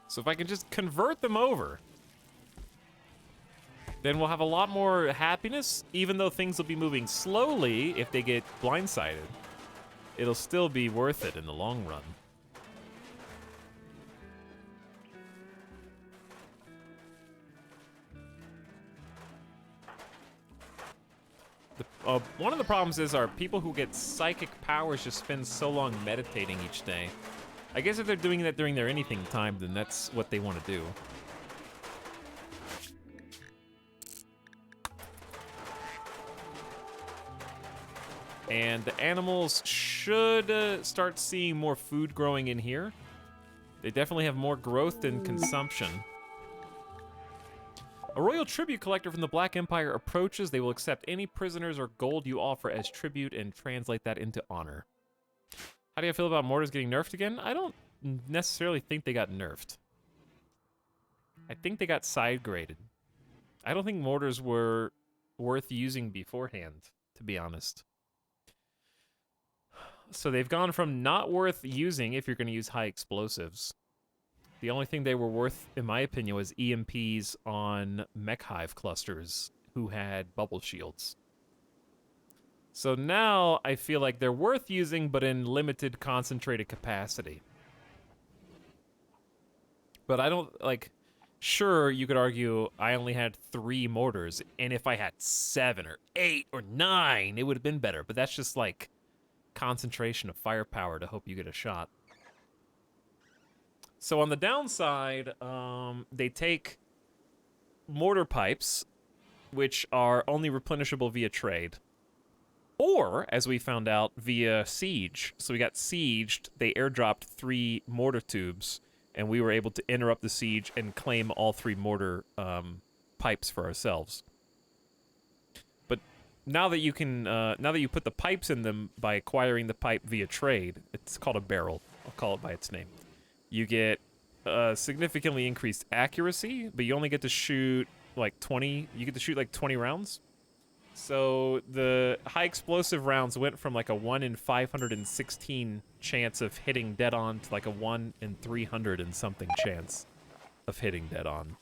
So if I can just convert them over, then we'll have a lot more happiness, even though things will be moving slowly if they get blindsided. It'll still be worth it in the long run. One of the problems is our people who get psychic powers just spend so long meditating each day. I guess if they're doing that during their anything time, then that's what they want to do. And the animals should start seeing more food growing in here. They definitely have more growth than consumption. A royal tribute collector from the Black Empire approaches. They will accept any prisoners or gold you offer as tribute and translate that into honor. How do you feel about mortars getting nerfed again? I don't necessarily think they got nerfed. I think they got side graded. I don't think mortars were worth using beforehand, to be honest. So they've gone from not worth using if you're going to use high explosives. The only thing they were worth, in my opinion, was EMPs on mech hive clusters who had bubble shields. So now I feel like they're worth using, but in limited concentrated capacity. But I don't, like, sure, you could argue I only had 3 mortars, and if I had 7 or 8 or 9, it would have been better. But that's just like concentration of firepower to hope you get a shot. So on the downside, they take mortar pipes, which are only replenishable via trade. Or, as we found out, via siege. So we got sieged, they airdropped 3 mortar tubes, and we were able to interrupt the siege and claim all 3 mortar pipes for ourselves. But now that you can, now that you put the pipes in them by acquiring the pipe via trade, it's called a barrel. I'll call it by its name. You get significantly increased accuracy, but you only get to shoot like 20. You get to shoot like 20 rounds. So the high explosive rounds went from like a 1 in 516 chance of hitting dead on to like a 1 in 300 and something chance of hitting dead on.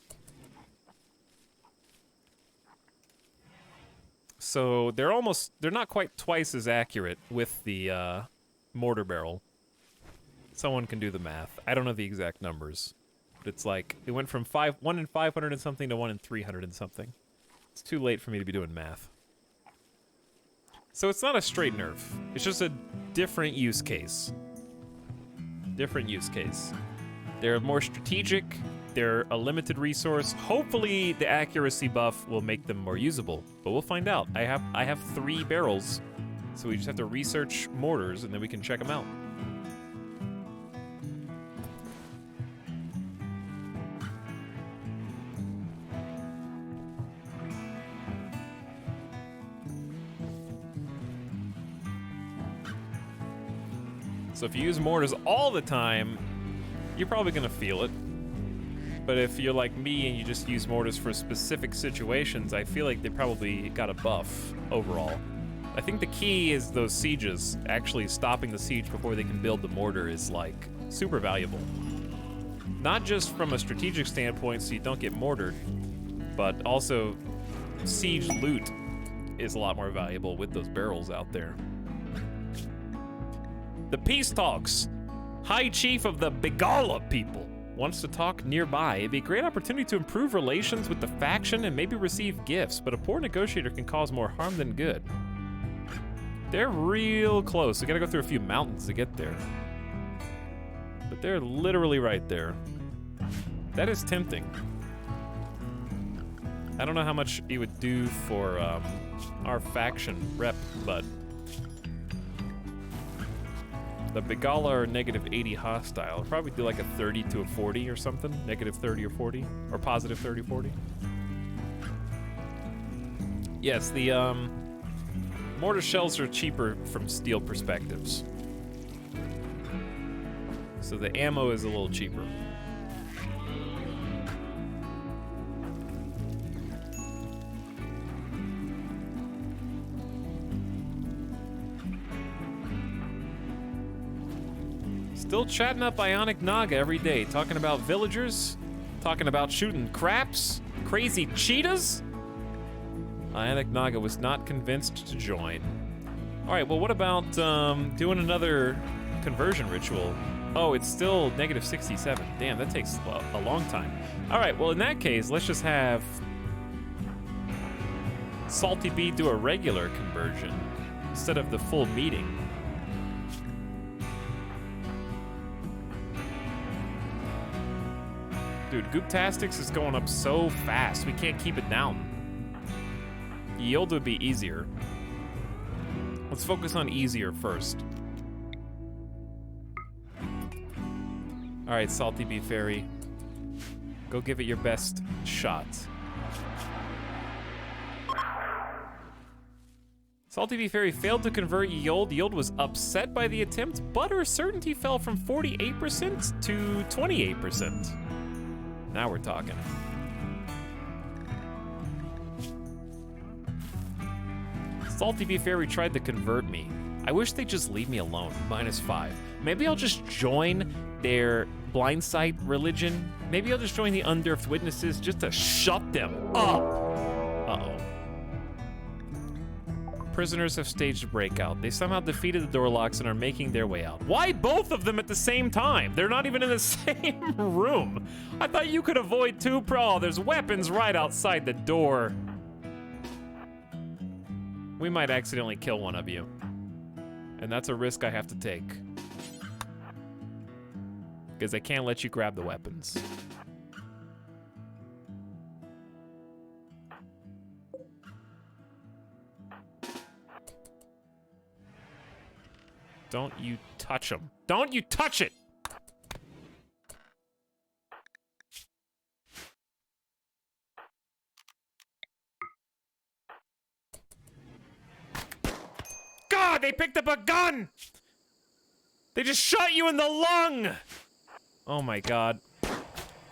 So they're not quite twice as accurate with the mortar barrel. Someone can do the math. I don't know the exact numbers, but it's like it went from 1 in 500 and something to 1 in 300 and something. It's too late for me to be doing math. So it's not a straight nerf. It's just a different use case. Different use case. They're more strategic. They're a limited resource. Hopefully the accuracy buff will make them more usable, but we'll find out. I have 3 barrels, so we just have to research mortars and then we can check them out. So if you use mortars all the time, you're probably gonna feel it. But if you're like me and you just use mortars for specific situations, I feel like they probably got a buff overall. I think the key is those sieges. Actually stopping the siege before they can build the mortar is like super valuable. Not just from a strategic standpoint so you don't get mortared, but also siege loot is a lot more valuable with those barrels out there. The peace talks. High Chief of the Begala people wants to talk nearby. It'd be a great opportunity to improve relations with the faction and maybe receive gifts, but a poor negotiator can cause more harm than good. They're real close. We gotta go through a few mountains to get there. But they're literally right there. That is tempting. I don't know how much it would do for our faction rep, but the Begala are negative 80 hostile. Probably do like a 30 to a 40 or something. Negative 30 or 40. Or positive 30 or 40. Yes, the mortar shells are cheaper from steel perspectives. So the ammo is a little cheaper. Still chatting up Ionic Naga every day, talking about villagers, talking about shooting craps, crazy cheetahs. Ionic Naga was not convinced to join. All right, well, what about doing another conversion ritual? Oh, it's still negative 67. Damn, that takes a long time. All right, well, in that case, let's just have Salty B do a regular conversion instead of the full meeting. Dude, Gooptastics is going up so fast, we can't keep it down. Yield would be easier. Let's focus on easier first. All right, Salty Bee Fairy. Go give it your best shot. Salty Bee Fairy failed to convert Yield. Yield was upset by the attempt, but her certainty fell from 48% to 28%. Now we're talking. Salty Bee Fairy tried to convert me. I wish they'd just leave me alone. -5. Maybe I'll just join their blindside religion. Maybe I'll just join the Undearthed Witnesses just to shut them up. Uh-oh. Prisoners have staged a breakout. They somehow defeated the door locks and are making their way out. Why both of them at the same time? They're not even in the same room. I thought you could avoid two pro. There's weapons right outside the door. We might accidentally kill one of you. And that's a risk I have to take. Because I can't let you grab the weapons. Don't you touch them. Don't you touch it! God, they picked up a gun! They just shot you in the lung! Oh my God.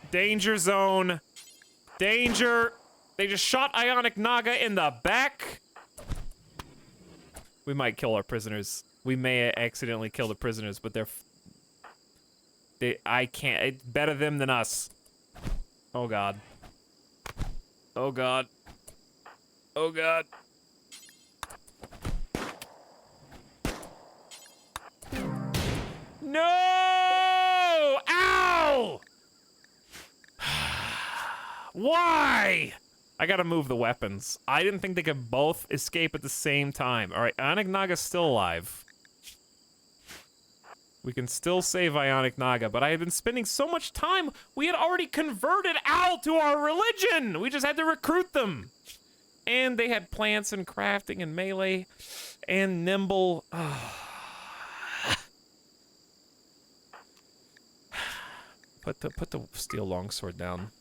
Danger zone. Danger. They just shot Ionic Naga in the back. We might kill our prisoners. We may accidentally kill the prisoners, but I can't. It's better them than us. Oh God. Oh God. Oh God. No! Ow! Why? I gotta move the weapons. I didn't think they could both escape at the same time. All right, Ionic Naga's still alive. We can still save Ionic Naga, but I had been spending so much time. We had already converted Owl to our religion. We just had to recruit them. And they had plants and crafting and melee and nimble. Put the steel longsword down.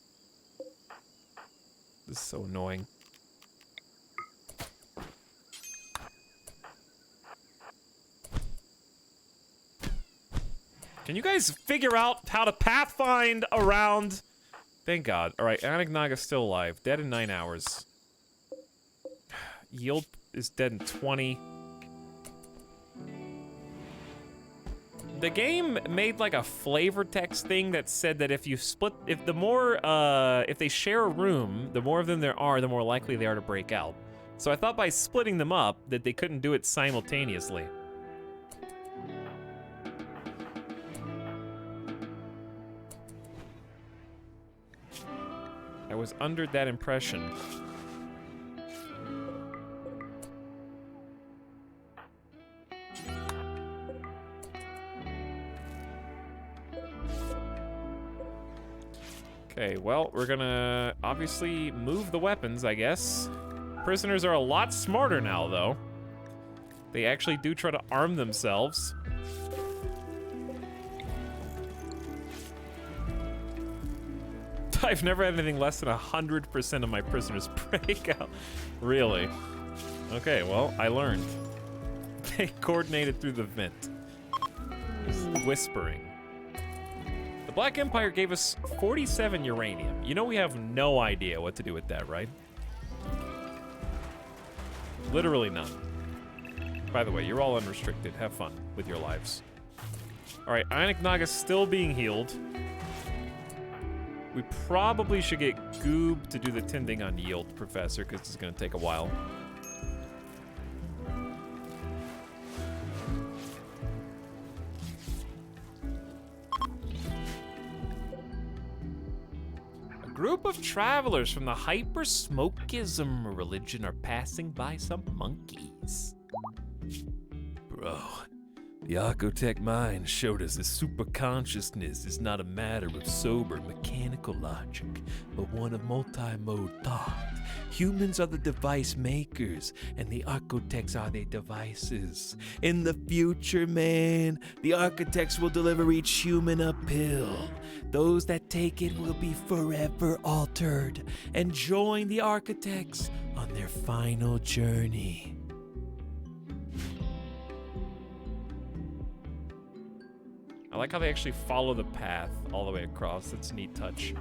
This is so annoying. Can you guys figure out how to pathfind around? Thank God. All right, Ionic Naga's still alive. Dead in 9 hours. Yield is dead in 20. The game made like a flavor text thing that said that if you split, if they share a room, the more of them there are, the more likely they are to break out. So I thought by splitting them up that they couldn't do it simultaneously. I was under that impression. Okay, well, we're gonna obviously move the weapons, I guess. Prisoners are a lot smarter now, though. They actually do try to arm themselves. I've never had anything less than 100% of my prisoners break out. Really? Okay, well, I learned. They coordinated through the vent. Just whispering. The Black Empire gave us 47 uranium. You know we have no idea what to do with that, right? Literally none. By the way, you're all unrestricted. Have fun with your lives. Alright, Ionic Naga's still being healed. We probably should get Goob to do the tending on Yield, Professor, because it's going to take a while. A group of travelers from the hyper-smokism religion are passing by some monkeys. Bro. The Archotech mind showed us that superconsciousness is not a matter of sober mechanical logic, but one of multi-mode thought. Humans are the device makers, and the Archotechs are their devices. In the future, man, the Architects will deliver each human a pill. Those that take it will be forever altered and join the Architects on their final journey. I like how they actually follow the path all the way across. That's a neat touch.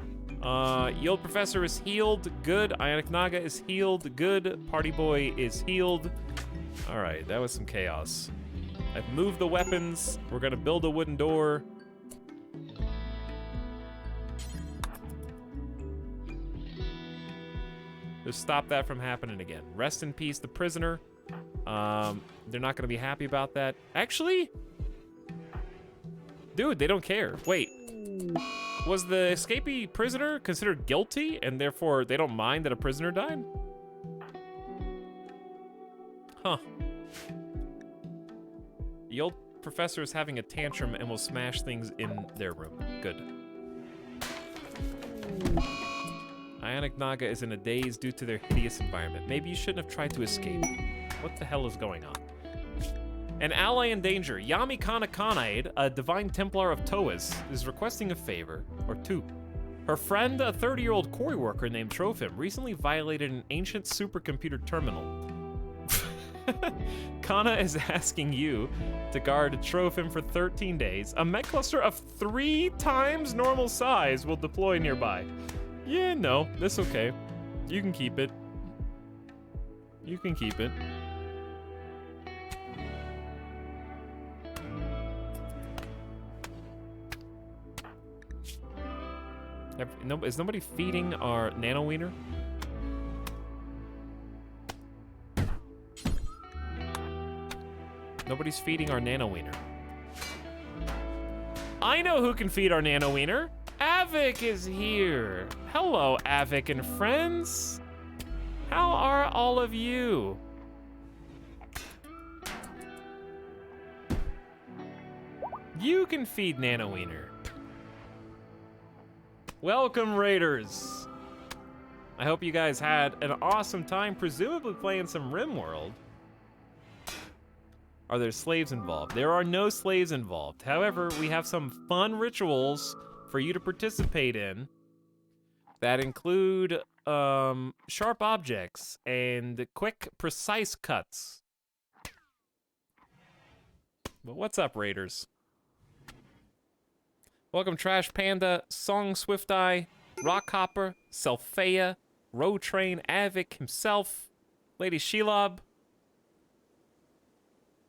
Yield Professor is healed. Good. Ionic Naga is healed. Good. Party Boy is healed. All right, that was some chaos. I've moved the weapons. We're gonna build a wooden door. Just stop that from happening again. Rest in peace, the prisoner. They're not gonna be happy about that. Actually, dude, they don't care. Wait, was the escapee prisoner considered guilty and therefore they don't mind that a prisoner died? Huh. The old professor is having a tantrum and will smash things in their room. Good. Ionic Naga is in a daze due to their hideous environment. Maybe you shouldn't have tried to escape. What the hell is going on? An ally in danger, Yami Kanakanaid, a divine Templar of Toas, is requesting a favor, or two. Her friend, a 30-year-old quarry worker named Trophim, recently violated an ancient supercomputer terminal. Kana is asking you to guard Trophim for 13 days. A mech cluster of 3 times normal size will deploy nearby. Yeah, no, that's okay. You can keep it. You can keep it. Is nobody feeding our nano wiener? Nobody's feeding our nano wiener. I know who can feed our nano wiener. Avik is here. Hello, Avik and friends. How are all of you? You can feed nano wiener. Welcome, Raiders. I hope you guys had an awesome time, presumably playing some RimWorld. Are there slaves involved? There are no slaves involved. However, we have some fun rituals for you to participate in that include sharp objects and quick, precise cuts. But what's up, Raiders? Welcome, Trash Panda, Song Swift Eye, Rockhopper, Selfea, Row Train, Avik himself, Lady Shelob.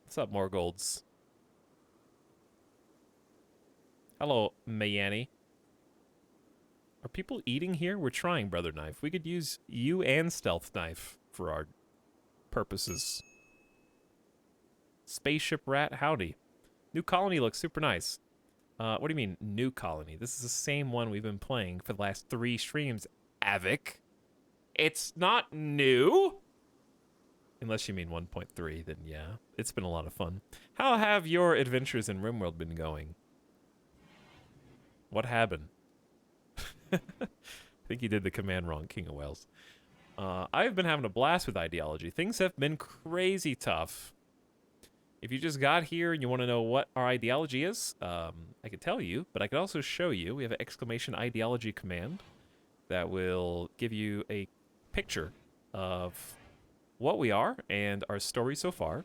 What's up, Morgolds? Hello, Mayani. Are people eating here? We're trying, Brother Knife. We could use you and Stealth Knife for our purposes. Spaceship Rat, howdy. New colony looks super nice. What do you mean, new colony? This is the same one we've been playing for the last 3 streams, Avik. It's not new. Unless you mean 1.3, then yeah. It's been a lot of fun. How have your adventures in RimWorld been going? What happened? I think you did the command wrong, King of Wales. I've been having a blast with Ideology. Things have been crazy tough. If you just got here and you want to know what our ideology is, I could tell you, but I could also show you. We have an exclamation ideology command that will give you a picture of what we are and our story so far.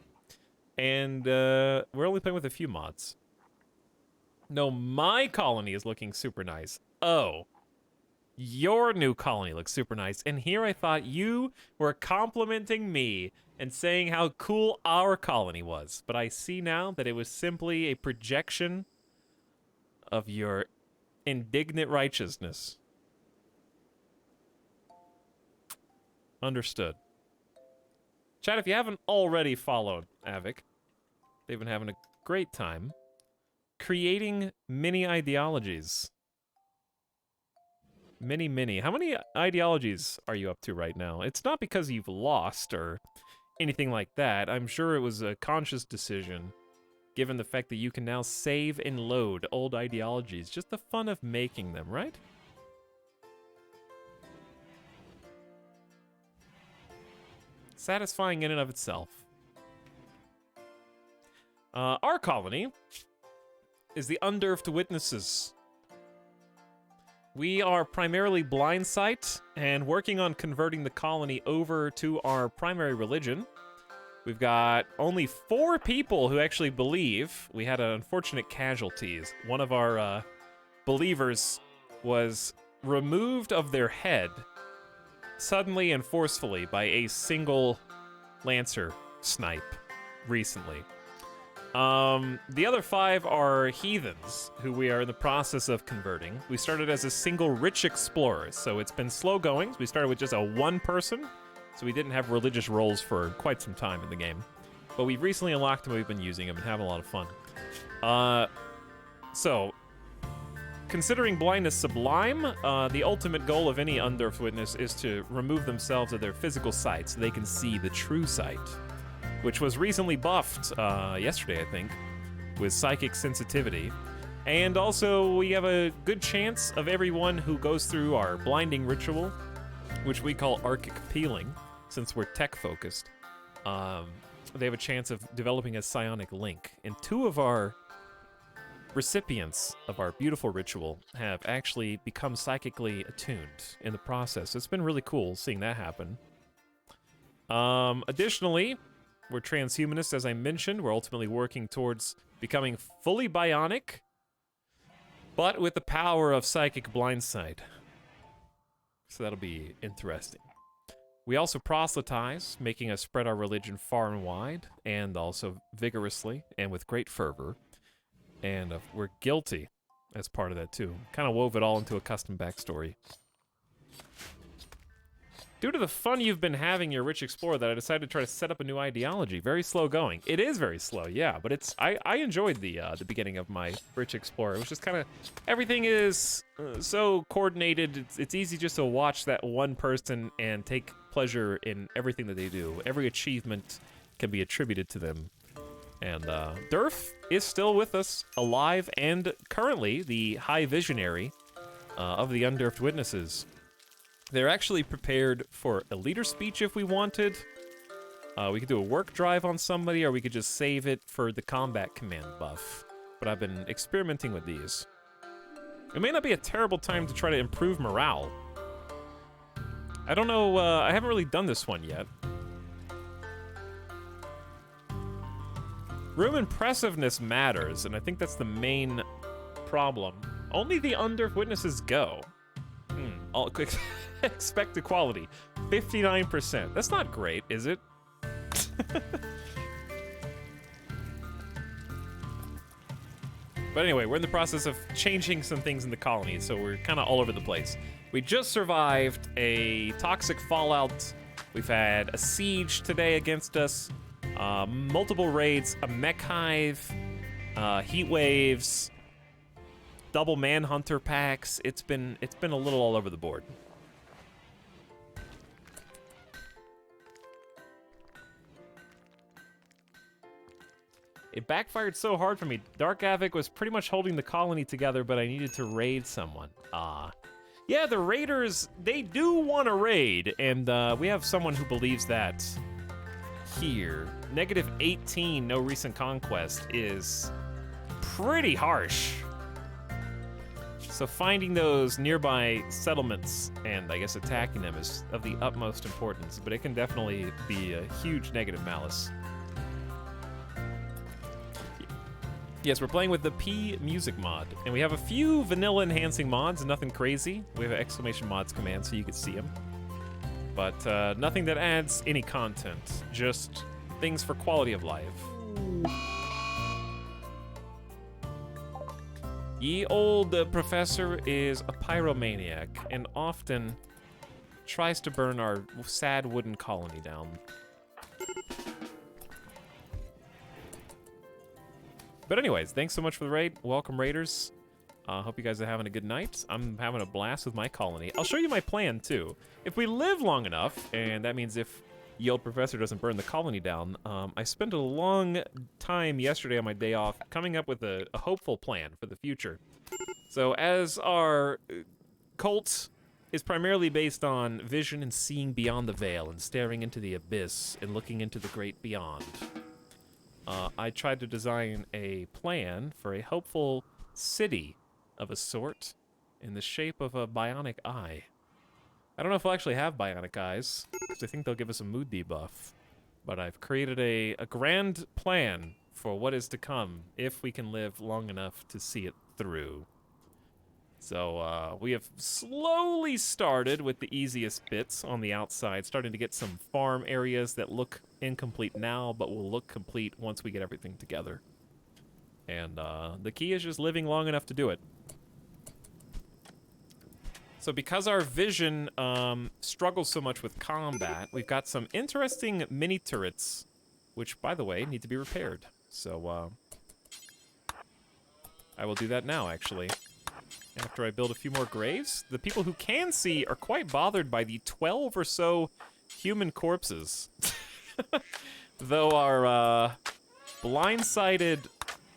And we're only playing with a few mods. No, my colony is looking super nice. Oh, your new colony looks super nice. And here I thought you were complimenting me and saying how cool our colony was. But I see now that it was simply a projection of your indignant righteousness. Understood. Chat, if you haven't already followed Avic, they've been having a great time creating mini ideologies. Mini. How many ideologies are you up to right now? It's not because you've lost or anything like that. I'm sure it was a conscious decision, given the fact that you can now save and load old ideologies. Just the fun of making them, right? Satisfying in and of itself. Our colony is the Undurfed Witnesses. We are primarily blind sight and working on converting the colony over to our primary religion. We've got only 4 people who actually believe. We had an unfortunate casualties. One of our believers was removed of their head suddenly and forcefully by a single Lancer snipe recently. The other 5 are heathens who we are in the process of converting. We started as a single rich explorer, so it's been slow going. We started with just a 1 person, so we didn't have religious roles for quite some time in the game. But we've recently unlocked them, we've been using them and having a lot of fun. So, considering blindness sublime, the ultimate goal of any Undurfed Witness is to remove themselves of their physical sight so they can see the true sight, which was recently buffed yesterday, I think, with psychic sensitivity. And also, we have a good chance of everyone who goes through our blinding ritual, which we call Archic Peeling, since we're tech-focused. They have a chance of developing a psionic link. And 2 of our recipients of our beautiful ritual have actually become psychically attuned in the process. It's been really cool seeing that happen. Additionally, we're transhumanists, as I mentioned. We're ultimately working towards becoming fully bionic, but with the power of psychic blindsight. So that'll be interesting. We also proselytize, making us spread our religion far and wide, and also vigorously and with great fervor. And we're guilty as part of that, too. Kind of wove it all into a custom backstory. Due to the fun you've been having, your Rich Explorer, that I decided to try to set up a new ideology. Very slow going. It is very slow, yeah, but it's I enjoyed the beginning of my Rich Explorer. It was just kind of, everything is so coordinated. It's easy just to watch that one person and take pleasure in everything that they do. Every achievement can be attributed to them. And Durf is still with us, alive, and currently the High Visionary of the Undurfed Witnesses. They're actually prepared for a leader speech if we wanted. We could do a work drive on somebody, or we could just save it for the combat command buff. But I've been experimenting with these. It may not be a terrible time to try to improve morale. I don't know, I haven't really done this one yet. Room impressiveness matters, and I think that's the main problem. Only the Undurfed Witnesses go. I'll expect equality. 59%. That's not great, is it? But anyway, we're in the process of changing some things in the colony, so we're kind of all over the place. We just survived a toxic fallout. We've had a siege today against us. Multiple raids, a mech hive, heat waves, double manhunter packs. It's been a little all over the board. It backfired so hard for me. Dark Havoc was pretty much holding the colony together, but I needed to raid someone. Yeah, the raiders, they do want to raid, and we have someone who believes that here. -18, no recent conquest is pretty harsh. So finding those nearby settlements and I guess attacking them is of the utmost importance, but it can definitely be a huge negative malice. Yes, we're playing with the P music mod, and we have a few vanilla enhancing mods, nothing crazy. We have an exclamation mods command so you can see them. But nothing that adds any content, just things for quality of life. Ye old professor is a pyromaniac and often tries to burn our sad wooden colony down. But anyways, thanks so much for the raid. Welcome, raiders. Hope you guys are having a good night. I'm having a blast with my colony. I'll show you my plan, too. If we live long enough, and that means if Ye Old Professor doesn't burn the colony down, I spent a long time yesterday on my day off coming up with a hopeful plan for the future. So as our cult is primarily based on vision and seeing beyond the veil and staring into the abyss and looking into the great beyond, I tried to design a plan for a hopeful city of a sort in the shape of a bionic eye. I don't know if we'll actually have bionic eyes, because I think they'll give us a mood debuff. But I've created a grand plan for what is to come if we can live long enough to see it through. So we have slowly started with the easiest bits on the outside, starting to get some farm areas that look incomplete now, but will look complete once we get everything together. And the key is just living long enough to do it. So because our vision struggles so much with combat, we've got some interesting mini turrets, which, by the way, need to be repaired. So I will do that now, actually. After I build a few more graves. The people who can see are quite bothered by the 12 or so human corpses. Though our blindsided,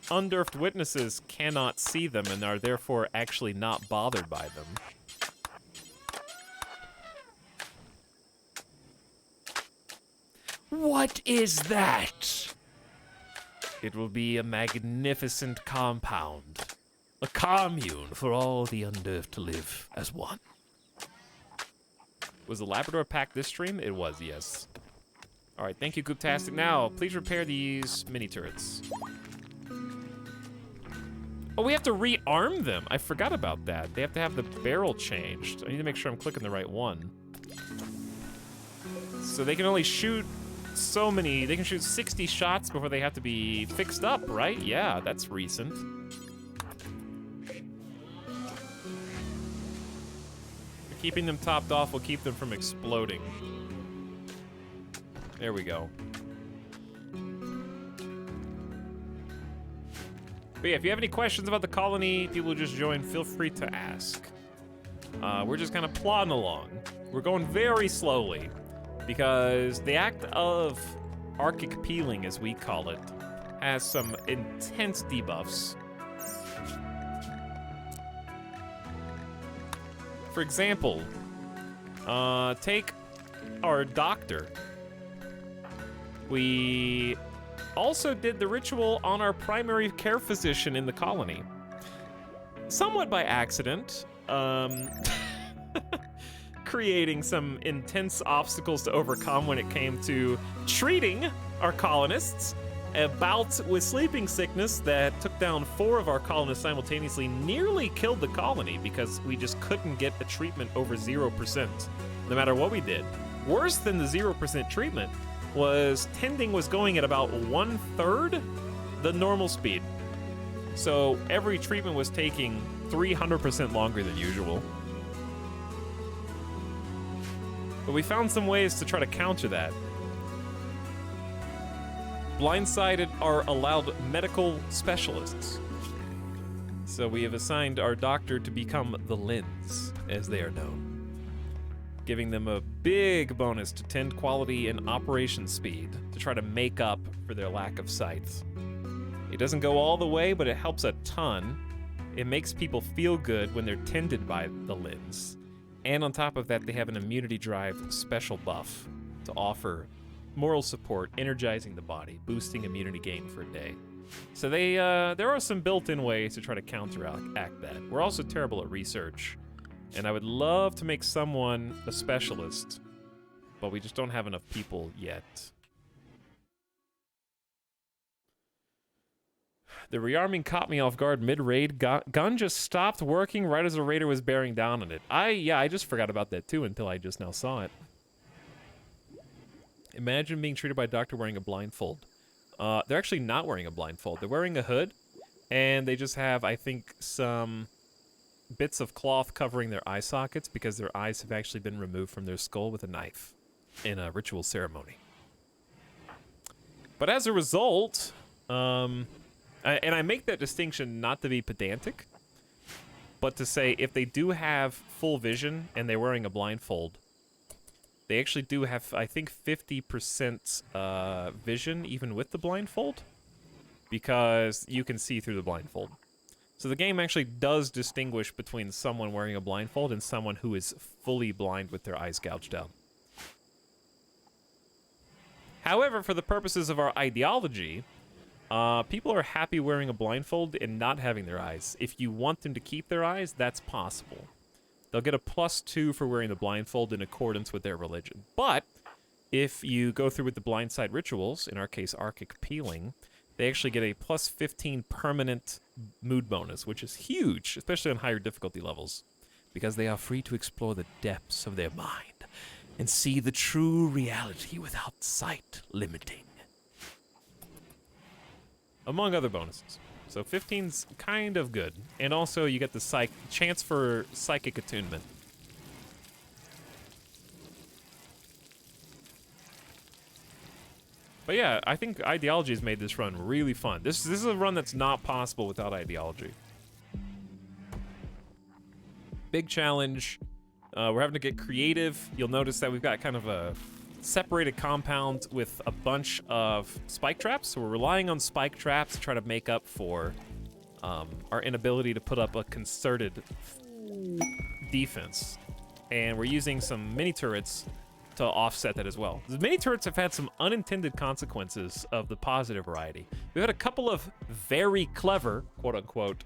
unearthed witnesses cannot see them and are therefore actually not bothered by them. What is that? It will be a magnificent compound. A commune for all the unearthed to live as one. Was the Labrador pack this stream? It was, yes. Alright, thank you, Gooptastic. Now, please repair these mini turrets. Oh, we have to rearm them. I forgot about that. They have to have the barrel changed. I need to make sure I'm clicking the right one. So they can only shoot so many. They can shoot 60 shots before they have to be fixed up, right? Yeah, that's recent. Keeping them topped off will keep them from exploding. There we go. But yeah, if you have any questions about the colony, people who just joined, feel free to ask. We're just kind of plodding along. We're going very slowly because the act of archic peeling, as we call it, has some intense debuffs. For example, take our doctor. We also did the ritual on our primary care physician in the colony. Somewhat by accident, creating some intense obstacles to overcome when it came to treating our colonists. A bout with sleeping sickness that took down 4 of our colonists simultaneously nearly killed the colony because we just couldn't get a treatment over 0%, no matter what we did. Worse than the 0% treatment was tending was going at about 1/3 the normal speed. So every treatment was taking 300% longer than usual. But we found some ways to try to counter that. Blindsided are allowed medical specialists. So we have assigned our doctor to become the lens, as they are known, giving them a big bonus to tend quality and operation speed to try to make up for their lack of sight. It doesn't go all the way, but it helps a ton. It makes people feel good when they're tended by the lens. And on top of that, they have an immunity drive special buff to offer moral support, energizing the body, boosting immunity gain for a day. So there are some built-in ways to try to counteract that. We're also terrible at research, and I would love to make someone a specialist, but we just don't have enough people yet. The rearming caught me off guard mid-raid. Gun just stopped working right as the raider was bearing down on it. I just forgot about that too until I just now saw it. Imagine being treated by a doctor wearing a blindfold. They're actually not wearing a blindfold. They're wearing a hood, And they just have, I think, some bits of cloth covering their eye sockets because their eyes have actually been removed from their skull with a knife in a ritual ceremony. But as a result, and I make that distinction not to be pedantic, but to say if they do have full vision and they're wearing a blindfold, they actually do have, I think, 50% vision even with the blindfold, because you can see through the blindfold. So the game actually does distinguish between someone wearing a blindfold and someone who is fully blind with their eyes gouged out. However, for the purposes of our ideology, people are happy wearing a blindfold and not having their eyes. If you want them to keep their eyes, that's possible. They'll get a +2 for wearing the blindfold in accordance with their religion. But if you go through with the blindside rituals, in our case, Arctic Peeling, they actually get a +15 permanent mood bonus, which is huge, especially on higher difficulty levels, because they are free to explore the depths of their mind and see the true reality without sight limiting. Among other bonuses. So 15's kind of good. And also you get the chance for psychic attunement. But yeah, I think Ideology has made this run really fun. This is a run that's not possible without Ideology. Big challenge. We're having to get creative. You'll notice that we've got kind of a separated compound with a bunch of spike traps. So we're relying on spike traps to try to make up for our inability to put up a concerted defense. And we're using some mini turrets to offset that as well. The mini turrets have had some unintended consequences of the positive variety. We've had a couple of very clever, quote-unquote,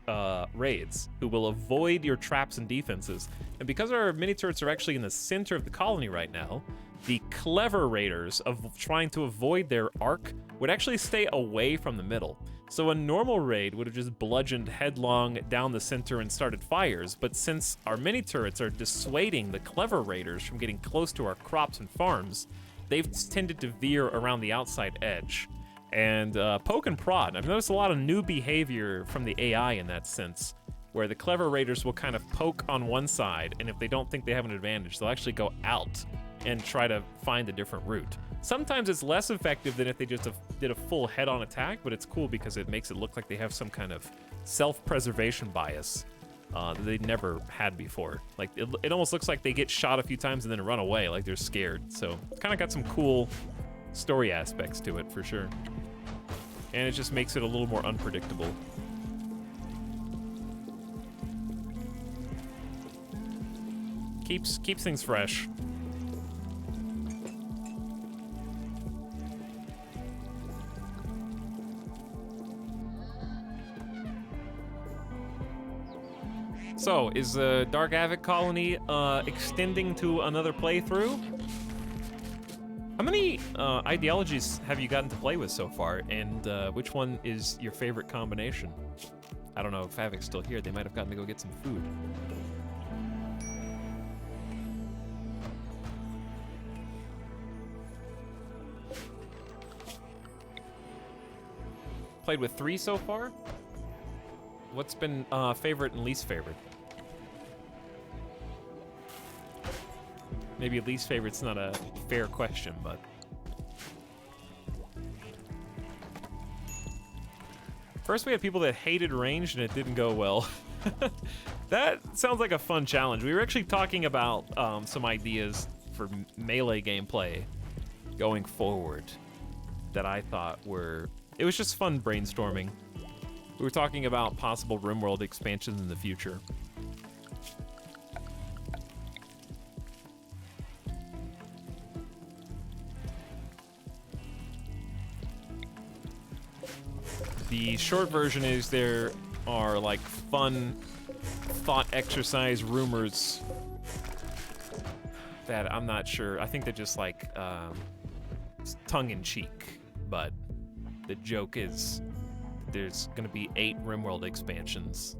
raids who will avoid your traps and defenses. And because our mini turrets are actually in the center of the colony right now, the clever raiders of trying to avoid their arc would actually stay away from the middle. So a normal raid would have just bludgeoned headlong down the center and started fires, but since our mini turrets are dissuading the clever raiders from getting close to our crops and farms, they've tended to veer around the outside edge. And poke and prod. I've noticed a lot of new behavior from the AI in that sense, where the clever raiders will kind of poke on one side, and if they don't think they have an advantage, they'll actually go out and try to find a different route. Sometimes it's less effective than if they just did a full head-on attack, but it's cool because it makes it look like they have some kind of self-preservation bias that they never had before. Like, it almost looks like they get shot a few times and then run away, like they're scared. So it's kind of got some cool story aspects to it, for sure. And it just makes it a little more unpredictable. Keeps things fresh. So, is the Dark Avid Colony extending to another playthrough? How many ideologies have you gotten to play with so far, and which one is your favorite combination? I don't know if Havoc's still here. They might have gotten to go get some food. Played with 3 so far? What's been favorite and least favorite? Maybe least favorite's not a fair question, but... First we had people that hated range and it didn't go well. That sounds like a fun challenge. We were actually talking about some ideas for melee gameplay going forward that I thought were... It was just fun brainstorming. We were talking about possible RimWorld expansions in the future. The short version is there are like fun thought exercise rumors that I'm not sure. I think they're just like tongue-in-cheek, but the joke is there's gonna be 8 RimWorld expansions,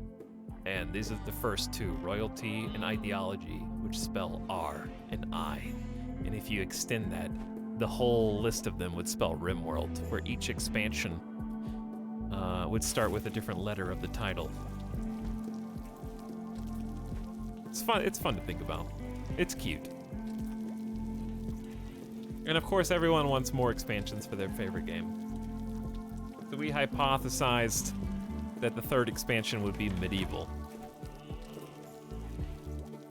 and these are the first 2, Royalty and Ideology, which spell R and I. And if you extend that, the whole list of them would spell RimWorld, where each expansion would start with a different letter of the title. It's fun. It's fun to think about. It's cute. And of course, everyone wants more expansions for their favorite game. So we hypothesized that the third expansion would be medieval.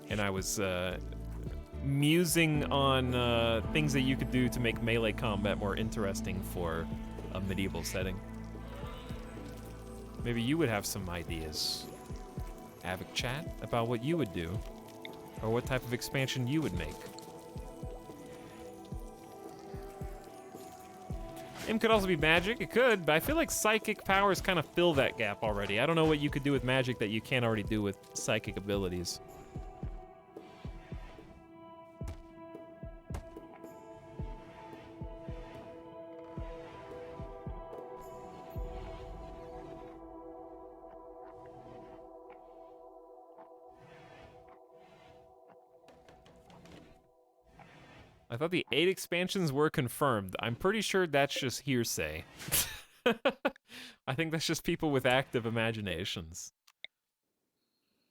And I was musing on things that you could do to make melee combat more interesting for a medieval setting. Maybe you would have some ideas. Avic chat about what you would do, or what type of expansion you would make. It could also be magic. It could, but I feel like psychic powers kind of fill that gap already. I don't know what you could do with magic that you can't already do with psychic abilities. I thought the 8 expansions were confirmed. I'm pretty sure that's just hearsay. I think that's just people with active imaginations.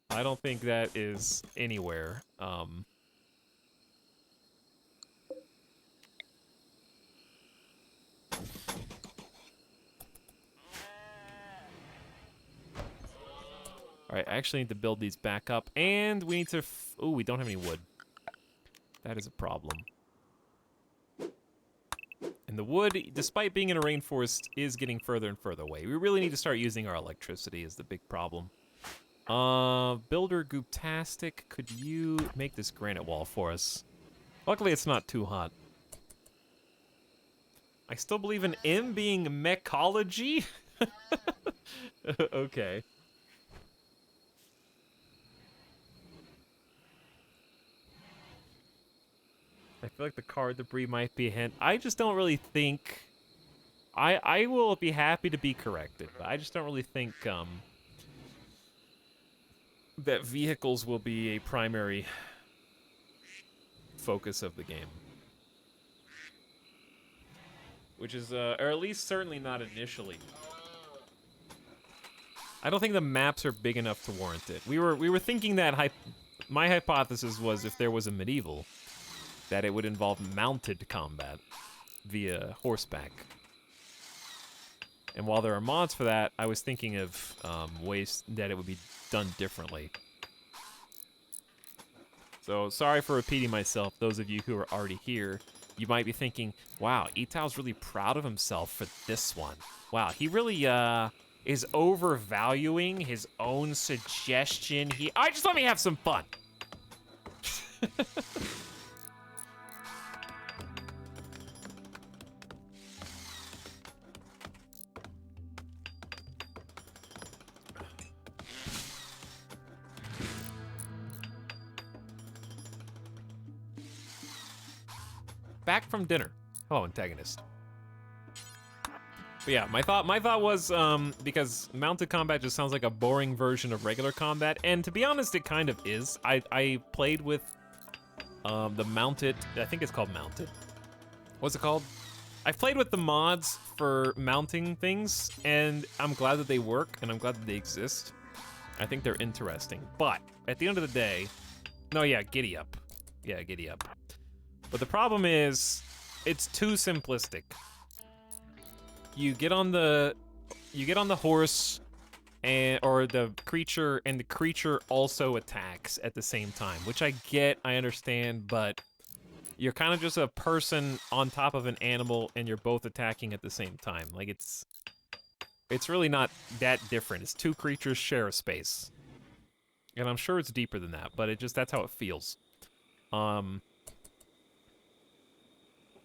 I don't think that is anywhere. Alright, I actually need to build these back up, and we need to... Ooh, we don't have any wood. That is a problem. And the wood, despite being in a rainforest, is getting further and further away. We really need to start using our electricity is the big problem. Builder Gooptastic, could you make this granite wall for us? Luckily, it's not too hot. I still believe in M being mechology? Okay. I feel like the card debris might be a hint. I just don't really think... I will be happy to be corrected, but I just don't really think that vehicles will be a primary focus of the game. Which is, or at least certainly not initially. I don't think the maps are big enough to warrant it. We were thinking that my hypothesis was if there was a medieval, that it would involve mounted combat via horseback. And while there are mods for that, I was thinking of ways that it would be done differently. So sorry for repeating myself, those of you who are already here. You might be thinking, wow, Etal's really proud of himself for this one. Wow, he really is overvaluing his own suggestion. Just let me have some fun. Back from dinner. Hello, antagonist. But yeah, my thought was because mounted combat just sounds like a boring version of regular combat, and to be honest, it kind of is. I played with the mounted. I think it's called mounted. What's it called? I've played with the mods for mounting things, and I'm glad that they work, and I'm glad that they exist. I think they're interesting. But at the end of the day, no, yeah, giddy up. Yeah, giddy up. But the problem is, it's too simplistic. You get on the horse, or the creature, and the creature also attacks at the same time, which I get, I understand, but you're kind of just a person on top of an animal, and you're both attacking at the same time. Like, it's really not that different. It's two creatures share a space. And I'm sure it's deeper than that, but that's how it feels.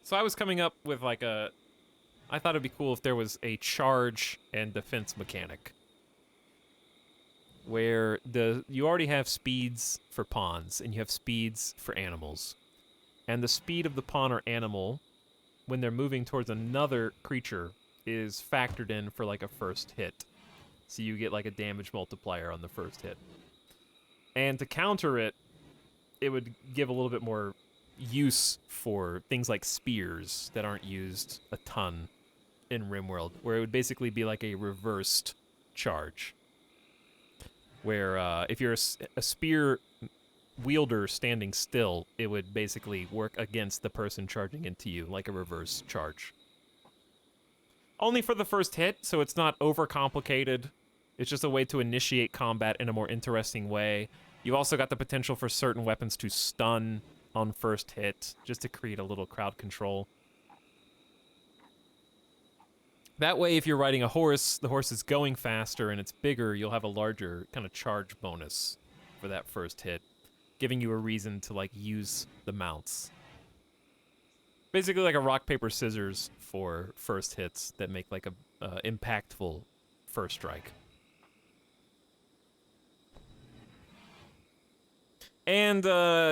So I was coming up with like I thought it'd be cool if there was a charge and defense mechanic. Where you already have speeds for pawns, and you have speeds for animals. And the speed of the pawn or animal, when they're moving towards another creature, is factored in for like a first hit. So you get like a damage multiplier on the first hit. And to counter it, it would give a little bit more use for things like spears that aren't used a ton in RimWorld, where it would basically be like a reversed charge. Where if you're a spear wielder standing still, it would basically work against the person charging into you, like a reverse charge. Only for the first hit, so it's not overcomplicated. It's just a way to initiate combat in a more interesting way. You also got the potential for certain weapons to stun on first hit, just to create a little crowd control. That way, if you're riding a horse, the horse is going faster and it's bigger, you'll have a larger kind of charge bonus for that first hit, giving you a reason to, like, use the mounts. Basically like a rock, paper, scissors for first hits that make, like, a impactful first strike. And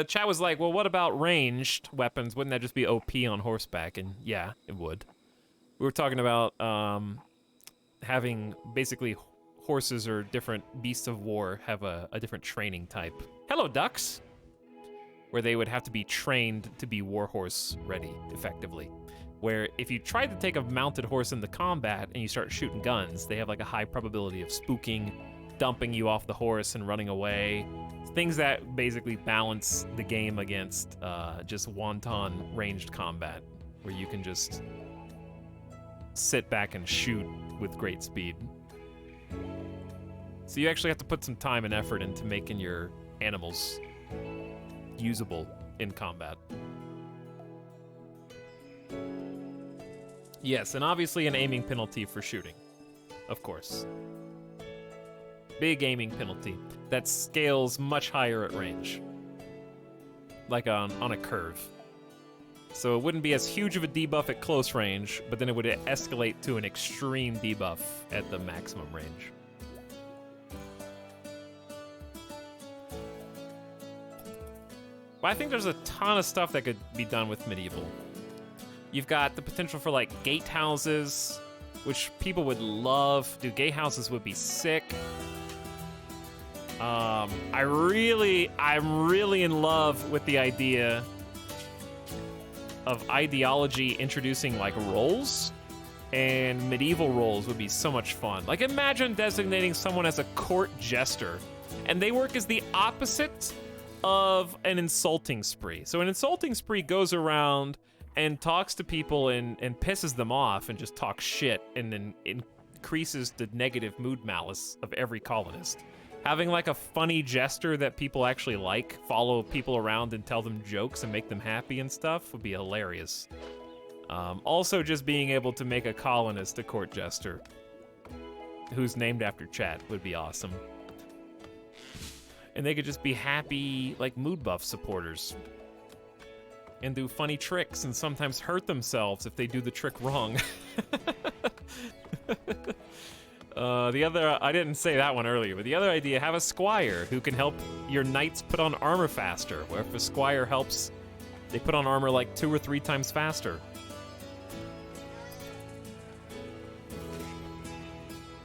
chat was like, well, what about ranged weapons? Wouldn't that just be OP on horseback? And yeah, it would. We were talking about having basically horses or different beasts of war have a different training type. Hello, ducks! Where they would have to be trained to be warhorse ready, effectively. Where if you tried to take a mounted horse into combat and you start shooting guns, they have like a high probability of spooking, dumping you off the horse and running away. Things that basically balance the game against just wanton ranged combat, where you can just sit back and shoot with great speed. So you actually have to put some time and effort into making your animals usable in combat. Yes, and obviously an aiming penalty for shooting, of course. Big aiming penalty that scales much higher at range, like on a curve. So it wouldn't be as huge of a debuff at close range, but then it would escalate to an extreme debuff at the maximum range. But I think there's a ton of stuff that could be done with medieval. You've got the potential for, like, gatehouses, which people would love. Dude, gatehouses would be sick. I'm really in love with the idea of ideology introducing, like, roles, and medieval roles would be so much fun. Like, imagine designating someone as a court jester, and they work as the opposite of an insulting spree. So an insulting spree goes around and talks to people and pisses them off and just talks shit and then increases the negative mood malice of every colonist. Having, like, a funny jester that people actually like, follow people around and tell them jokes and make them happy and stuff would be hilarious. Also, just being able to make a colonist a court jester who's named after chat would be awesome. And they could just be happy, like, mood buff supporters. And do funny tricks and sometimes hurt themselves if they do the trick wrong. I didn't say that one earlier, but the other idea, have a squire who can help your knights put on armor faster. Where if a squire helps, they put on armor like 2 or 3 times faster.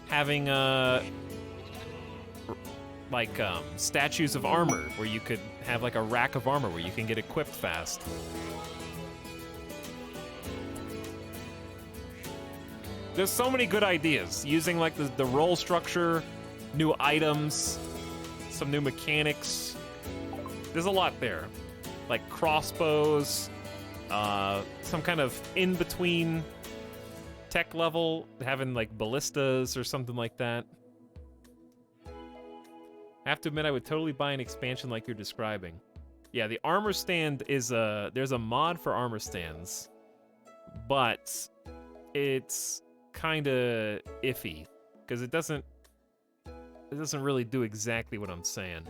Having, statues of armor, where you could have, like, a rack of armor where you can get equipped fast. There's so many good ideas, using, like, the role structure, new items, some new mechanics. There's a lot there. Like crossbows, some kind of in-between tech level, having, like, ballistas or something like that. I have to admit, I would totally buy an expansion like you're describing. Yeah, the armor stand is there's a mod for armor stands, but it's kind of iffy because it doesn't really do exactly what I'm saying.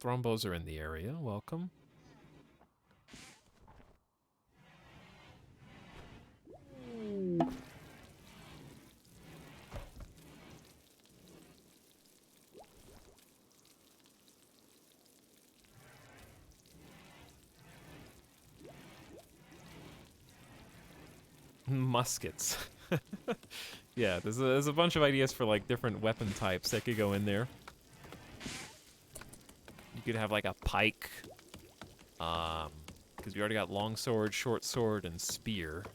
Thrombos are in the area. Welcome. Muskets. Yeah, there's a bunch of ideas for, like, different weapon types that could go in there. You could have, like, a pike. because we already got longsword, short sword, and spear.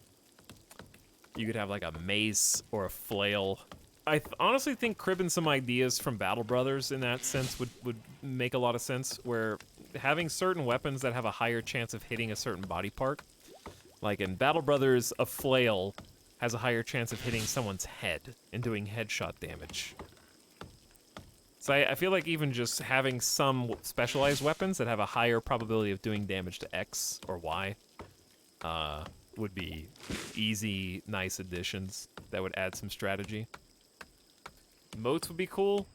You could have like a mace or a flail. I honestly think cribbing some ideas from Battle Brothers in that sense would make a lot of sense, where having certain weapons that have a higher chance of hitting a certain body part. Like in Battle Brothers, a flail has a higher chance of hitting someone's head and doing headshot damage. So I feel like even just having some specialized weapons that have a higher probability of doing damage to X or Y would be easy, nice additions that would add some strategy. Moats would be cool.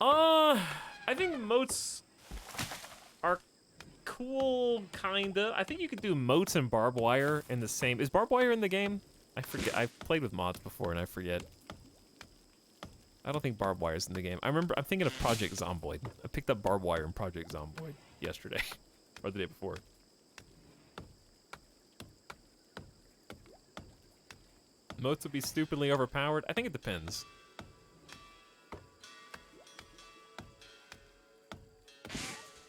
I think moats are cool, kinda. I think you could do moats and barbed wire in the same... Is barbed wire in the game? I forget. I've played with mods before and I forget. I don't think barbed wire's in the game. I'm thinking of Project Zomboid. I picked up barbed wire in Project Zomboid yesterday. Or the day before. Moats would be stupidly overpowered. I think it depends.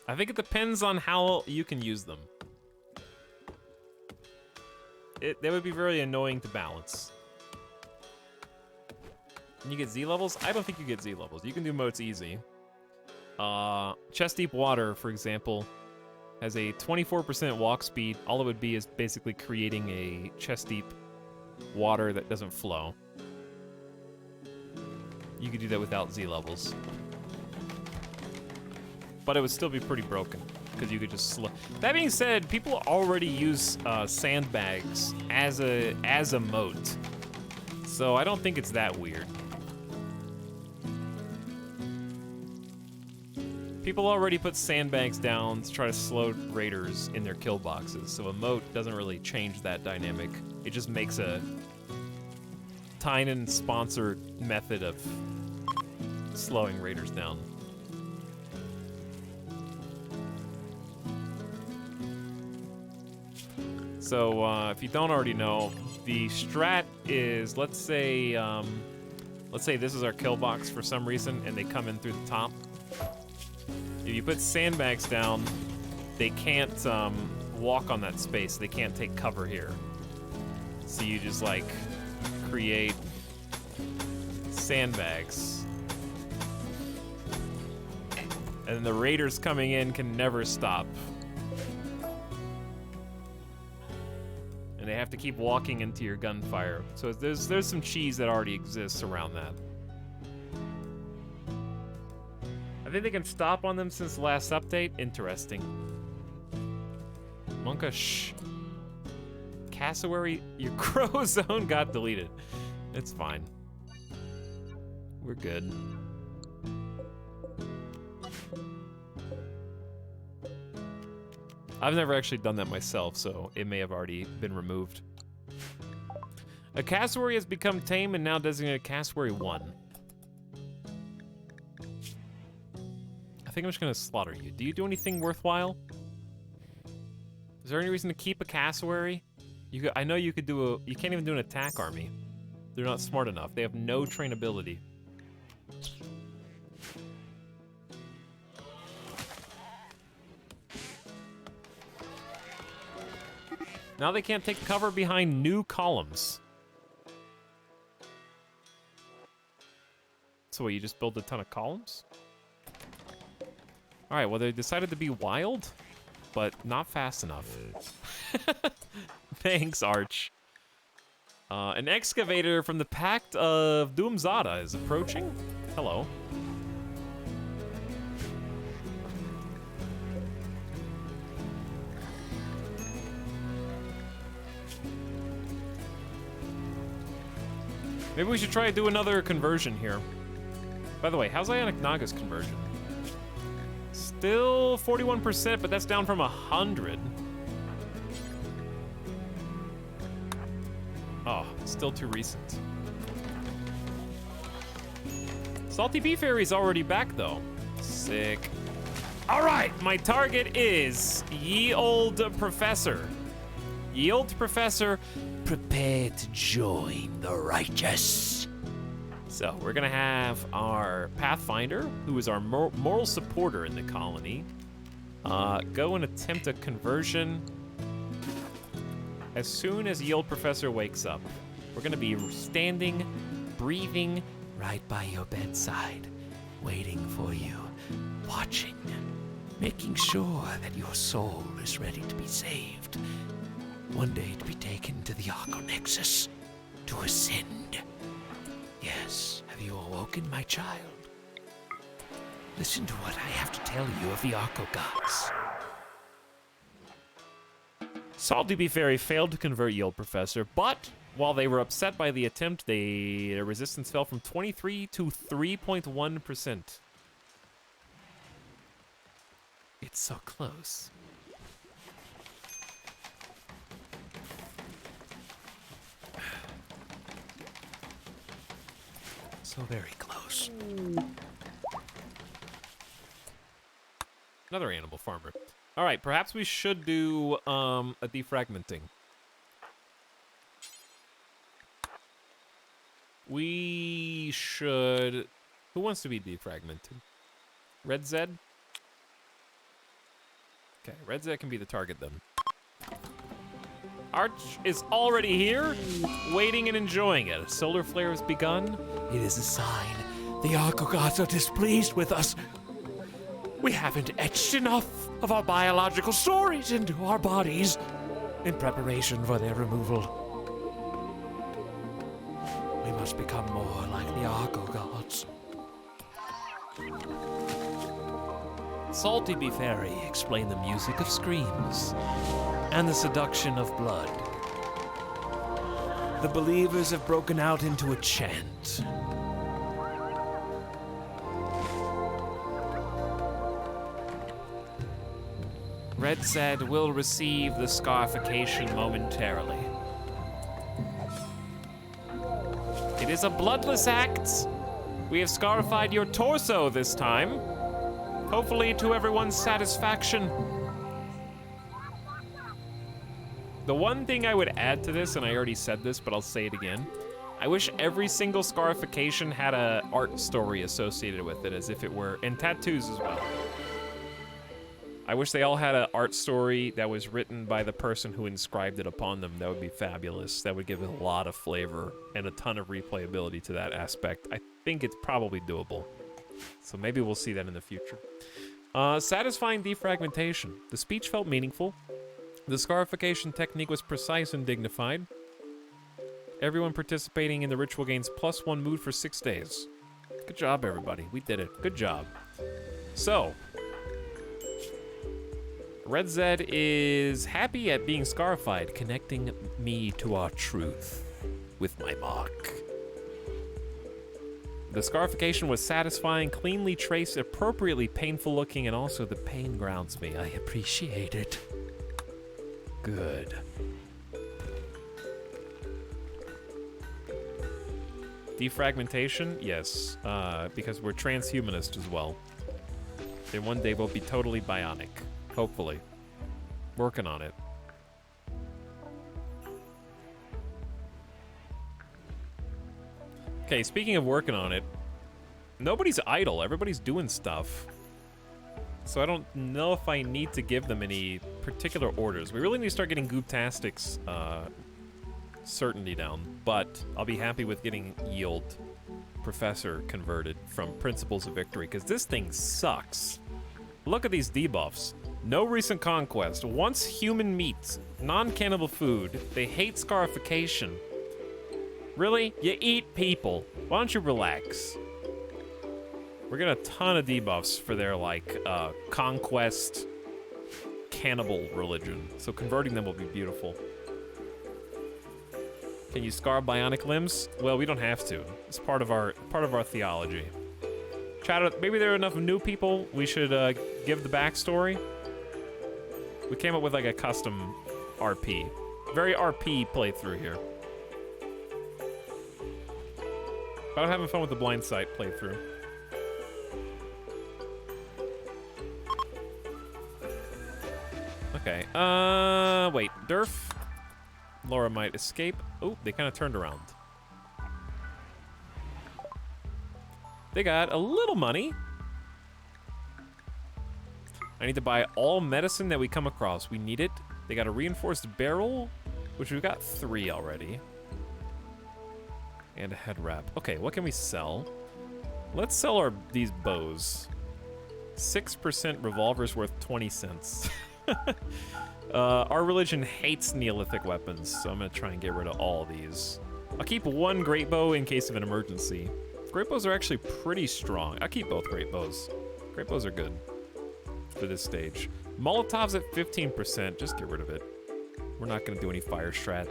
I think it depends on how you can use them. They would be very annoying to balance. Can you get Z levels? I don't think you get Z levels. You can do moats easy. Chest deep water, for example, has a 24% walk speed. All it would be is basically creating a chest deep water that doesn't flow. You could do that without Z levels. But it would still be pretty broken, because you could just slow. That being said, people already use sandbags as a moat. So I don't think it's that weird. People already put sandbags down to try to slow raiders in their kill boxes, so a moat doesn't really change that dynamic. It just makes a Tynan-sponsored method of slowing raiders down. So if you don't already know, the strat is, let's say this is our kill box for some reason, and they come in through the top. If you put sandbags down, they can't walk on that space. They can't take cover here. So you just like create sandbags. And the raiders coming in can never stop. And they have to keep walking into your gunfire. So there's some cheese that already exists around that. I think they can stop on them since the last update. Interesting. Monka, shh. Cassowary, your crow zone got deleted. It's fine. We're good. I've never actually done that myself, so it may have already been removed. A cassowary has become tame and now designated cassowary 1. I think I'm just gonna slaughter you. Do you do anything worthwhile? Is there any reason to keep a cassowary? I know you could do you can't even do an attack army. They're not smart enough. They have no trainability. Now they can't take cover behind new columns. So what, you just build a ton of columns? All right, well, they decided to be wild, but not fast enough. Thanks, Arch. An excavator from the Pact of Doomzada is approaching. Hello. Maybe we should try to do another conversion here. By the way, how's Ionic Naga's conversion? Still 41%, but that's down from 100. Oh, still too recent. Salty Bee Fairy's already back, though. Sick. All right, my target is Ye Old Professor. Ye Old Professor, prepare to join the righteous. So we're gonna have our Pathfinder, who is our moral supporter in the colony, go and attempt a conversion. As soon as Yield Professor wakes up, we're gonna be standing, breathing right by your bedside, waiting for you, watching, making sure that your soul is ready to be saved. One day to be taken to the Arco Nexus, to ascend. Yes, have you awoken, my child? Listen to what I have to tell you of the Arco Gods. Salty Bee Fairy failed to convert Yield Professor, but while they were upset by the attempt, their resistance fell from 23 to 3.1%. It's so close. So very close. Another animal farmer. All right, perhaps we should do a defragmenting. We should... Who wants to be defragmented? Red Zed? Okay, Red Zed can be the target then. Arch is already here, waiting and enjoying it. A solar flare has begun. It is a sign. The Arco Gods are displeased with us. We haven't etched enough of our biological stories into our bodies in preparation for their removal. We must become more like the Arco Gods. Salty Bee Fairy explained the music of screams and the seduction of blood. The believers have broken out into a chant. Red Zed will receive the scarification momentarily. It is a bloodless act. We have scarified your torso this time. Hopefully to everyone's satisfaction. The one thing I would add to this, and I already said this, but I'll say it again. I wish every single scarification had a art story associated with it, as if it were, and tattoos as well. I wish they all had an art story that was written by the person who inscribed it upon them. That would be fabulous. That would give it a lot of flavor and a ton of replayability to that aspect. I think it's probably doable. So maybe we'll see that in the future. Satisfying defragmentation. The speech felt meaningful. The scarification technique was precise and dignified. Everyone participating in the ritual gains +1 mood for 6 days. Good job, everybody. We did it. Good job. So, Red Zed is happy at being scarified, connecting me to our truth with my mark. The scarification was satisfying, cleanly traced, appropriately painful looking, and also the pain grounds me. I appreciate it. Good. Defragmentation? Yes, because we're transhumanist as well. And one day we'll be totally bionic. Hopefully. Working on it. Okay, speaking of working on it, nobody's idle. Everybody's doing stuff. So I don't know if I need to give them any particular orders. We really need to start getting Gooptastic's certainty down, but I'll be happy with getting Yield Professor converted from Principles of Victory, because this thing sucks. Look at these debuffs. No recent conquest. Once human meat. Non-cannibal food. They hate scarification. Really? You eat people. Why don't you relax? We're getting a ton of debuffs for their, like, conquest cannibal religion. So converting them will be beautiful. Can you scar bionic limbs? Well, we don't have to. It's part of our theology. Chat, maybe there are enough new people we should give the backstory. We came up with like a custom RP. Very RP playthrough here. But I'm having fun with the blind sight playthrough. Okay, wait, Durf. Laura might escape. Oh, they kind of turned around. They got a little money. I need to buy all medicine that we come across. We need it. They got a reinforced barrel. which we've got 3 already. And a head wrap. Okay, what can we sell? Let's sell these bows. 6% revolvers worth 20 cents. Our religion hates Neolithic weapons, so I'm gonna try and get rid of all of these. I'll keep 1 great bow in case of an emergency. Great bows are actually pretty strong. I'll keep both great bows. Great bows are good for this stage. Molotov's at 15%, just get rid of it. We're not gonna do any fire strat.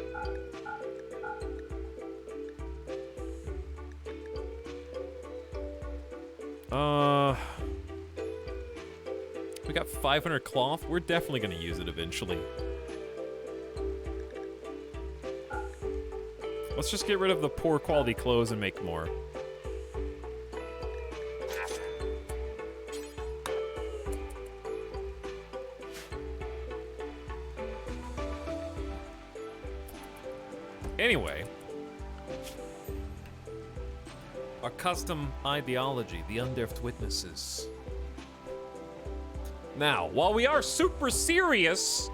We got 500 cloth. We're definitely gonna use it eventually. Let's just get rid of the poor quality clothes and make more. Anyway, our custom ideology, the Undeath Witnesses. Now, while we are super serious,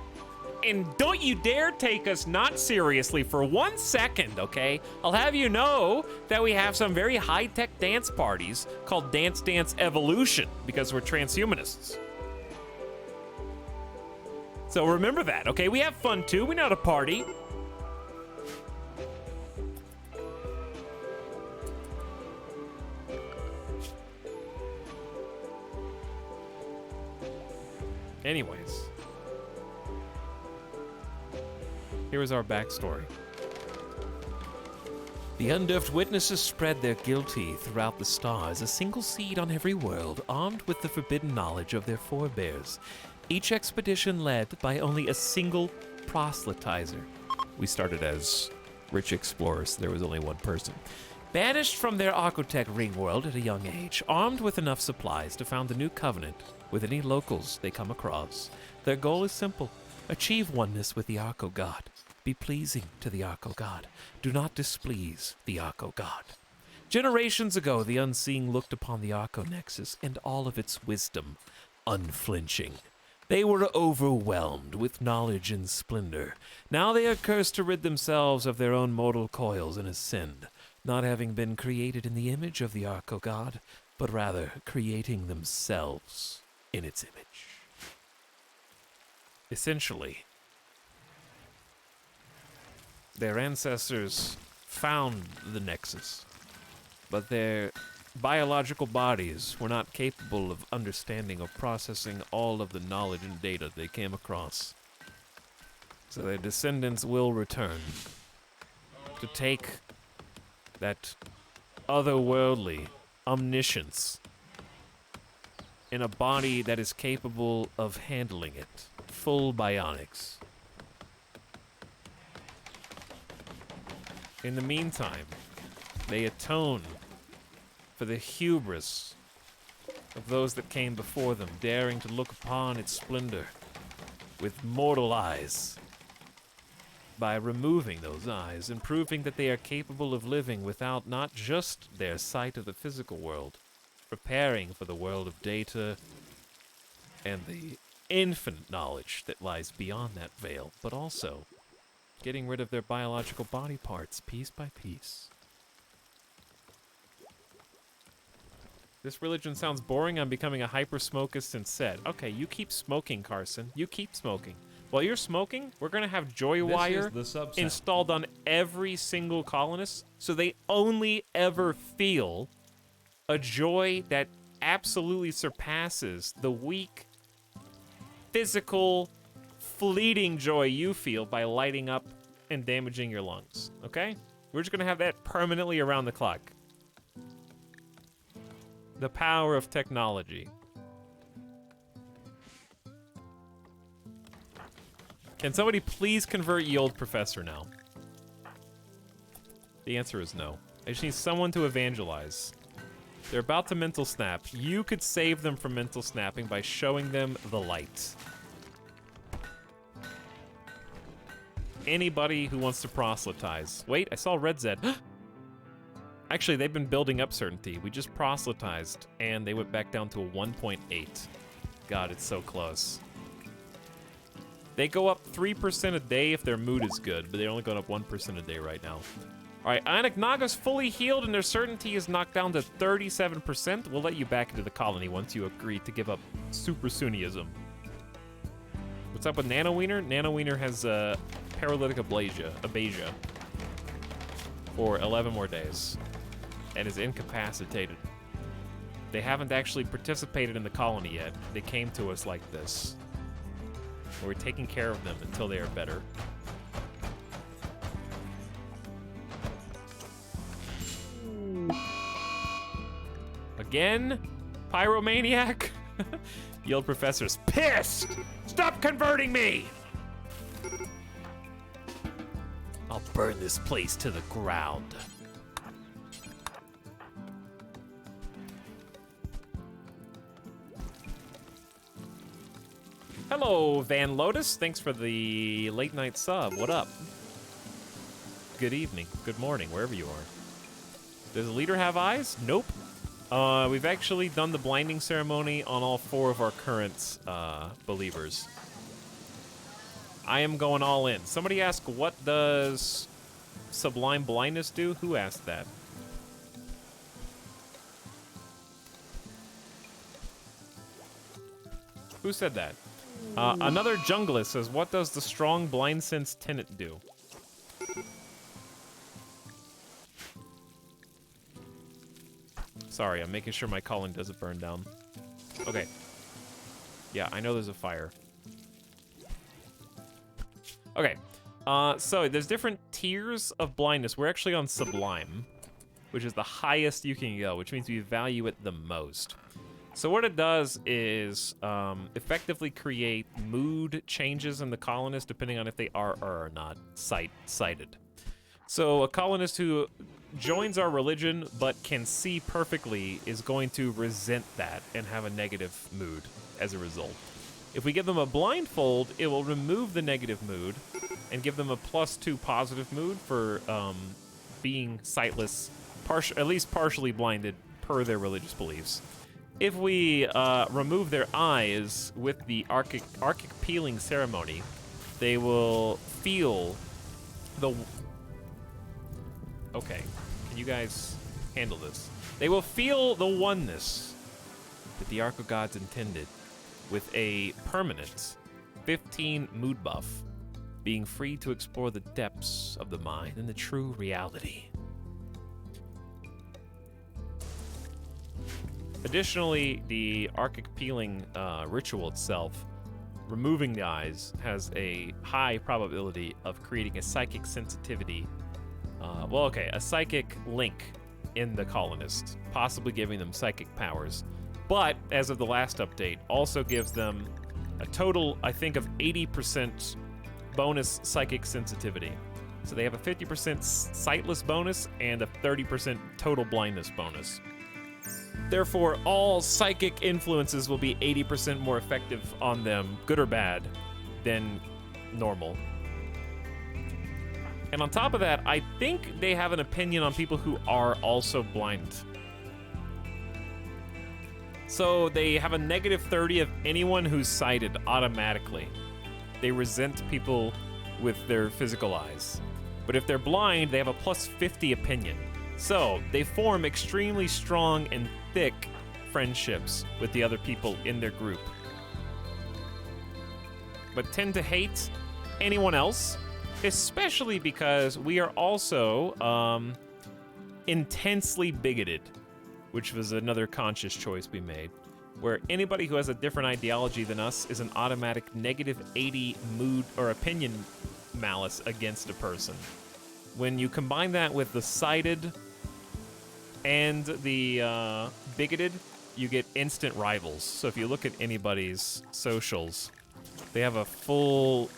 and don't you dare take us not seriously for 1 second, okay? I'll have you know that we have some very high-tech dance parties called Dance Dance Evolution because we're transhumanists. So remember that, okay? We have fun too, we know how to party. Anyways, here is our backstory. The Undeath Witnesses spread their guilty throughout the stars, a single seed on every world, armed with the forbidden knowledge of their forebears. Each expedition led by only a single proselytizer. We started as rich explorers, so there was only 1 person. Banished from their Archotech RimWorld at a young age, armed with enough supplies to found a new covenant with any locals they come across. Their goal is simple: achieve oneness with the Archo God. Be pleasing to the Archo God. Do not displease the Archo God. Generations ago, the Unseeing looked upon the Archo Nexus and all of its wisdom, unflinching. They were overwhelmed with knowledge and splendor. Now they are cursed to rid themselves of their own mortal coils and ascend, not having been created in the image of the Archo God, but rather creating themselves in its image. Essentially, their ancestors found the Nexus, but their biological bodies were not capable of understanding or processing all of the knowledge and data they came across. So their descendants will return to take that otherworldly omniscience in a body that is capable of handling it. Full bionics. In the meantime, they atone for the hubris of those that came before them, daring to look upon its splendor with mortal eyes. By removing those eyes and proving that they are capable of living without not just their sight of the physical world, preparing for the world of data and the infinite knowledge that lies beyond that veil, but also getting rid of their biological body parts piece by piece. This religion sounds boring. I'm becoming a hyper-smokist instead. Okay, you keep smoking, Carson. You keep smoking. While you're smoking, we're going to have joy wire installed on every single colonist, so they only ever feel a joy that absolutely surpasses the weak, physical, fleeting joy you feel by lighting up and damaging your lungs, okay? We're just going to have that permanently around the clock. The power of technology. Can somebody please convert ye old professor now? The answer is no. I just need someone to evangelize. They're about to mental snap. You could save them from mental snapping by showing them the light. Anybody who wants to proselytize. Wait, I saw Red Zed. Actually, they've been building up certainty. We just proselytized, and they went back down to a 1.8. God, it's so close. They go up 3% a day if their mood is good, but they're only going up 1% a day right now. All right, Ionic Naga's fully healed and their certainty is knocked down to 37%. We'll let you back into the colony once you agree to give up Super Sunniism. What's up with Nano Wiener? Nano Wiener has paralytic abasia for 11 more days and is incapacitated. They haven't actually participated in the colony yet. They came to us like this. We're taking care of them until they are better. Again? Pyromaniac? Yield Professor's pissed! Stop converting me! I'll burn this place to the ground. Hello, Van Lotus. Thanks for the late night sub. What up? Good evening, good morning, wherever you are. Does the leader have eyes? Nope. We've actually done the blinding ceremony on all 4 of our current believers. I am going all in. Somebody asked, what does Sublime Blindness do? Who asked that? Who said that? Another Junglist says, what does the Strong Blind Sense Tenet do? Sorry, I'm making sure my calling doesn't burn down. Okay. Yeah, I know there's a fire. Okay. So there's different tiers of blindness. We're actually on Sublime, which is the highest you can go, which means we value it the most. So what it does is effectively create mood changes in the colonists depending on if they are or are not sighted. So a colonist who joins our religion but can see perfectly is going to resent that and have a negative mood as a result. If we give them a blindfold, it will remove the negative mood and give them a +2 positive mood for being sightless, at least partially blinded per their religious beliefs. If we remove their eyes with the archic peeling ceremony, they will feel the... Okay, can you guys handle this? They will feel the oneness that the Arc of Gods intended with a permanent 15 mood buff, being free to explore the depths of the mind and the true reality. Additionally, the Archic Peeling ritual itself, removing the eyes, has a high probability of creating a psychic sensitivity. A psychic link in the colonists, possibly giving them psychic powers. But, as of the last update, also gives them a total, I think, of 80% bonus psychic sensitivity. So they have a 50% sightless bonus and a 30% total blindness bonus. Therefore, all psychic influences will be 80% more effective on them, good or bad, than normal. And on top of that, I think they have an opinion on people who are also blind. So they have a -30 of anyone who's sighted automatically. They resent people with their physical eyes. But if they're blind, they have a +50 opinion. So they form extremely strong and thick friendships with the other people in their group, but tend to hate anyone else, especially because we are also intensely bigoted, which was another conscious choice we made, where anybody who has a different ideology than us is an automatic -80 mood or opinion malice against a person. When you combine that with the sighted and the bigoted, you get instant rivals. So if you look at anybody's socials, they have a full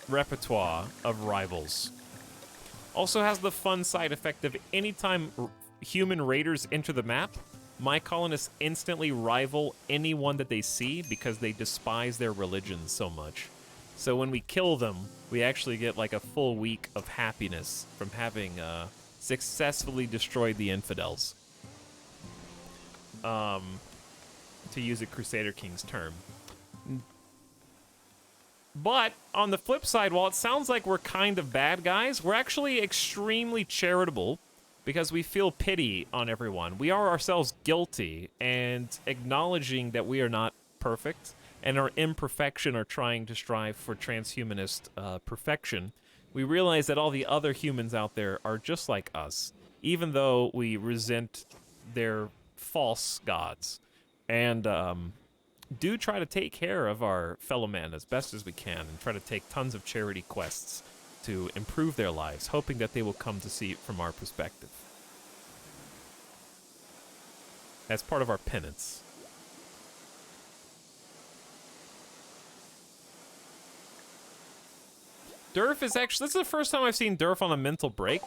repertoire of rivals. Also has the fun side effect of anytime human raiders enter the map, my colonists instantly rival anyone that they see because they despise their religion so much. So when we kill them, we actually get like a full week of happiness from having successfully destroyed the infidels. To use a Crusader King's term. But on the flip side, while it sounds like we're kind of bad guys, we're actually extremely charitable because we feel pity on everyone. We are ourselves guilty, and acknowledging that we are not perfect and our imperfection are trying to strive for transhumanist perfection, we realize that all the other humans out there are just like us, even though we resent their false gods. And do try to take care of our fellow men as best as we can and try to take tons of charity quests to improve their lives, hoping that they will come to see it from our perspective. As part of our penance. Durf is actually, this is the first time I've seen Durf on a mental break.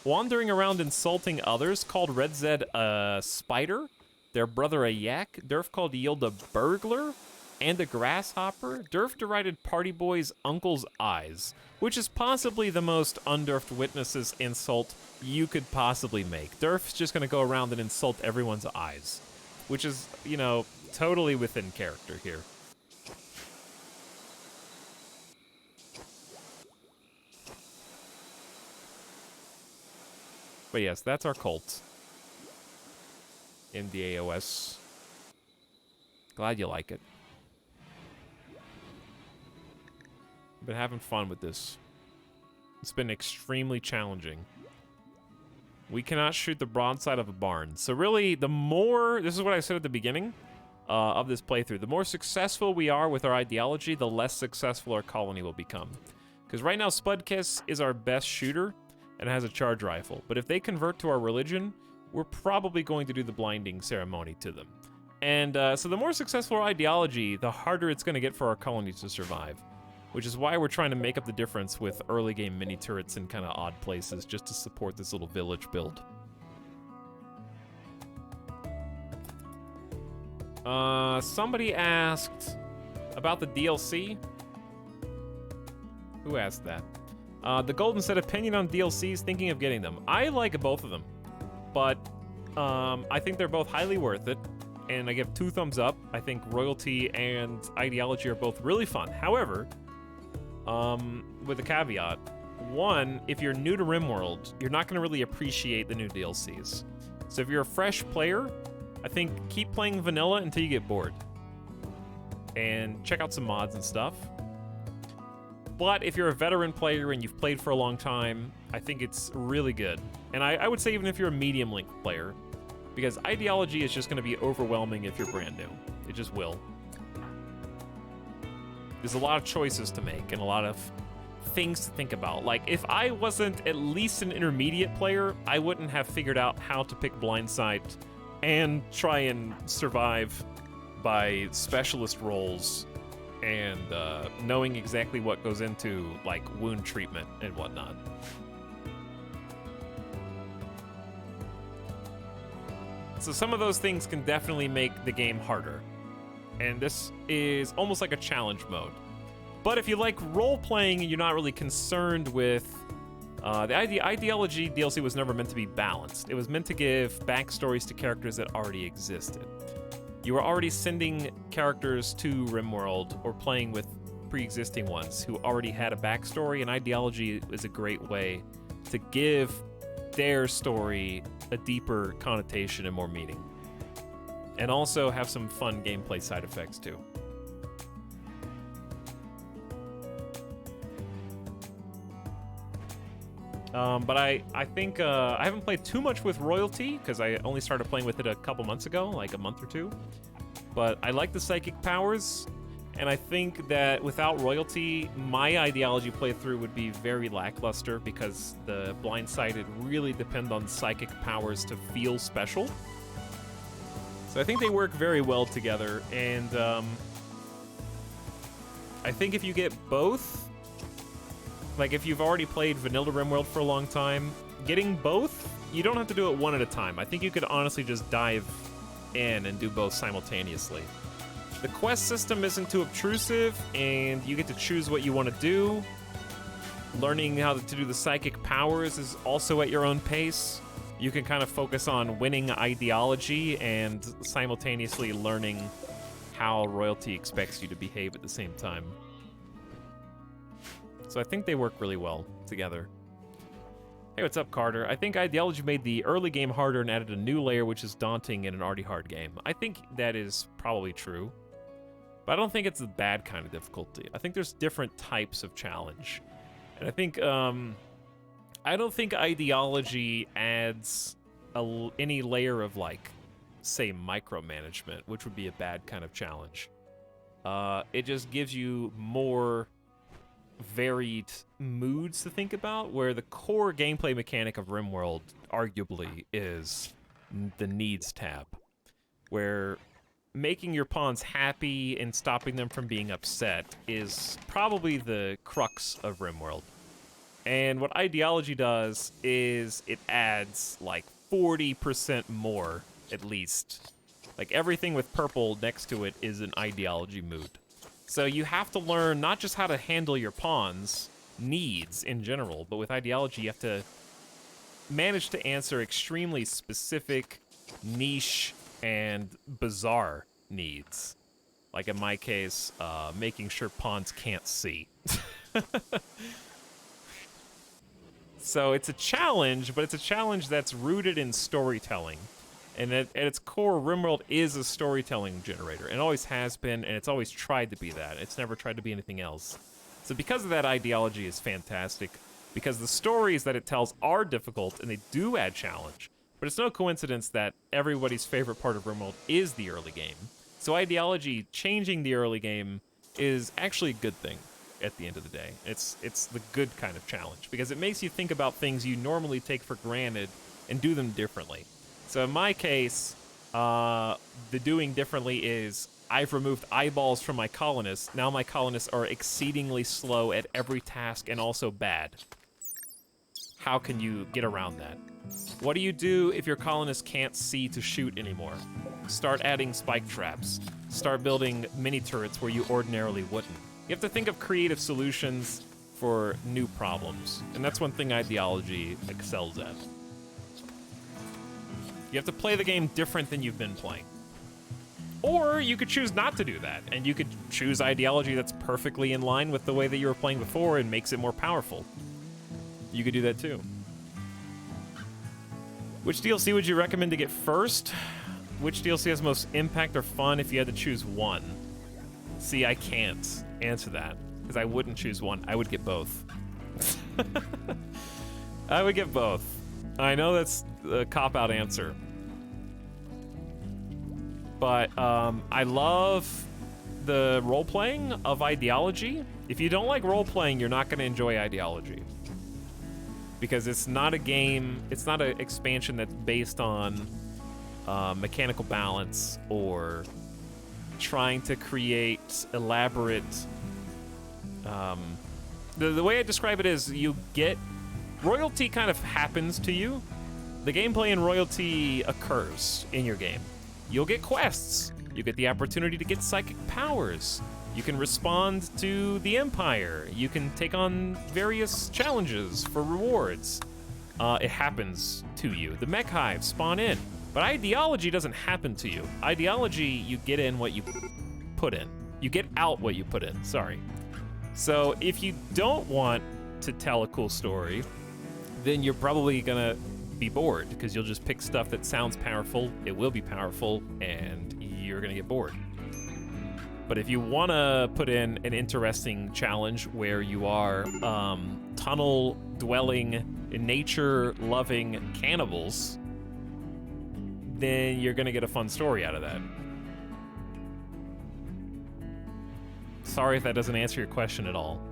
Wandering around insulting others, called Red Zed a spider, their brother a yak, Durf called Yield a burglar, and a grasshopper. Durf derided Party Boy's uncle's eyes, which is possibly the most undurfed witnesses insult you could possibly make. Durf's just gonna go around and insult everyone's eyes, which is, you know, totally within character here. But yes, that's our cult. In the AOS. Glad you like it. Been having fun with this. It's been extremely challenging. We cannot shoot the broadside of a barn. So really, the more, this is what I said at the beginning of this playthrough, the more successful we are with our ideology, the less successful our colony will become. Because right now, Spudkiss is our best shooter and has a charge rifle. But if they convert to our religion, we're probably going to do the blinding ceremony to them. And so the more successful our ideology, the harder it's going to get for our colony to survive. Which is why we're trying to make up the difference with early game mini turrets in kind of odd places just to support this little village build. Somebody asked about the DLC. Who asked that? The Golden said opinion on DLCs, thinking of getting them. I like both of them, but I think they're both highly worth it, and I give 2 thumbs up. I think Royalty and Ideology are both really fun. However, with a caveat, one, if you're new to RimWorld, you're not going to really appreciate the new DLCs. So if you're a fresh player, I think keep playing vanilla until you get bored. And check out some mods and stuff. But if you're a veteran player and you've played for a long time, I think it's really good. And I would say even if you're a medium length player, because Ideology is just going to be overwhelming if you're brand new. It just will. There's a lot of choices to make and a lot of things to think about. Like, if I wasn't at least an intermediate player, I wouldn't have figured out how to pick Blindside and try and survive by specialist roles and knowing exactly what goes into, like, wound treatment and whatnot. So some of those things can definitely make the game harder. And this is almost like a challenge mode. But if you like role-playing and you're not really concerned with... the Ideology DLC was never meant to be balanced. It was meant to give backstories to characters that already existed. You were already sending characters to RimWorld or playing with pre-existing ones who already had a backstory, and Ideology is a great way to give their story a deeper connotation and more meaning. And also have some fun gameplay side effects too. But I think I haven't played too much with Royalty because I only started playing with it a couple months ago, like a month or two. But I like the psychic powers, and I think that without Royalty, my Ideology playthrough would be very lackluster because the blindsided really depend on psychic powers to feel special. So I think they work very well together, and I think if you get both, like if you've already played Vanilla RimWorld for a long time, getting both, you don't have to do it one at a time. I think you could honestly just dive in and do both simultaneously. The quest system isn't too obtrusive, and you get to choose what you want to do. Learning how to do the psychic powers is also at your own pace. You can kind of focus on winning Ideology and simultaneously learning how Royalty expects you to behave at the same time. So I think they work really well together. Hey, what's up, Carter? I think Ideology made the early game harder and added a new layer which is daunting in an already hard game. I think that is probably true. But I don't think it's the bad kind of difficulty. I think there's different types of challenge. And I think, I don't think Ideology adds any layer of, like, say, micromanagement, which would be a bad kind of challenge. It just gives you more varied moods to think about, where the core gameplay mechanic of RimWorld arguably is the needs tab, where making your pawns happy and stopping them from being upset is probably the crux of RimWorld. And what Ideology does is it adds like 40% more, at least. Like everything with purple next to it is an Ideology mood. So you have to learn not just how to handle your pawns' needs in general, but with Ideology you have to manage to answer extremely specific, niche, and bizarre needs. Like in my case, making sure pawns can't see. So it's a challenge, but it's a challenge that's rooted in storytelling. And at its core, RimWorld is a storytelling generator. It always has been, and it's always tried to be that. It's never tried to be anything else. So because of that, Ideology is fantastic, because the stories that it tells are difficult, and they do add challenge. But it's no coincidence that everybody's favorite part of RimWorld is the early game. So Ideology changing the early game is actually a good thing at the end of the day. It's the good kind of challenge, because it makes you think about things you normally take for granted and do them differently. So in my case, the doing differently is I've removed eyeballs from my colonists. Now my colonists are exceedingly slow at every task and also bad. How can you get around that? What do you do if your colonists can't see to shoot anymore? Start adding spike traps. Start building mini turrets where you ordinarily wouldn't. You have to think of creative solutions for new problems. And that's one thing Ideology excels at. You have to play the game different than you've been playing. Or you could choose not to do that, and you could choose Ideology that's perfectly in line with the way that you were playing before and makes it more powerful. You could do that too. Which DLC would you recommend to get first? Which DLC has most impact or fun if you had to choose one? See, I can't answer that, because I wouldn't choose one. I would get both. I would get both. I know that's a cop-out answer. But I love the role-playing of Ideology. If you don't like role-playing, you're not going to enjoy Ideology. Because it's not a game, it's not an expansion that's based on mechanical balance or trying to create elaborate... The way I describe it is you get... Royalty kind of happens to you. The gameplay in Royalty occurs in your game. You'll get quests. You get the opportunity to get psychic powers. You can respond to the Empire. You can take on various challenges for rewards. It happens to you. The mech hives spawn in. But Ideology doesn't happen to you. Ideology, you get in what you put in. You get out what you put in, sorry. So if you don't want to tell a cool story, then you're probably gonna be bored, because you'll just pick stuff that sounds powerful, it will be powerful, and you're gonna get bored. But if you wanna put in an interesting challenge where you are tunnel-dwelling, nature-loving cannibals, then you're gonna get a fun story out of that. Sorry if that doesn't answer your question at all.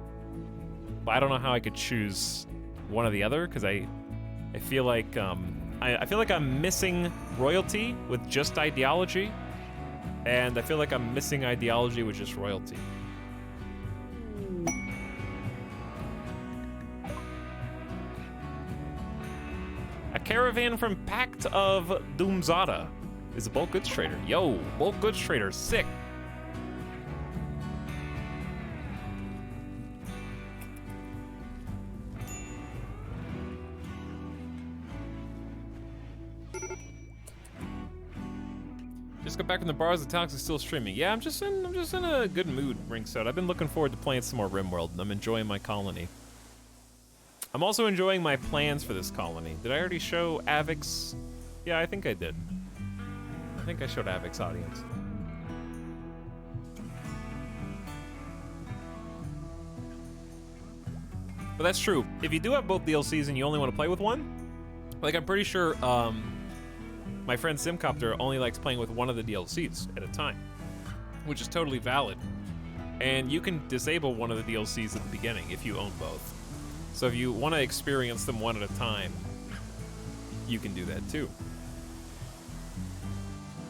But I don't know how I could choose one or the other, because I feel like I feel like I'm missing Royalty with just Ideology, and I feel like I'm missing Ideology with just Royalty. A caravan from Pact of Doomzada is a bulk goods trader. Yo, bulk goods trader, sick. got back from the bars. Etalyx is still streaming. Yeah, I'm just in a good mood, Ringside. I've been looking forward to playing some more RimWorld, and I'm enjoying my colony. I'm also enjoying my plans for this colony. Did I already show Avix? Yeah, I think I did. I think I showed Avix audience. But that's true. If you do have both DLCs and you only want to play with one, like I'm pretty sure my friend Simcopter only likes playing with one of the DLCs at a time, which is totally valid. And you can disable one of the DLCs at the beginning if you own both. So if you want to experience them one at a time, you can do that too.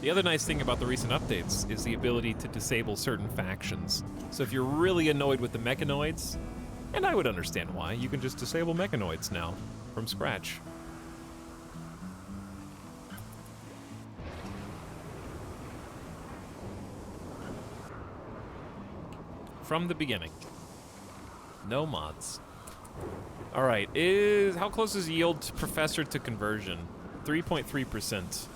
The other nice thing about the recent updates is the ability to disable certain factions. So if you're really annoyed with the mechanoids, and I would understand why, you can just disable mechanoids now from scratch. From the beginning. No mods. All right, how close is yield professor to conversion? 3.3%.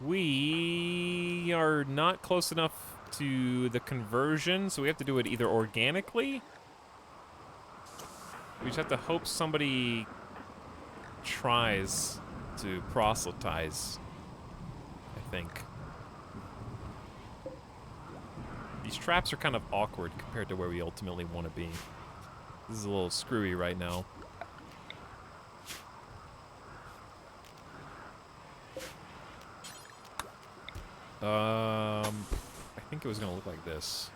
We are not close enough to the conversion, so we have to do it either organically. We just have to hope somebody tries to proselytize, I think. These traps are kind of awkward compared to where we ultimately want to be. This is a little screwy right now. I think it was gonna look like this.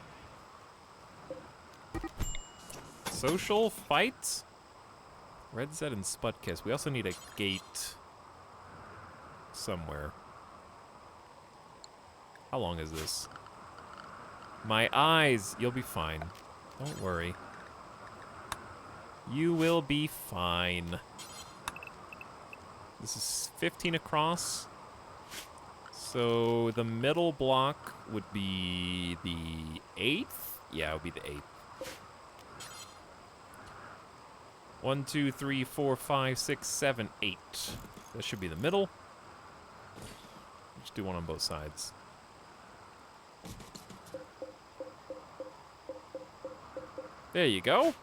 Social fight? Red Zed and Spud Kiss. We also need a gate somewhere. How long is this? My eyes! You'll be fine. Don't worry. You will be fine. This is 15 across. So the middle block would be the 8th? Yeah, it would be the 8th. 1, 2, 3, 4, 5, 6, 7, 8. That should be the middle. Just do one on both sides. There you go.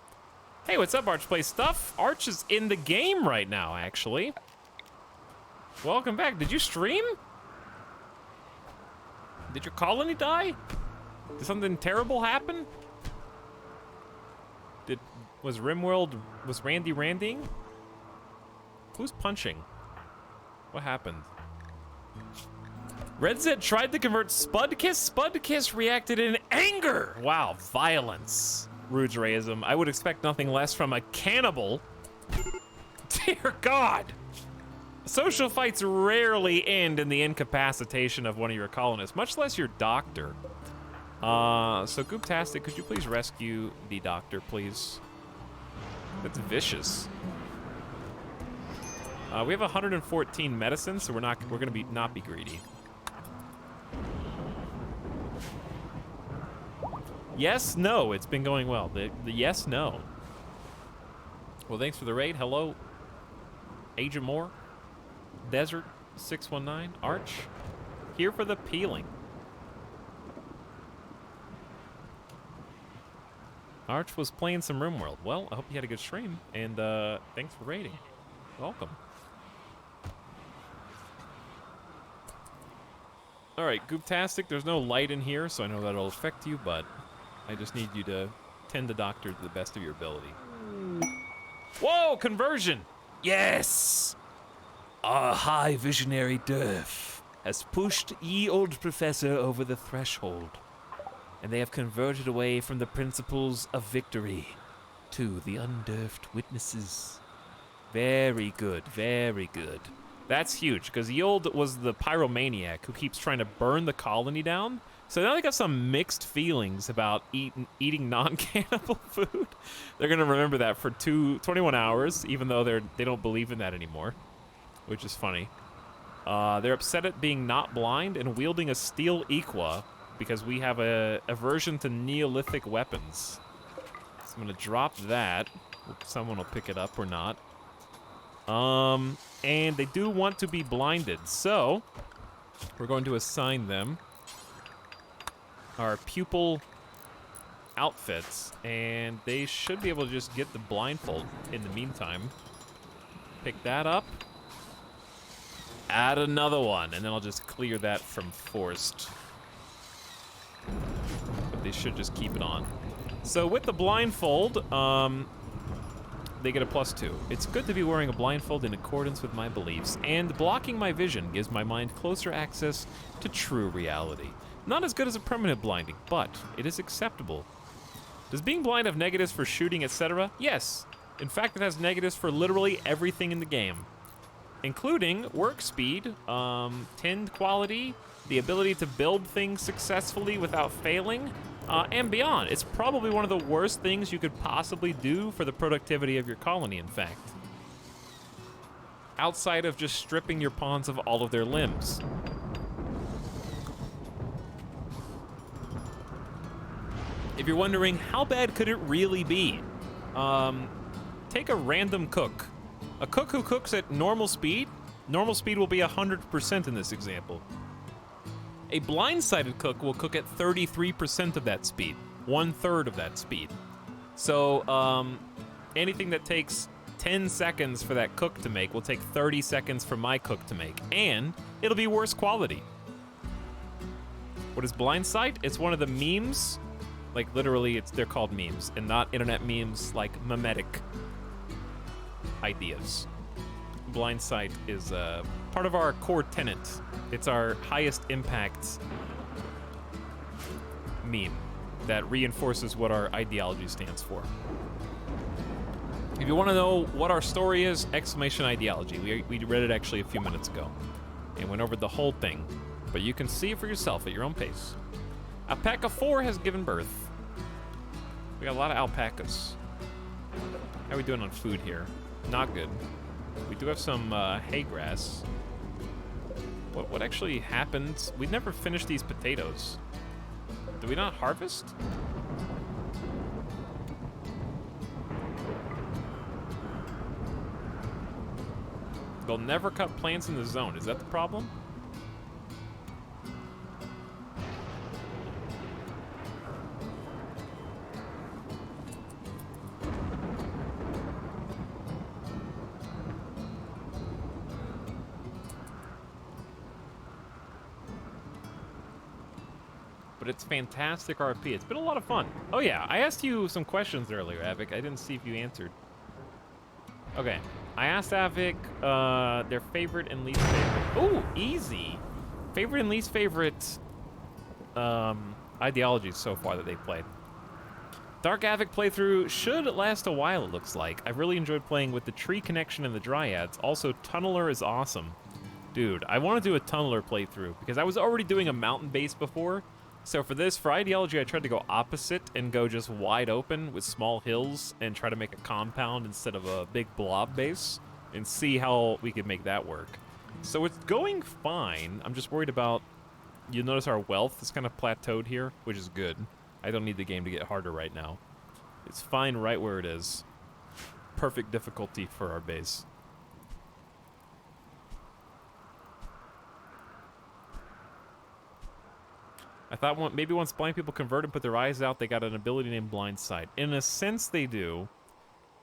Hey, what's up, Arch Plays Stuff? Arch is in the game right now, actually. Welcome back. Did you stream? Did your colony die? Did something terrible happen? Was RimWorld, was Randy randying? Who's punching? What happened? Red Zed tried to convert Spudkiss. Spudkiss reacted in anger. Wow, violence. Ruderism. I would expect nothing less from a cannibal. Dear God. Social fights rarely end in the incapacitation of one of your colonists, much less your doctor. So Gooptastic, could you please rescue the doctor, please? That's vicious. We have 114 medicine, so we're gonna not be greedy. Yes, no, it's been going well. The yes, no. Well, thanks for the raid. Hello, Agent Moore. Desert 619, Arch, here for the peeling. Arch was playing some RimWorld. Well, I hope you had a good stream, and thanks for raiding. Welcome. All right, Gooptastic, there's no light in here, so I know that'll affect you, but I just need you to tend the doctor to the best of your ability. Whoa, conversion! Yes! Our high visionary Durf has pushed ye old professor over the threshold, and they have converted away from the principles of victory to the undurfed witnesses. Very good, very good. That's huge, because Yold was the pyromaniac who keeps trying to burn the colony down, so now they got some mixed feelings about eating non-cannibal food. They're going to remember that for 21 hours, even though they don't believe in that anymore. Which is funny. They're upset at being not blind and wielding a steel equa because we have a aversion to Neolithic weapons. I'm gonna drop that. Someone will pick it up or not. And they do want to be blinded, so we're going to assign them our pupil outfits, and they should be able to just get the blindfold in the meantime. Pick that up. Add another one, and then I'll just clear that from forced. But they should just keep it on. So with the blindfold, they get a +2. It's good to be wearing a blindfold in accordance with my beliefs, and blocking my vision gives my mind closer access to true reality. Not as good as a permanent blinding, but it is acceptable. Does being blind have negatives for shooting, etc.? Yes. In fact, it has negatives for literally everything in the game, including work speed, tend quality, the ability to build things successfully without failing, and beyond. It's probably one of the worst things you could possibly do for the productivity of your colony, in fact. Outside of just stripping your pawns of all of their limbs. If you're wondering, how bad could it really be? Take a random cook. A cook who cooks at normal speed will be 100% in this example. A blindsided cook will cook at 33% of that speed, 1/3 of that speed. So anything that takes 10 seconds for that cook to make will take 30 seconds for my cook to make, and it'll be worse quality. What is blindsight? It's one of the memes, like literally they're called memes, and not internet memes like memetic ideas. Blindsight is part of our core tenet. It's our highest impact meme that reinforces what our ideology stands for. If you want to know what our story is, !ideology. We read it actually a few minutes ago and went over the whole thing, but you can see it for yourself at your own pace. Alpaca 4 has given birth. We got a lot of alpacas. How are we doing on food here? Not good. We do have some hay grass. What actually happened? We never finished these potatoes. Did we not harvest? They'll never cut plants in the zone. Is that the problem? But it's fantastic RP. It's been a lot of fun. Oh yeah, I asked you some questions earlier, Avic. I didn't see if you answered. Okay, I asked Avic their favorite and least favorite. Ooh, easy. Favorite and least favorite ideologies so far that they played. Dark Avic playthrough should last a while, it looks like. I've really enjoyed playing with the tree connection and the dryads. Also, Tunneler is awesome. Dude, I want to do a Tunneler playthrough because I was already doing a mountain base before. So for Ideology, I tried to go opposite and go just wide open with small hills and try to make a compound instead of a big blob base and see how we could make that work. So it's going fine. I'm just worried about, you'll notice our wealth is kind of plateaued here, which is good. I don't need the game to get harder right now. It's fine right where it is. Perfect difficulty for our base. I thought maybe once blind people convert and put their eyes out, they got an ability named Blind Sight. In a sense, they do.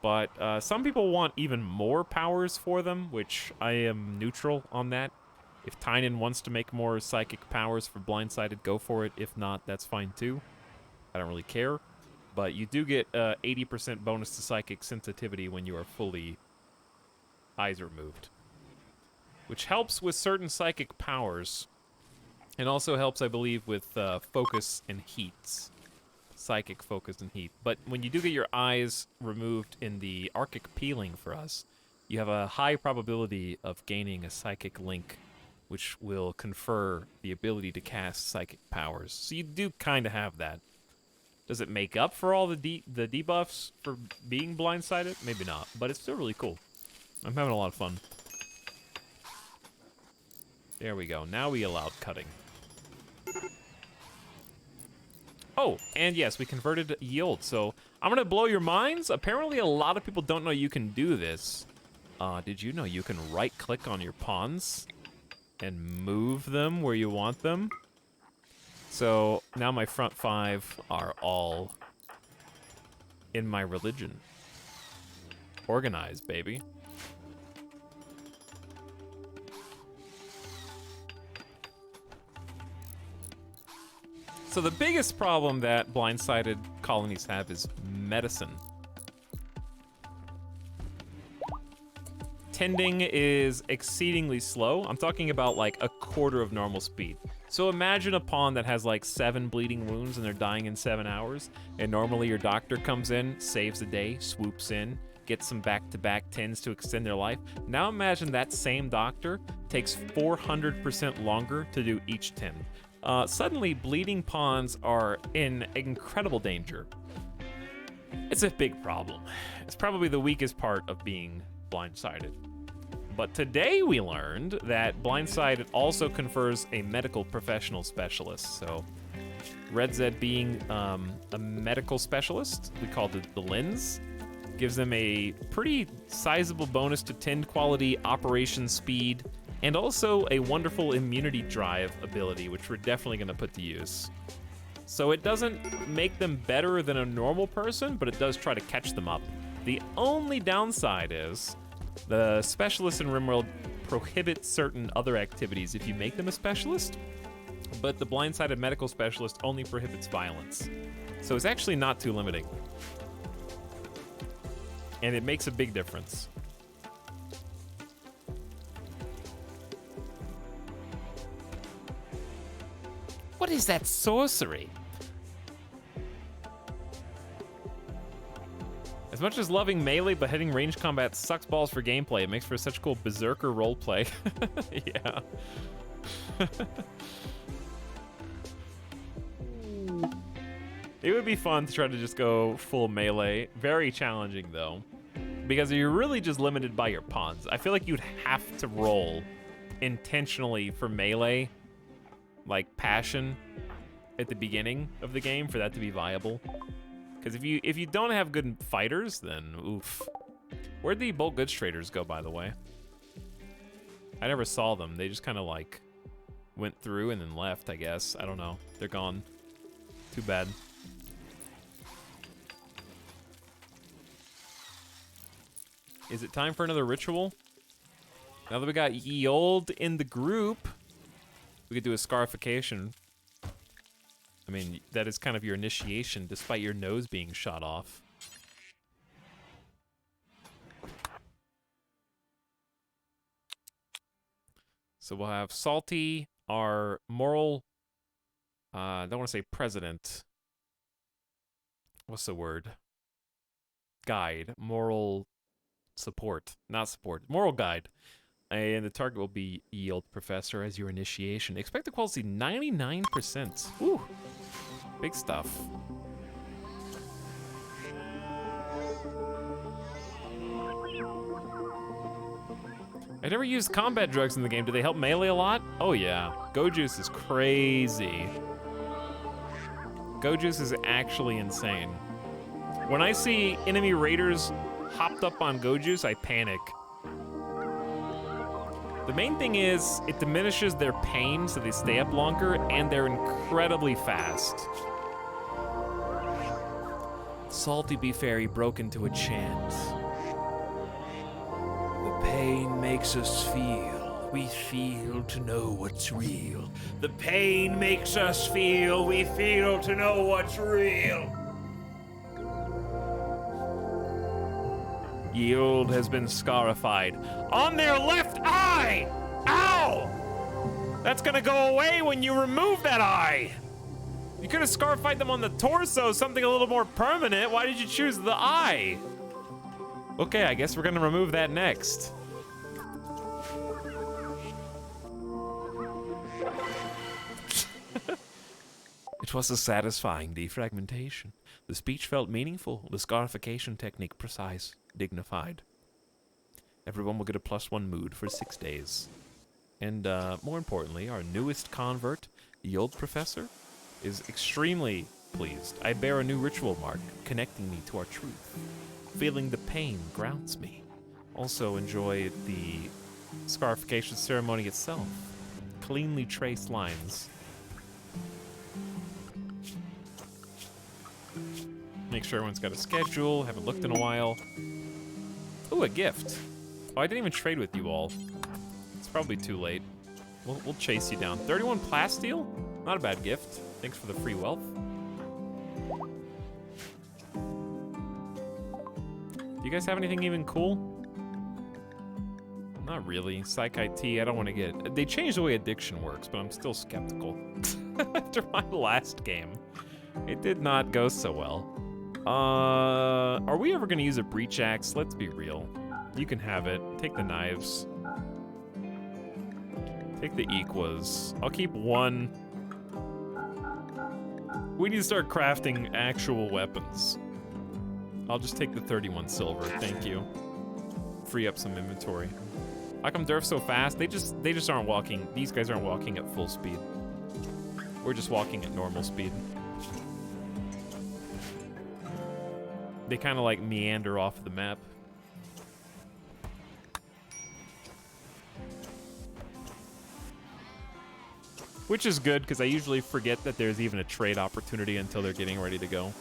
But some people want even more powers for them, which I am neutral on that. If Tynan wants to make more psychic powers for blindsided, go for it. If not, that's fine too. I don't really care. But you do get 80% bonus to psychic sensitivity when you are fully eyes removed. Which helps with certain psychic powers. And also helps, I believe, with focus and heats. Psychic focus and heat. But when you do get your eyes removed in the Arctic peeling for us, you have a high probability of gaining a psychic link, which will confer the ability to cast psychic powers. So you do kind of have that. Does it make up for all the debuffs for being blindsided? Maybe not, but it's still really cool. I'm having a lot of fun. There we go. Now we allowed cutting. Oh, and yes, we converted yield. So I'm gonna blow your minds. Apparently a lot of people don't know you can do this. Did you know you can right-click on your pawns and move them where you want them? So now my front 5 are all in my religion. Organized, baby. So the biggest problem that blindsided colonies have is medicine. Tending is exceedingly slow. I'm talking about like a quarter of normal speed. So imagine a pawn that has like 7 bleeding wounds and they're dying in 7 hours. And normally your doctor comes in, saves the day, swoops in, gets some back-to-back tens to extend their life. Now imagine that same doctor takes 400% longer to do each 10. Suddenly, bleeding pawns are in incredible danger. It's a big problem. It's probably the weakest part of being blindsided. But today we learned that blindsided also confers a medical professional specialist. So Red Zed being a medical specialist, we called it the lens, gives them a pretty sizable bonus to tend quality, operation speed, and also a wonderful immunity drive ability, which we're definitely going to put to use. So it doesn't make them better than a normal person, but it does try to catch them up. The only downside is the specialists in RimWorld prohibit certain other activities if you make them a specialist, but the blindsided medical specialist only prohibits violence. So it's actually not too limiting. And it makes a big difference. What is that sorcery? As much as loving melee, but hitting range combat sucks balls for gameplay. It makes for such cool berserker roleplay. Yeah. It would be fun to try to just go full melee. Very challenging, though, because you're really just limited by your pawns. I feel like you'd have to roll intentionally for melee, like passion, at the beginning of the game for that to be viable. Because if you don't have good fighters, then oof. Where'd the bulk goods traders go, by the way? I never saw them. They just kind of like went through and then left, I guess. I don't know. They're gone. Too bad. Is it time for another ritual? Now that we got ye old in the group, we could do a scarification. I mean, that is kind of your initiation, despite your nose being shot off. So we'll have Salty, our moral, I don't want to say president. What's the word? Guide. Moral support. Not support. Moral guide. And the target will be Yield Professor as your initiation. Expect the quality 99%. Woo! Big stuff. I never used combat drugs in the game. Do they help melee a lot? Oh yeah. Go Juice is crazy. Go Juice is actually insane. When I see enemy raiders hopped up on Go Juice, I panic. The main thing is, it diminishes their pain so they stay up longer, and they're incredibly fast. Salty Bee Fairy broke into a chant. The pain makes us feel. We feel to know what's real. The pain makes us feel. We feel to know what's real. Yield has been scarified on their left eye! Ow! That's gonna go away when you remove that eye! You could have scarified them on the torso, something a little more permanent. Why did you choose the eye? Okay, I guess we're gonna remove that next. It was a satisfying defragmentation. The speech felt meaningful, the scarification technique precise, dignified. Everyone will get a +1 mood for 6 days. And more importantly, our newest convert, the old professor, is extremely pleased. I bear a new ritual mark, connecting me to our truth. Feeling the pain grounds me. Also enjoy the scarification ceremony itself. Cleanly traced lines. Make sure everyone's got a schedule. Haven't looked in a while. Ooh, a gift. Oh, I didn't even trade with you all. It's probably too late. We'll chase you down. 31 plasteel? Not a bad gift. Thanks for the free wealth. Do you guys have anything even cool? Not really. Psych IT, I don't want to get... They changed the way addiction works, but I'm still skeptical. After my last game, it did not go so well. Are we ever going to use a breach axe? Let's be real. You can have it. Take the knives. Take the equas. I'll keep one. We need to start crafting actual weapons. I'll just take the 31 silver. Thank you. Free up some inventory. How come they're so fast? They just aren't walking. These guys aren't walking at full speed. We're just walking at normal speed. They kind of like meander off the map. Which is good, because I usually forget that there's even a trade opportunity until they're getting ready to go.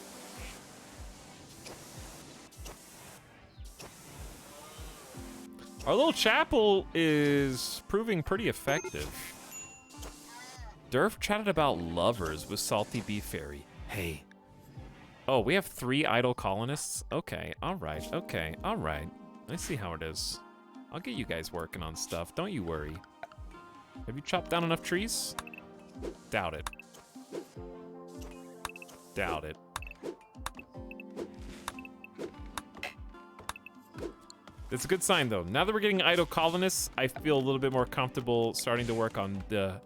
Our little chapel is proving pretty effective. Durf chatted about lovers with Salty Bee Fairy. Hey. Oh, we have 3 idle colonists? Okay, alright, okay, alright. I see how it is. I'll get you guys working on stuff, don't you worry. Have you chopped down enough trees? Doubt it. Doubt it. It's a good sign, though. Now that we're getting idle colonists, I feel a little bit more comfortable starting to work on the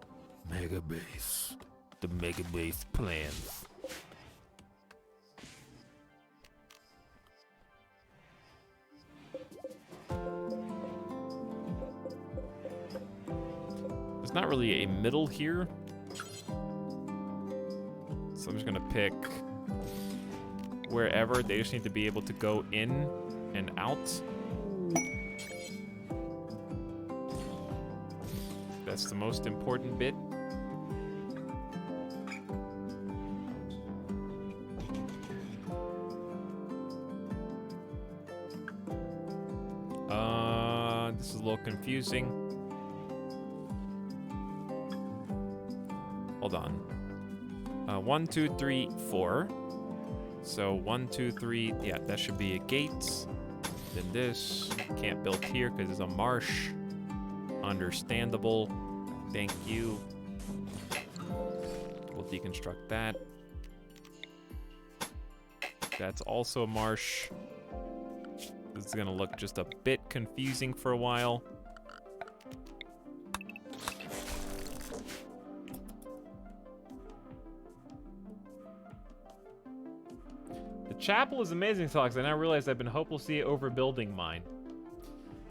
mega base. The mega base plans. There's not really a middle here. So I'm just gonna pick wherever. They just need to be able to go in and out. That's the most important bit. This is a little confusing. Hold on. 1, 2, 3, 4. So 1, 2, 3. Yeah, that should be a gate. Then this. Can't build here because it's a marsh. Understandable. Thank you. We'll deconstruct that. That's also a marsh. This is gonna look just a bit confusing for a while. The chapel is amazing, Etalyx. I now realize I've been hopelessly overbuilding mine.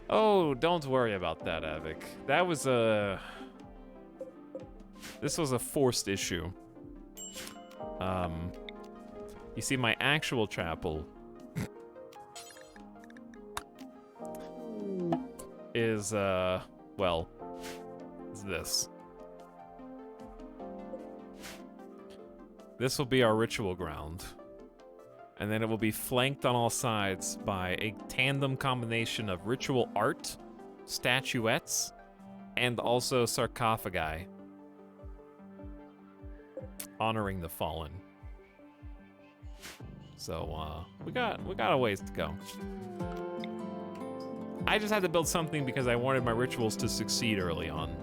Oh, don't worry about that, Avic. That was a... This was a forced issue. You see, my actual chapel is, well, is this. This will be our ritual ground. And then it will be flanked on all sides by a tandem combination of ritual art, statuettes, and also sarcophagi. Honoring the fallen. So, we got a ways to go. I just had to build something because I wanted my rituals to succeed early on.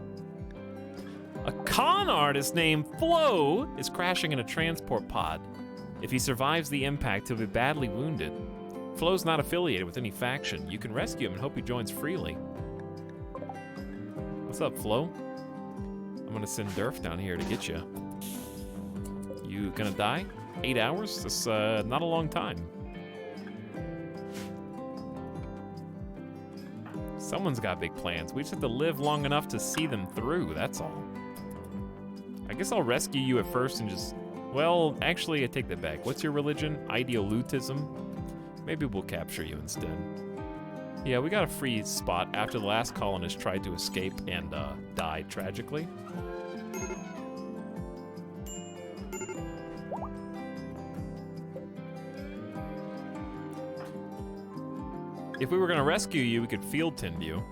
A con artist named Flo is crashing in a transport pod. If he survives the impact, he'll be badly wounded. Flo's not affiliated with any faction. You can rescue him and hope he joins freely. What's up, Flo? I'm gonna send Durf down here to get you. You gonna die? 8 hours? That's not a long time. Someone's got big plans. We just have to live long enough to see them through, that's all. I guess I'll rescue you at first and just Well, actually, I take that back. What's your religion? Ideolutism? Maybe we'll capture you instead. Yeah, we got a free spot after the last colonist tried to escape and died tragically. If we were gonna rescue you, we could field tend you.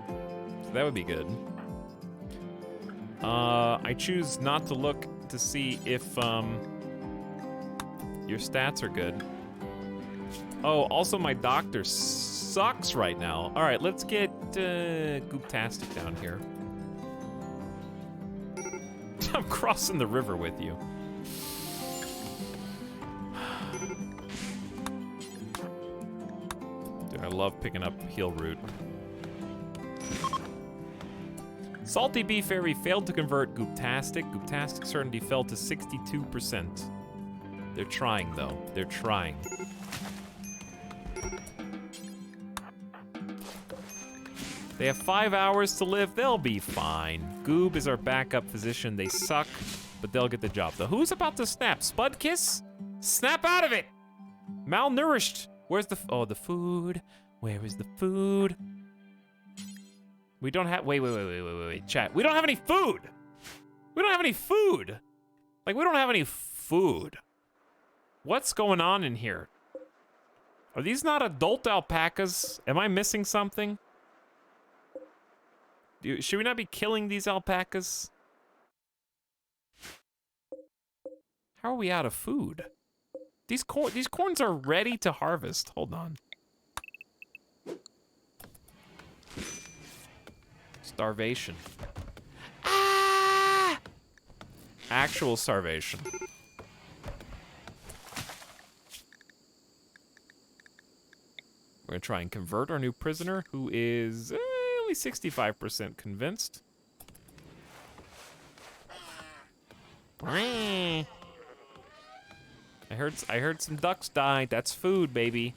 So that would be good. I choose not to look to see if your stats are good. Oh, also my doctor sucks right now. All right, let's get Gooptastic down here. I'm crossing the river with you. Dude, I love picking up heal root. Salty Bee Fairy failed to convert Gooptastic. Gooptastic certainty fell to 62%. They're trying, though. They're trying. They have 5 hours to live. They'll be fine. Goob is our backup physician. They suck, but they'll get the job, though. Who's about to snap? Spudkiss? Snap out of it! Malnourished. Where's the... Oh, the food. Where is the food? We don't have... Wait, chat. We don't have any food! We don't have any food! Like, we don't have any food. What's going on in here? Are these not adult alpacas? Am I missing something? Should we not be killing these alpacas? How are we out of food? These corns are ready to harvest. Hold on. Starvation. Ah! Actual starvation. We're gonna try and convert our new prisoner, who is only 65% convinced. I heard some ducks die. That's food, baby.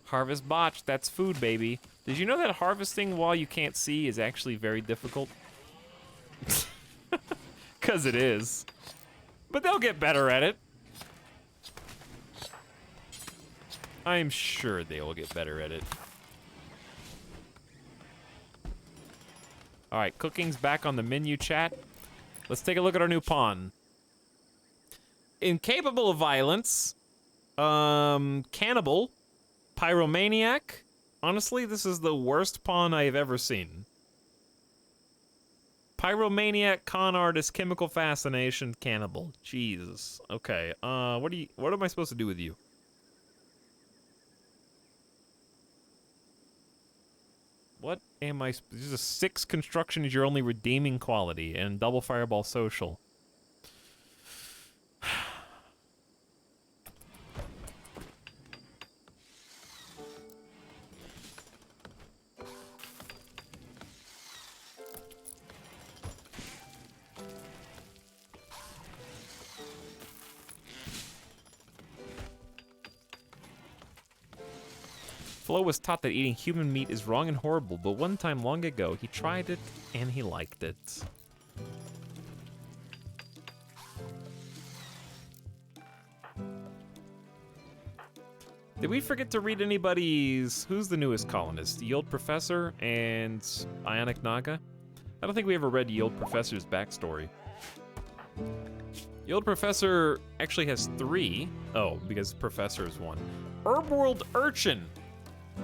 Harvest botched. That's food, baby. Did you know that harvesting while you can't see is actually very difficult? 'Cause it is. But they'll get better at it. I'm sure they will get better at it. All right, cooking's back on the menu, chat. Let's take a look at our new pawn. Incapable of violence, cannibal, pyromaniac. Honestly, this is the worst pawn I've ever seen. Pyromaniac, con artist, chemical fascination, cannibal. Jesus. Okay. What am I supposed to do with you? What am I? This is a 6 construction is your only redeeming quality, and double fireball social. Flo was taught that eating human meat is wrong and horrible, but one time long ago, he tried it and he liked it. Did we forget to read anybody's... Who's the newest colonist? Yield Professor and Ionic Naga? I don't think we ever read Yield Professor's backstory. Yield Professor actually has 3. Oh, because Professor is 1. RimWorld Urchin.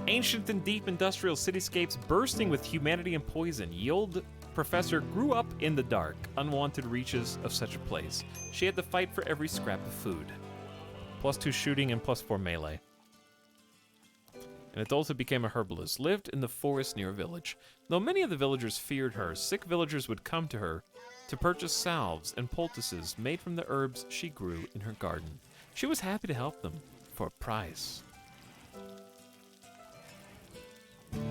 Ancient and deep industrial cityscapes bursting with humanity and poison. Yield Professor grew up in the dark, unwanted reaches of such a place. She had to fight for every scrap of food. +2 shooting and +4 melee. An adult who became a herbalist, lived in the forest near a village. Though many of the villagers feared her, sick villagers would come to her to purchase salves and poultices made from the herbs she grew in her garden. She was happy to help them for a price.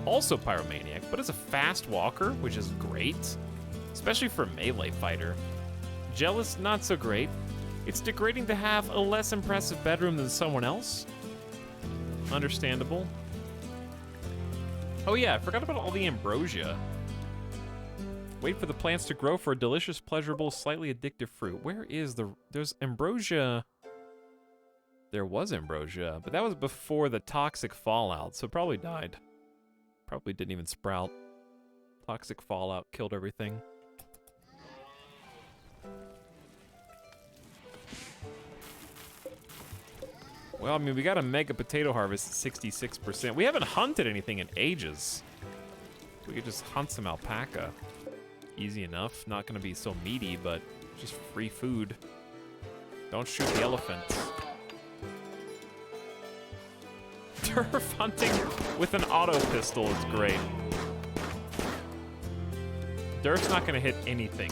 Also pyromaniac, but is a fast walker, which is great, especially for a melee fighter. Jealous, not so great. It's degrading to have a less impressive bedroom than someone else. Understandable. Oh yeah, I forgot about all the ambrosia. Wait for the plants to grow for a delicious, pleasurable, slightly addictive fruit. Where is the... There's ambrosia. There was ambrosia, but that was before the toxic fallout, so it probably died. Probably didn't even sprout. Toxic fallout killed everything. Well, I mean, we got a mega potato harvest at 66%. We haven't hunted anything in ages. We could just hunt some alpaca. Easy enough. Not gonna be so meaty, but just free food. Don't shoot the elephants. Turf hunting with an auto pistol is great. Durf's not gonna hit anything.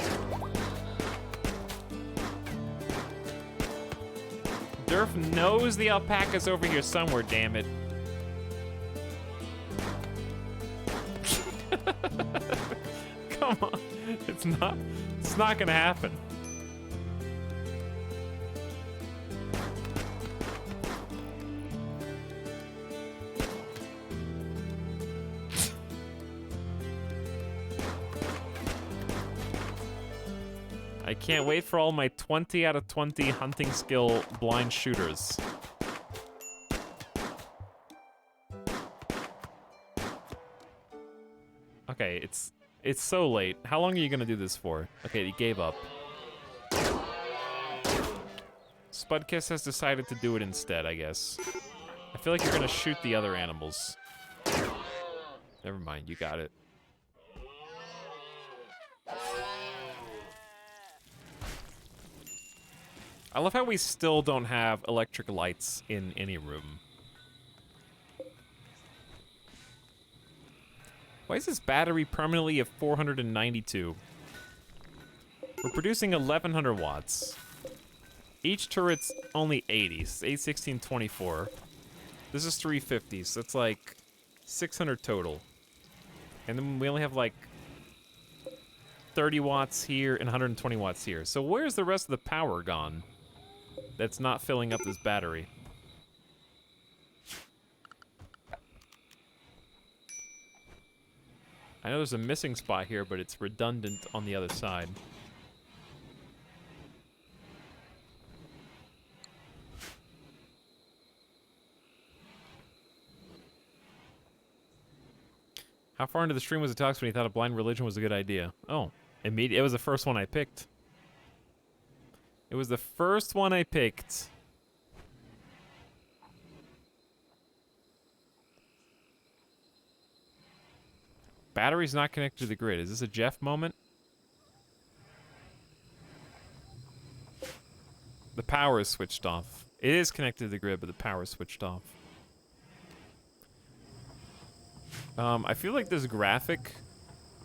Durf knows the alpaca's over here somewhere, damn it. Come on. It's not gonna happen. I can't wait for all my 20 out of 20 hunting skill blind shooters. Okay, it's so late. How long are you gonna do this for? Okay, he gave up. Spudkiss has decided to do it instead, I guess. I feel like you're gonna shoot the other animals. Never mind, you got it. I love how we still don't have electric lights in any room. Why is this battery permanently at 492? We're producing 1100 watts. Each turret's only 80, so 8, 16, 24. This is 350, so it's like 600 total. And then we only have like 30 watts here and 120 watts here. So where's the rest of the power gone that's not filling up this battery? I know there's a missing spot here, but it's redundant on the other side. How far into the stream was Etalyx when he thought a blind religion was a good idea? Oh, it was the first one I picked. It was the first one I picked. Battery's not connected to the grid. Is this a Jeff moment? The power is switched off. It is connected to the grid, but the power is switched off. I feel like this graphic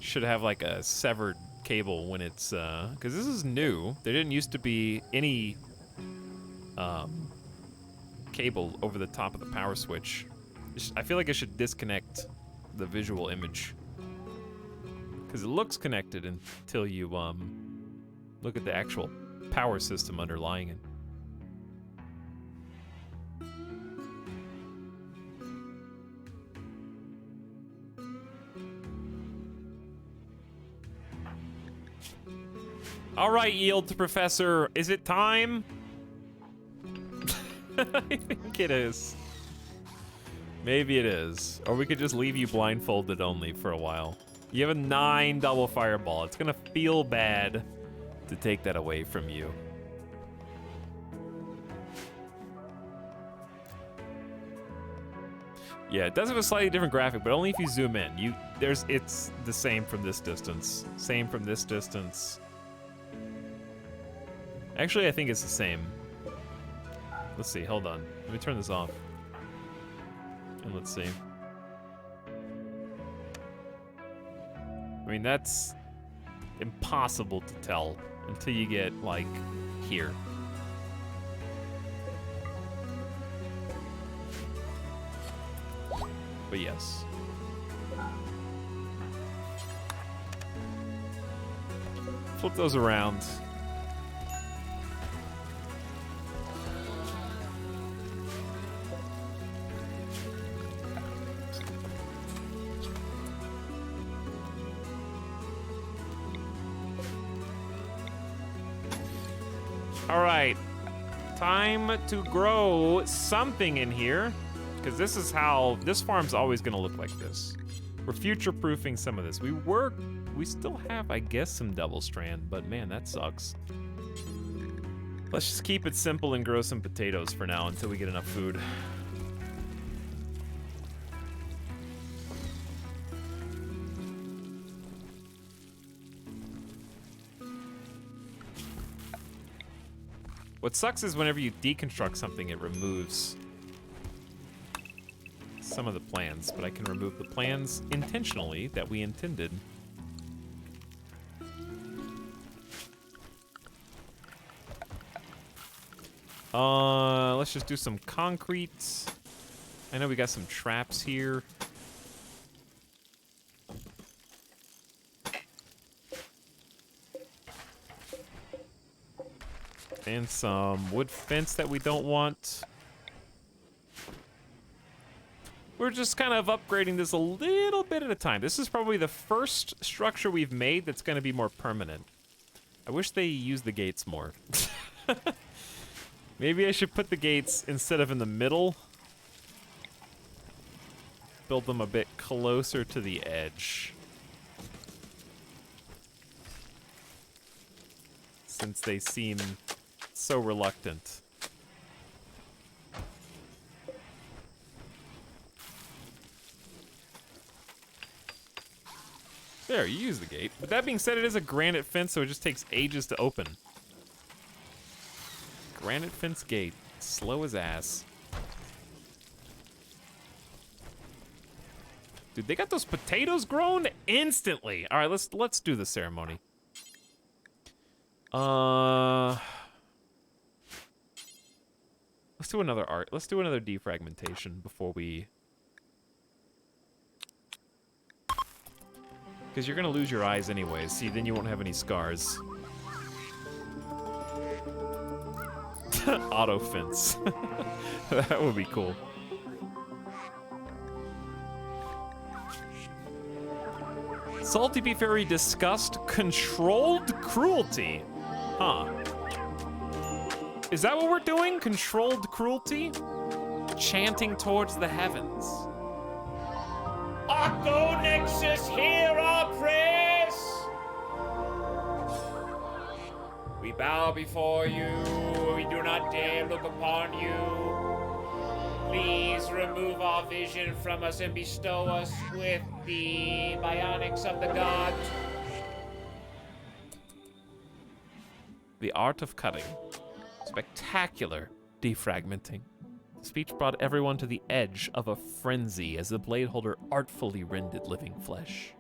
should have like a severed cable when it's, because this is new. There didn't used to be any cable over the top of the power switch. I feel like it should disconnect the visual image. Because it looks connected until you look at the actual power system underlying it. All right, Yield Professor, is it time? I think it is. Maybe it is. Or we could just leave you blindfolded only for a while. You have a 9 double fireball. It's gonna feel bad to take that away from you. Yeah, it does have a slightly different graphic, but only if you zoom in. It's the same from this distance. Same from this distance. Actually, I think it's the same. Let's see, hold on. Let me turn this off. And let's see. I mean, that's impossible to tell until you get, like, here. But yes. Flip those around. All right. Time to grow something in here. Because this is how... This farm's always going to look like this. We're future-proofing some of this. We still have, I guess, some double strand. But, man, that sucks. Let's just keep it simple and grow some potatoes for now until we get enough food. What sucks is whenever you deconstruct something, it removes some of the plans, but I can remove the plans intentionally that we intended. Let's just do some concrete. I know we got some traps here. And some wood fence that we don't want. We're just kind of upgrading this a little bit at a time. This is probably the first structure we've made that's going to be more permanent. I wish they used the gates more. Maybe I should put the gates instead of in the middle. Build them a bit closer to the edge. Since they seem so reluctant. There, you use the gate. But that being said, it is a granite fence, so it just takes ages to open. Granite fence gate. Slow as ass. Dude, they got those potatoes grown instantly. All right, let's do the ceremony. Let's do another art. Let's do another defragmentation before we... Because you're gonna lose your eyes anyways. See, then you won't have any scars. Auto fence. That would be cool. Salty Beef Fairy discussed controlled cruelty. Huh. Is that what we're doing? Controlled cruelty? Chanting towards the heavens. Octo Nexus, hear our prayers! We bow before you, we do not dare look upon you. Please remove our vision from us and bestow us with the bionics of the god. The art of cutting. Spectacular defragmenting. The speech brought everyone to the edge of a frenzy as the blade holder artfully rended living flesh.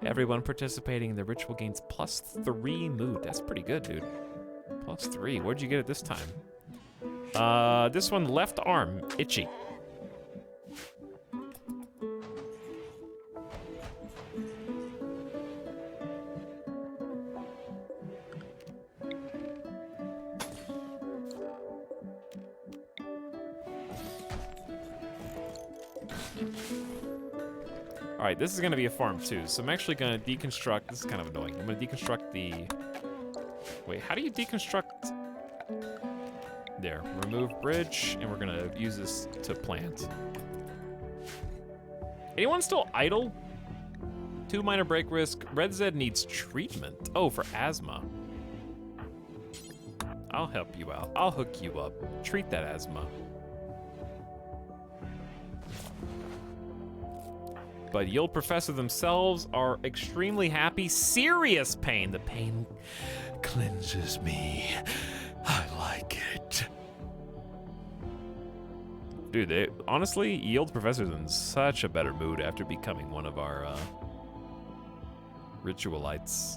Everyone participating in the ritual gains +3 mood. That's pretty good, dude. +3. Where'd you get it this time? This one, left arm, itchy. All right, this is gonna be a farm too, so I'm actually gonna deconstruct. This is kind of annoying. I'm gonna deconstruct the... Wait, how do you deconstruct? There, remove bridge, and we're gonna use this to plant. Anyone still idle? 2 minor break risk. Red Zed needs treatment. Oh, for asthma. I'll help you out. I'll hook you up. Treat that asthma. But Yield Professor themselves are extremely happy. Serious pain. The pain cleanses me. I like it. Dude, honestly, Yield Professor's in such a better mood after becoming one of our ritualites.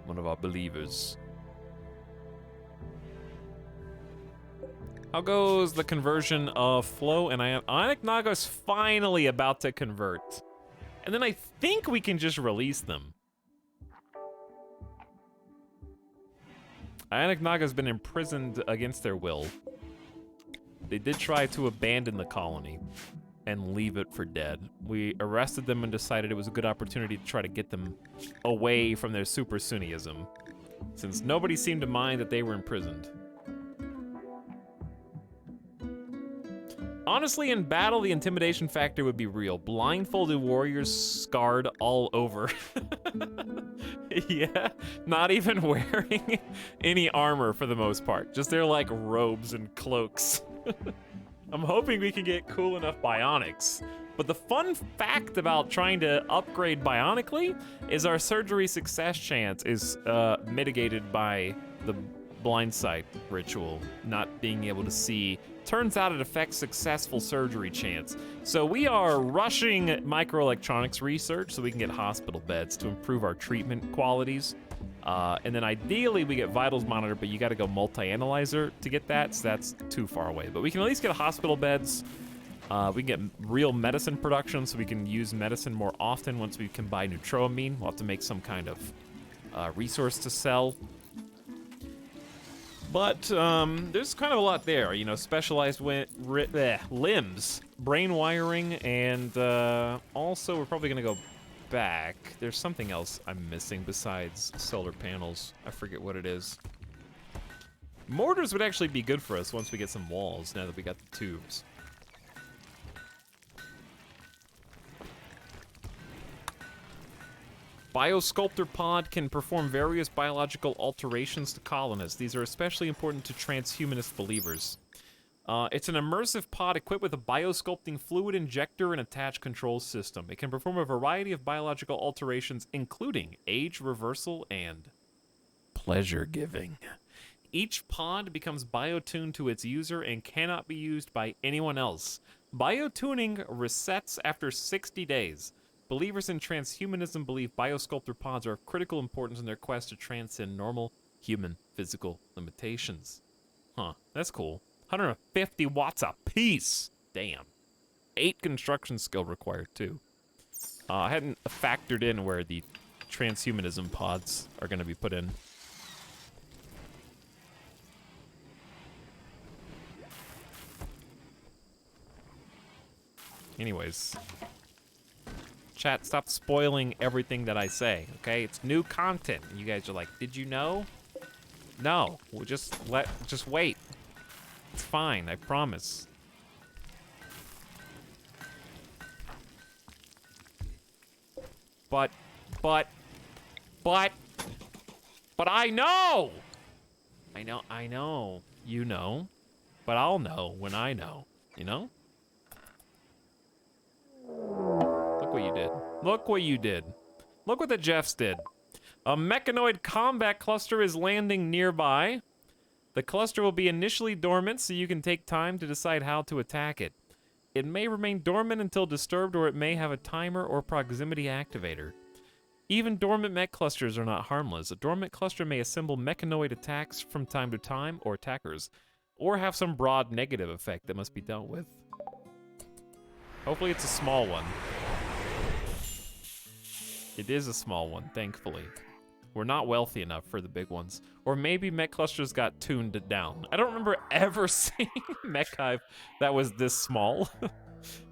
One of our believers. How goes the conversion of Flow and Ionic Naga's finally about to convert. And then I think we can just release them. Ionic Naga's been imprisoned against their will. They did try to abandon the colony and leave it for dead. We arrested them and decided it was a good opportunity to try to get them away from their super Sunniism. since nobody seemed to mind that they were imprisoned. Honestly, in battle, the intimidation factor would be real. Blindfolded warriors scarred all over. Yeah, not even wearing any armor for the most part. Just their, like, robes and cloaks. I'm hoping we can get cool enough bionics. But the fun fact about trying to upgrade bionically is our surgery success chance is mitigated by the blind sight ritual, not being able to see. Turns out it affects successful surgery chance. So we are rushing microelectronics research so we can get hospital beds to improve our treatment qualities. And then ideally we get vitals monitor, but you gotta go multi-analyzer to get that, so that's too far away. But we can at least get hospital beds. We can get real medicine production so we can use medicine more often once we can buy neutroamine. We'll have to make some kind of resource to sell. But there's kind of a lot there, you know, specialized limbs, brain wiring, and also we're probably gonna go back. There's something else I'm missing besides solar panels. I forget what it is. Mortars would actually be good for us once we get some walls, now that we got the tubes. Biosculptor pod can perform various biological alterations to colonists. These are especially important to transhumanist believers. It's an immersive pod equipped with a biosculpting fluid injector and attached control system. It can perform a variety of biological alterations, including age reversal and pleasure giving. Each pod becomes biotuned to its user and cannot be used by anyone else. Biotuning resets after 60 days. Believers in transhumanism believe biosculptor pods are of critical importance in their quest to transcend normal human physical limitations. Huh, that's cool. 150 watts a piece. Damn. 8 construction skill required too. I hadn't factored in where the transhumanism pods are gonna be put in. Anyways. Chat, stop spoiling everything that I say, okay? It's new content. And you guys are like, did you know? No, we'll just wait. It's fine, I promise. But I know! I know. You know. But I'll know when I know, you know? Look what you did. Look what you did. Look what the Jeffs did. A mechanoid combat cluster is landing nearby. The cluster will be initially dormant, so you can take time to decide how to attack it. It may remain dormant until disturbed, or it may have a timer or proximity activator. Even dormant mech clusters are not harmless. A dormant cluster may assemble mechanoid attacks from time to time, or attackers, or have some broad negative effect that must be dealt with. Hopefully it's a small one. It is a small one, thankfully. We're not wealthy enough for the big ones. Or maybe mech clusters got tuned down. I don't remember ever seeing a mech hive that was this small.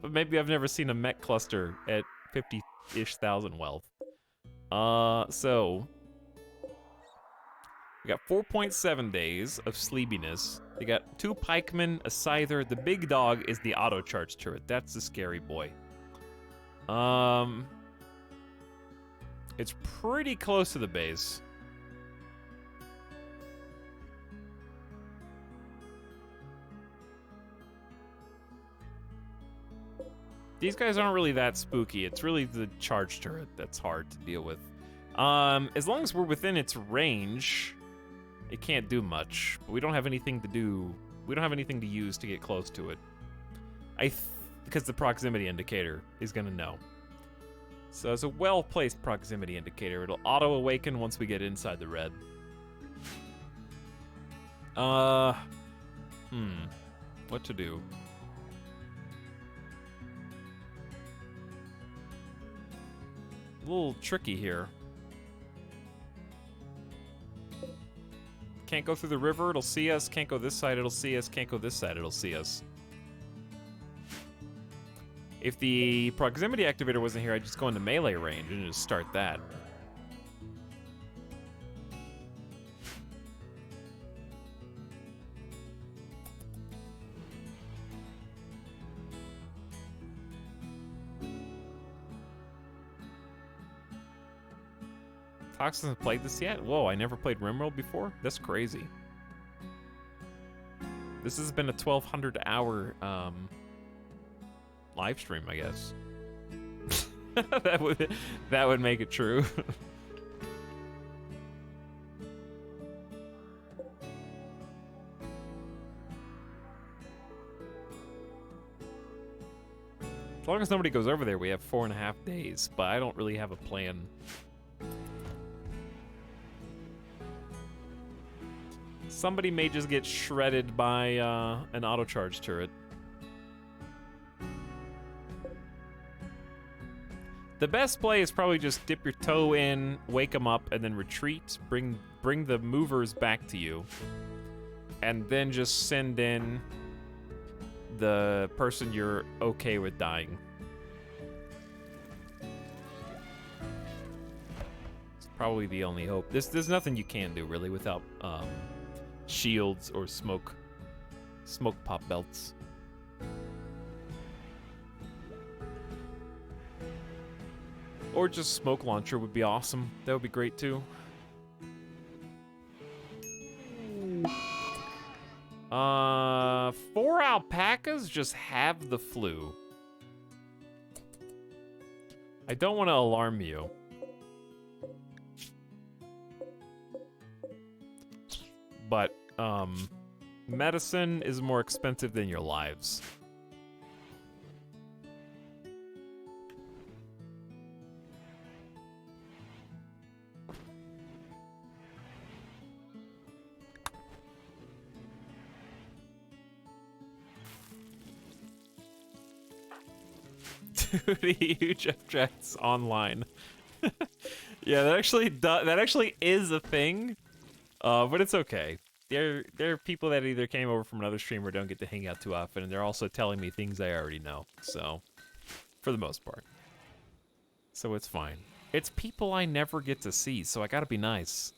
But maybe I've never seen a mech cluster at 50-ish thousand wealth. So we got 4.7 days of sleepiness. They got 2 pikemen, a scyther. The big dog is the auto charge turret. That's the scary boy. It's pretty close to the base. These guys aren't really that spooky. It's really the charge turret that's hard to deal with. As long as we're within its range, it can't do much. But we don't have anything to do. We don't have anything to use to get close to it. Because the proximity indicator is gonna know. So it's a well-placed proximity indicator. It'll auto-awaken once we get inside the red. What to do? A little tricky here. Can't go through the river, it'll see us. Can't go this side, it'll see us. Can't go this side, it'll see us. If the proximity activator wasn't here, I'd just go into melee range and just start that. Cox hasn't played this yet? Whoa, I never played RimWorld before? That's crazy. This has been a 1,200 hour live stream, I guess. that would make it true. As long as nobody goes over there, we have 4.5 days, but I don't really have a plan. Somebody may just get shredded by an auto charge turret. The best play is probably just dip your toe in, wake them up, and then retreat. Bring the movers back to you, and then just send in the person you're okay with dying. It's probably the only hope. There's nothing you can do really without shields or smoke pop belts. Or just smoke launcher would be awesome. That would be great too. 4 alpacas just have the flu. I don't want to alarm you. But, medicine is more expensive than your lives. Huge objects online. Yeah, that actually is a thing. But it's okay. There are people that either came over from another stream or don't get to hang out too often, and they're also telling me things I already know. So, for the most part. So it's fine. It's people I never get to see, so I gotta be nice.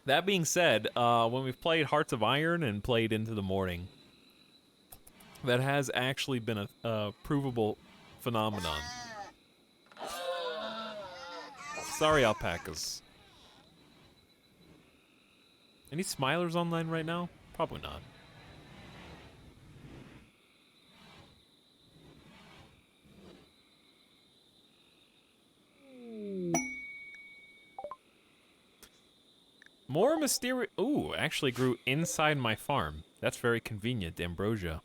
That being said, when we've played Hearts of Iron and played Into the Morning, that has actually been a provable phenomenon. Sorry, alpacas. Any Smilers online right now? Probably not. More mysterious. Ooh, actually grew inside my farm. That's very convenient, ambrosia.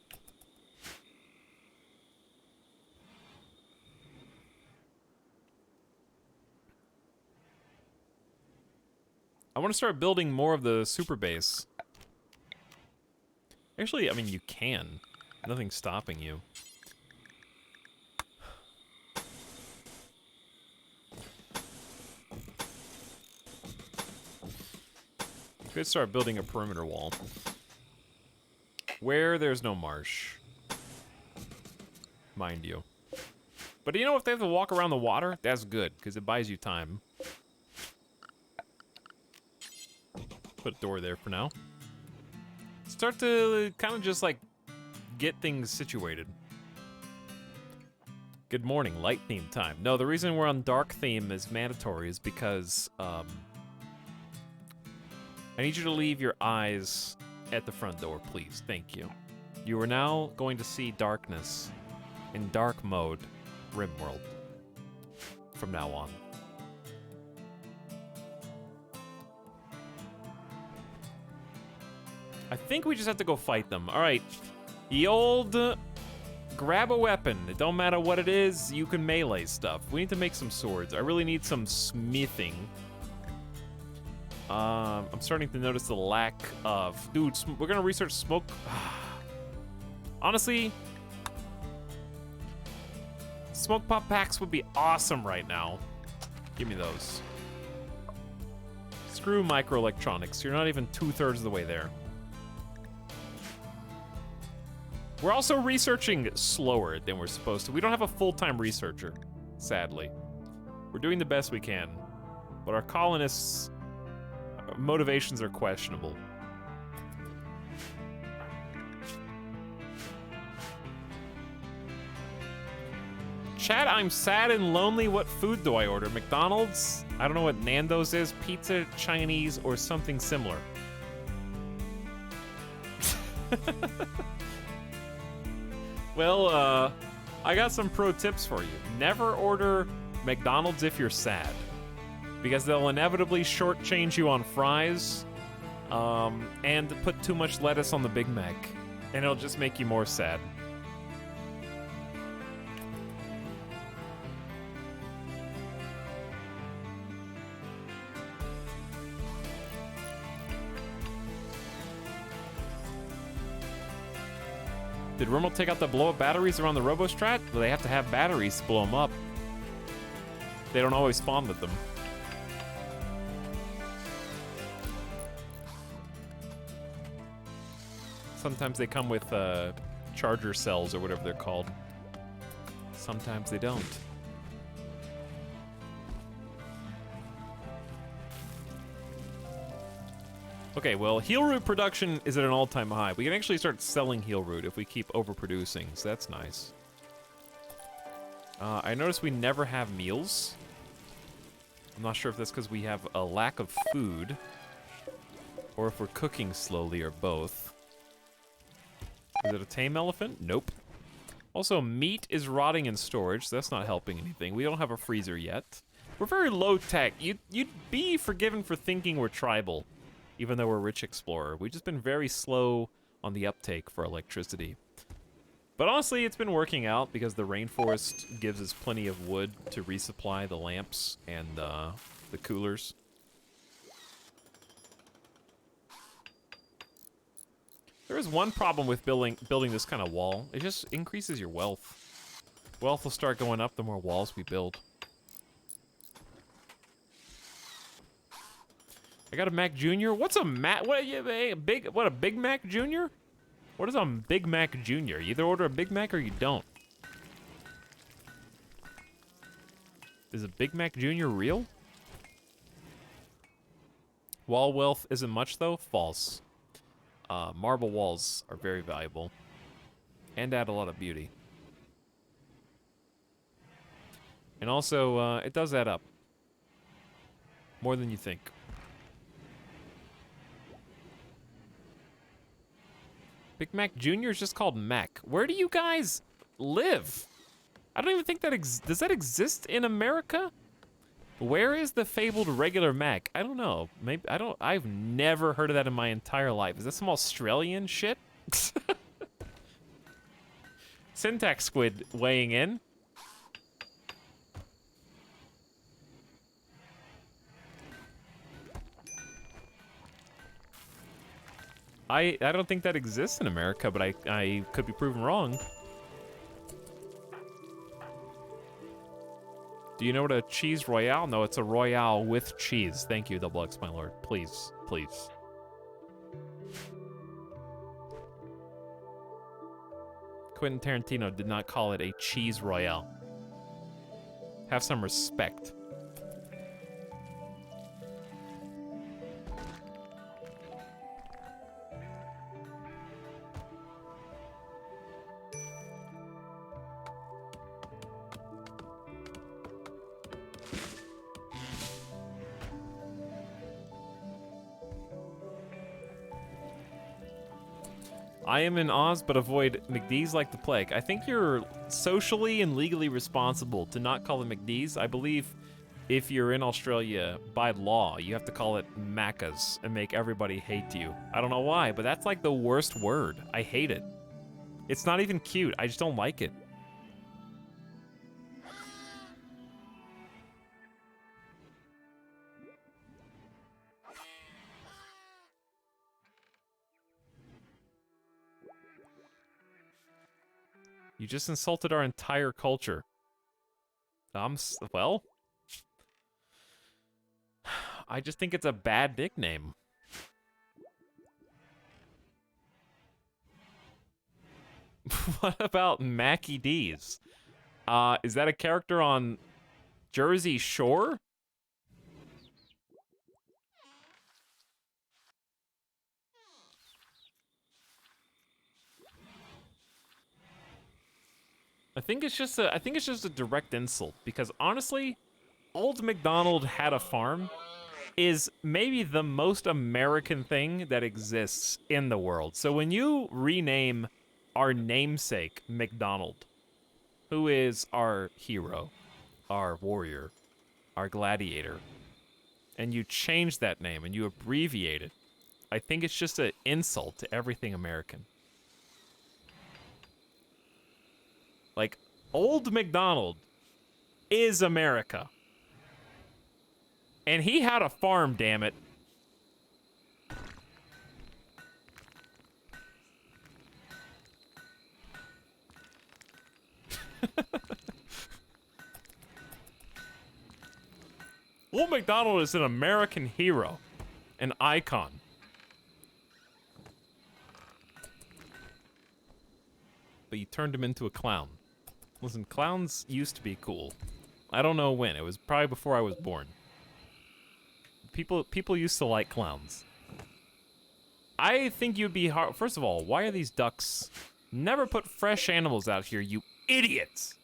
I want to start building more of the super base. Actually, I mean, you can. Nothing's stopping you. Could start building a perimeter wall. Where there's no marsh. Mind you. But you know, if they have to walk around the water, that's good, because it buys you time. Put a door there for now. Start to kind of just like get things situated. Good morning, light theme time. No, the reason we're on dark theme is mandatory is because I need you to leave your eyes at the front door, please. Thank you. You are now going to see darkness in dark mode, RimWorld, from now on. I think we just have to go fight them. All right, the old grab a weapon. It don't matter what it is, you can melee stuff. We need to make some swords. I really need some smithing. I'm starting to notice the lack of... Dude, we're gonna research smoke. Honestly, smoke pop packs would be awesome right now. Give me those. Screw microelectronics. You're not even 2/3 of the way there. We're also researching slower than we're supposed to. We don't have a full-time researcher, sadly. We're doing the best we can, but our colonists' motivations are questionable. Chat, I'm sad and lonely. What food do I order? McDonald's? I don't know what Nando's is. Pizza, Chinese, or something similar. Well, I got some pro tips for you. Never order McDonald's if you're sad, because they'll inevitably shortchange you on fries, and put too much lettuce on the Big Mac, and it'll just make you more sad. Did RimWorld take out the blow-up batteries around the RoboStrat? Well, they have to have batteries to blow them up. They don't always spawn with them. Sometimes they come with charger cells or whatever they're called. Sometimes they don't. Okay, well, heel root production is at an all-time high. We can actually start selling heel root if we keep overproducing, so that's nice. I noticed we never have meals. I'm not sure if that's because we have a lack of food, or if we're cooking slowly, or both. Is it a tame elephant? Nope. Also, meat is rotting in storage, so that's not helping anything. We don't have a freezer yet. We're very low-tech. You'd be forgiven for thinking we're tribal, even though we're Rich Explorer. We've just been very slow on the uptake for electricity. But honestly, it's been working out because the rainforest gives us plenty of wood to resupply the lamps and the coolers. There is one problem with building this kind of wall. It just increases your wealth. Wealth will start going up the more walls we build. I got a Mac Jr. What's a Mac? What a Big Mac Jr.? What is a Big Mac Jr.? You either order a Big Mac or you don't. Is a Big Mac Jr. real? Wall wealth isn't much though? False. Marble walls are very valuable and add a lot of beauty. And also, it does add up. More than you think. Big Mac Jr. is just called Mac. Where do you guys live? I don't even think that does that exist in America? Where is the fabled regular Mac? I don't know. Maybe I've never heard of that in my entire life. Is that some Australian shit? Syntax Squid weighing in. I don't think that exists in America, but I could be proven wrong. Do you know what a cheese royale? No, it's a royale with cheese. Thank you, Double X, my lord. Please, please. Quentin Tarantino did not call it a cheese royale. Have some respect. I am in Oz, but avoid McD's like the plague. I think you're socially and legally responsible to not call it McD's. I believe if you're in Australia, by law, you have to call it Macca's and make everybody hate you. I don't know why, but that's like the worst word. I hate it. It's not even cute. I just don't like it. You just insulted our entire culture. Well, I just think it's a bad nickname. What about Mackie D's? Is that a character on Jersey Shore? I think it's just a direct insult because honestly, Old MacDonald had a farm is maybe the most American thing that exists in the world. So when you rename our namesake MacDonald, who is our hero, our warrior, our gladiator, and you change that name and you abbreviate it, I think it's just an insult to everything American. Like, Old MacDonald is America. And he had a farm, damn it. Old MacDonald is an American hero, an icon. But you turned him into a clown. Listen, clowns used to be cool. I don't know when. It was probably before I was born. People used to like clowns. I think you'd be hard. First of all, why are these ducks? Never put fresh animals out here, you idiots!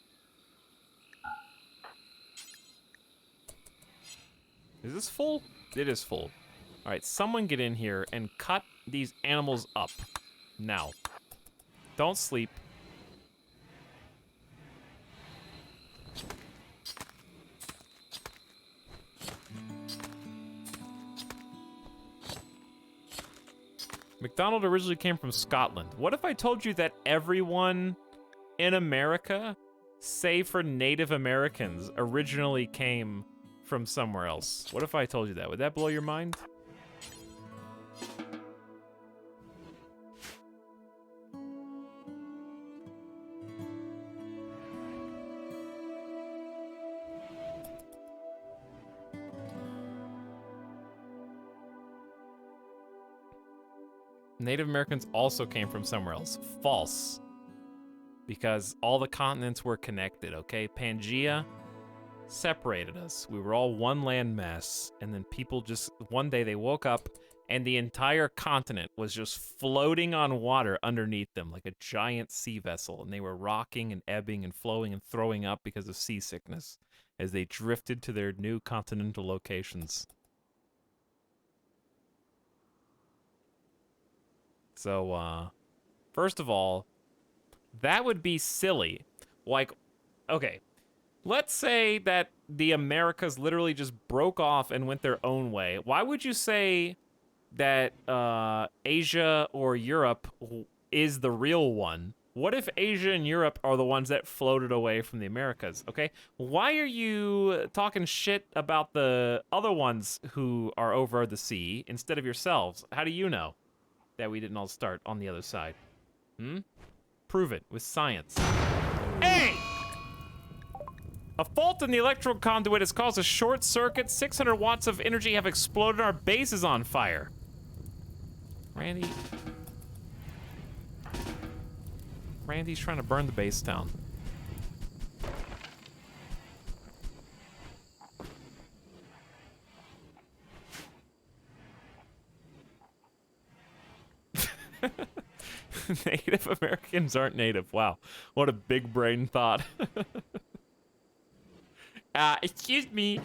Is this full? It is full. All right, someone get in here and cut these animals up. Now. Don't sleep. MacDonald originally came from Scotland. What if I told you that everyone in America, save for Native Americans, originally came from somewhere else? What if I told you that? Would that blow your mind? Native Americans also came from somewhere else. False. Because all the continents were connected, okay? Pangea separated us. We were all one landmass, and then people just, one day they woke up, and the entire continent was just floating on water underneath them like a giant sea vessel, and they were rocking and ebbing and flowing and throwing up because of seasickness as they drifted to their new continental locations. So, first of all, that would be silly. Like, okay, let's say that the Americas literally just broke off and went their own way. Why would you say that Asia or Europe is the real one? What if Asia and Europe are the ones that floated away from the Americas, okay? Why are you talking shit about the other ones who are over the sea instead of yourselves? How do you know that we didn't all start on the other side? Prove it with science. Hey! A fault in the electrical conduit has caused a short circuit. 600 watts of energy have exploded. Our base is on fire. Randy's trying to burn the base down. Native Americans aren't native. Wow. What a big brain thought. Excuse me.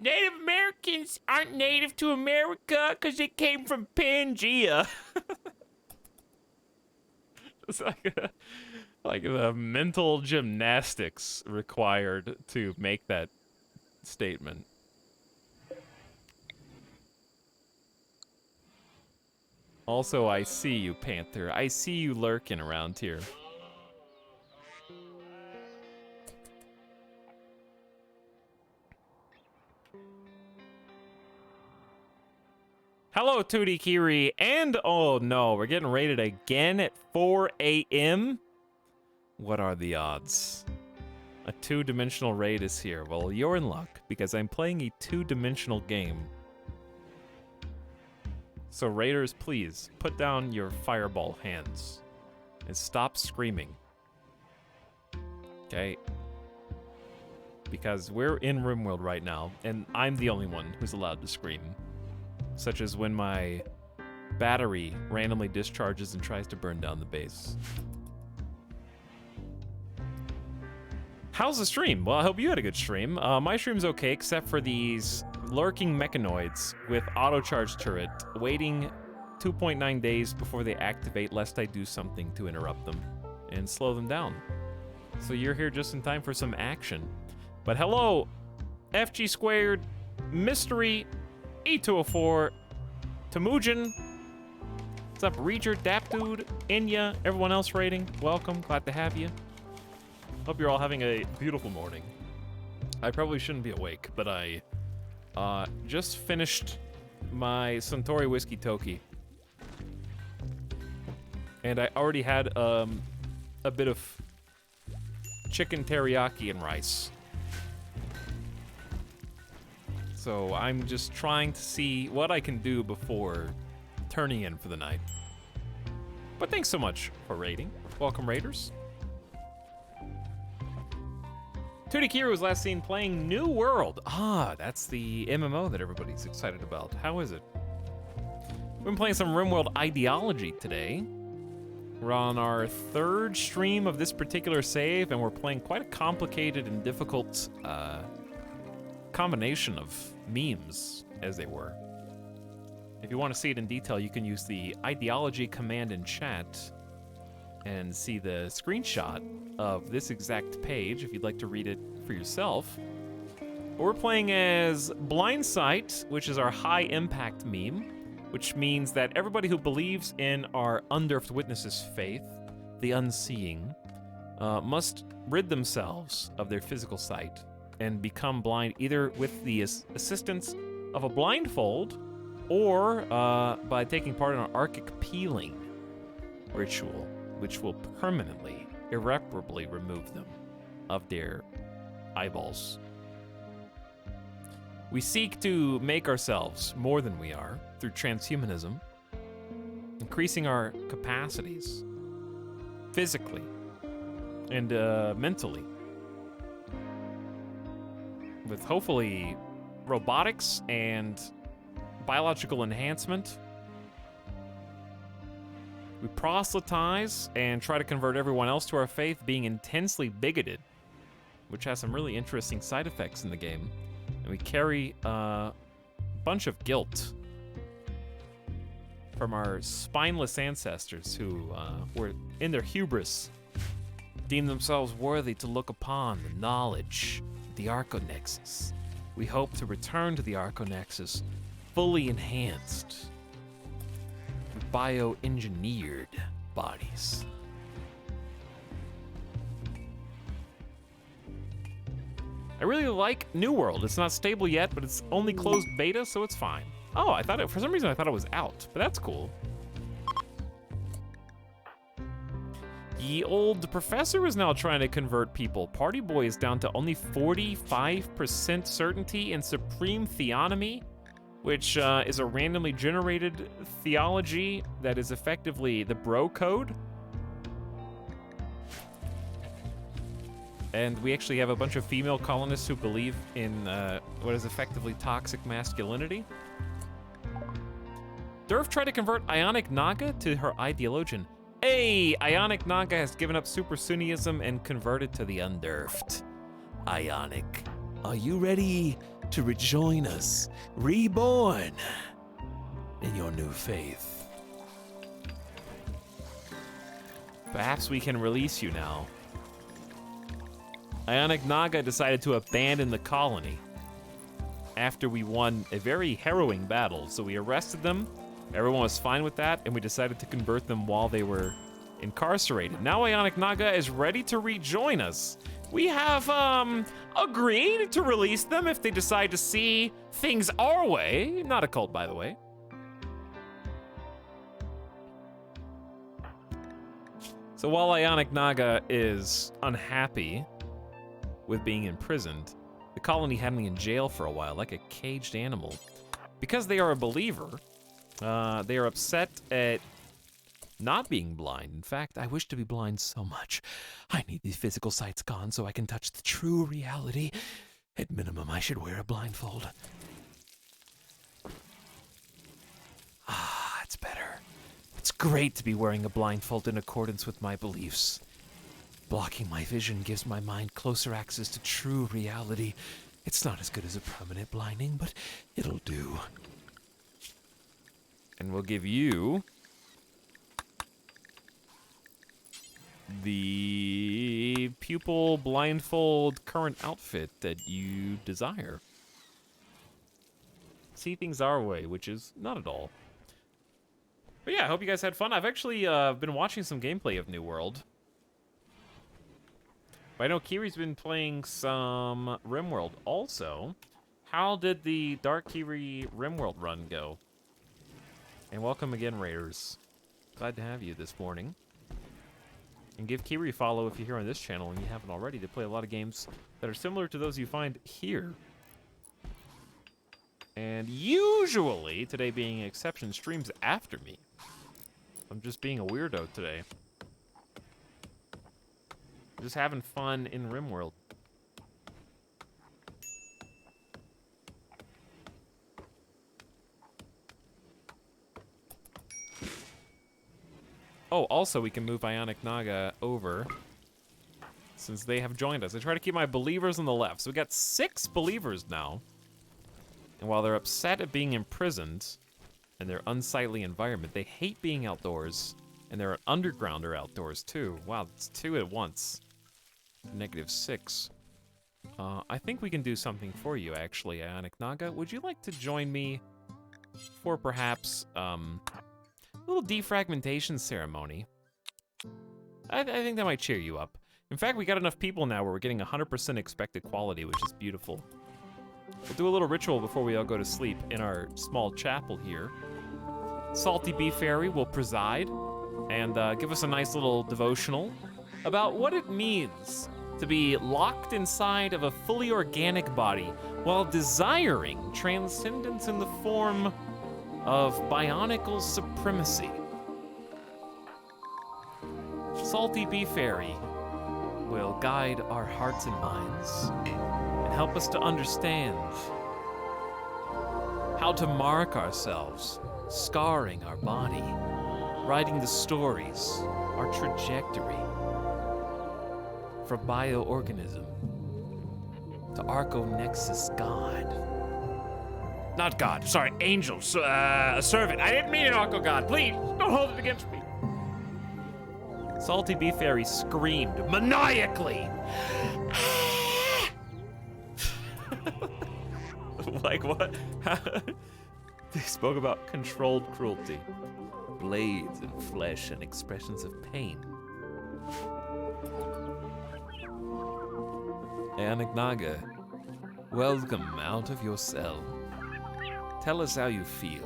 Native Americans aren't native to America because they came from Pangea. It's like the mental gymnastics required to make that statement. Also, I see you, Panther. I see you lurking around here. Hello, Tootie Kiri, and oh no, we're getting raided again at 4 a.m.? What are the odds? A two-dimensional raid is here. Well, you're in luck, because I'm playing a two-dimensional game. So raiders, please, put down your fireball hands and stop screaming. Okay? Because we're in RimWorld right now, and I'm the only one who's allowed to scream. Such as when my battery randomly discharges and tries to burn down the base. How's the stream? Well, I hope you had a good stream. My stream's okay, except for these lurking mechanoids with auto-charge turret waiting 2.9 days before they activate, lest I do something to interrupt them and slow them down. So you're here just in time for some action. But hello, FG Squared, Mystery, E204, Temujin. What's up, Reacher, Dapdude, Inya, everyone else rating? Welcome, glad to have you. Hope you're all having a beautiful morning. I probably shouldn't be awake, but I just finished my Suntory Whiskey Toki. And I already had a bit of chicken teriyaki and rice. So I'm just trying to see what I can do before turning in for the night. But thanks so much for raiding. Welcome, raiders. Tudikiru was last seen playing New World. Ah, that's the MMO that everybody's excited about. How is it? We've been playing some RimWorld Ideology today. We're on our third stream of this particular save, and we're playing quite a complicated and difficult combination of memes, as they were. If you want to see it in detail, you can use the Ideology command in chat and see the screenshot of this exact page if you'd like to read it for yourself. We're playing as Blindsight, which is our high impact meme, which means that everybody who believes in our Underfed Witnesses faith, the unseeing, must rid themselves of their physical sight and become blind either with the assistance of a blindfold or by taking part in an archic peeling ritual, which will permanently, irreparably remove them of their eyeballs. We seek to make ourselves more than we are through transhumanism, increasing our capacities physically and mentally, with hopefully robotics and biological enhancement. We proselytize and try to convert everyone else to our faith, being intensely bigoted, which has some really interesting side effects in the game. And we carry a bunch of guilt from our spineless ancestors who were, in their hubris, deemed themselves worthy to look upon the knowledge of the Arconexus. We hope to return to the Arconexus fully enhanced, bioengineered bodies. I really like New World. It's not stable yet, but it's only closed beta, so it's fine. Oh, I thought for some reason I thought it was out, but that's cool. Ye old professor is now trying to convert people. Party Boy is down to only 45% certainty in Supreme Theonomy, which is a randomly generated theology that is effectively the bro code. And we actually have a bunch of female colonists who believe in what is effectively toxic masculinity. Durf tried to convert Ionic Naga to her ideologian. Hey, Ionic Naga has given up Super Sunniism and converted to the Undurfed. Ionic, are you ready to rejoin us, reborn in your new faith? Perhaps we can release you now. Ionic Naga decided to abandon the colony after we won a very harrowing battle, so we arrested them. Everyone was fine with that, and we decided to convert them while they were incarcerated. Now Ionic Naga is ready to rejoin us. We have agreed to release them if they decide to see things our way. Not a cult, by the way. So while Ionic Naga is unhappy with being imprisoned, the colony had me in jail for a while, like a caged animal. Because they are a believer, they are upset at not being blind. In fact, I wish to be blind so much. I need these physical sights gone so I can touch the true reality. At minimum, I should wear a blindfold. Ah, it's better. It's great to be wearing a blindfold in accordance with my beliefs. Blocking my vision gives my mind closer access to true reality. It's not as good as a permanent blinding, but it'll do. And we'll give you the pupil blindfold current outfit that you desire. See things our way, which is not at all. But yeah, I hope you guys had fun. I've actually been watching some gameplay of New World. But I know Kiri's been playing some RimWorld also. How did the Dark Kiri RimWorld run go? And welcome again, Raiders. Glad to have you this morning. And give Kiri a follow if you're here on this channel and you haven't already, to play a lot of games that are similar to those you find here. And usually, today being an exception, streams after me. I'm just being a weirdo today. Just having fun in RimWorld. Oh, also we can move Ionic Naga over since they have joined us. I try to keep my believers on the left. So we got 6 believers now. And while they're upset at being imprisoned in their unsightly environment, they hate being outdoors. And they're underground or outdoors too. Wow, that's 2 at once. -6. I think we can do something for you, actually, Ionic Naga. Would you like to join me for perhaps a little defragmentation ceremony? I think that might cheer you up. In fact, we got enough people now where we're getting 100% expected quality, which is beautiful. We'll do a little ritual before we all go to sleep in our small chapel here. Salty Bee Fairy will preside and give us a nice little devotional about what it means to be locked inside of a fully organic body while desiring transcendence in the form of bionical supremacy. Salty Bee Fairy will guide our hearts and minds and help us to understand how to mark ourselves, scarring our body, writing the stories, our trajectory, from bioorganism to Arco-Nexus God. Not God, sorry, angel, a servant. I didn't mean an Arco God. Please, don't hold it against me. Salty Bee Fairy screamed maniacally. Like what? They spoke about controlled cruelty, blades and flesh and expressions of pain. Ionic Naga, welcome out of your cell. Tell us how you feel.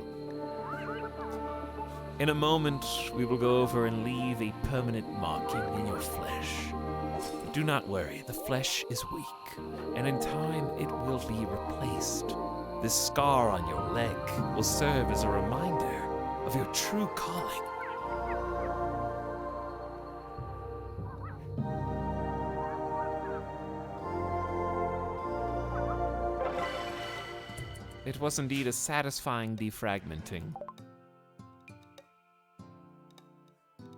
In a moment, we will go over and leave a permanent marking in your flesh. But do not worry, the flesh is weak, and in time it will be replaced. This scar on your leg will serve as a reminder of your true calling. It was indeed a satisfying defragmenting.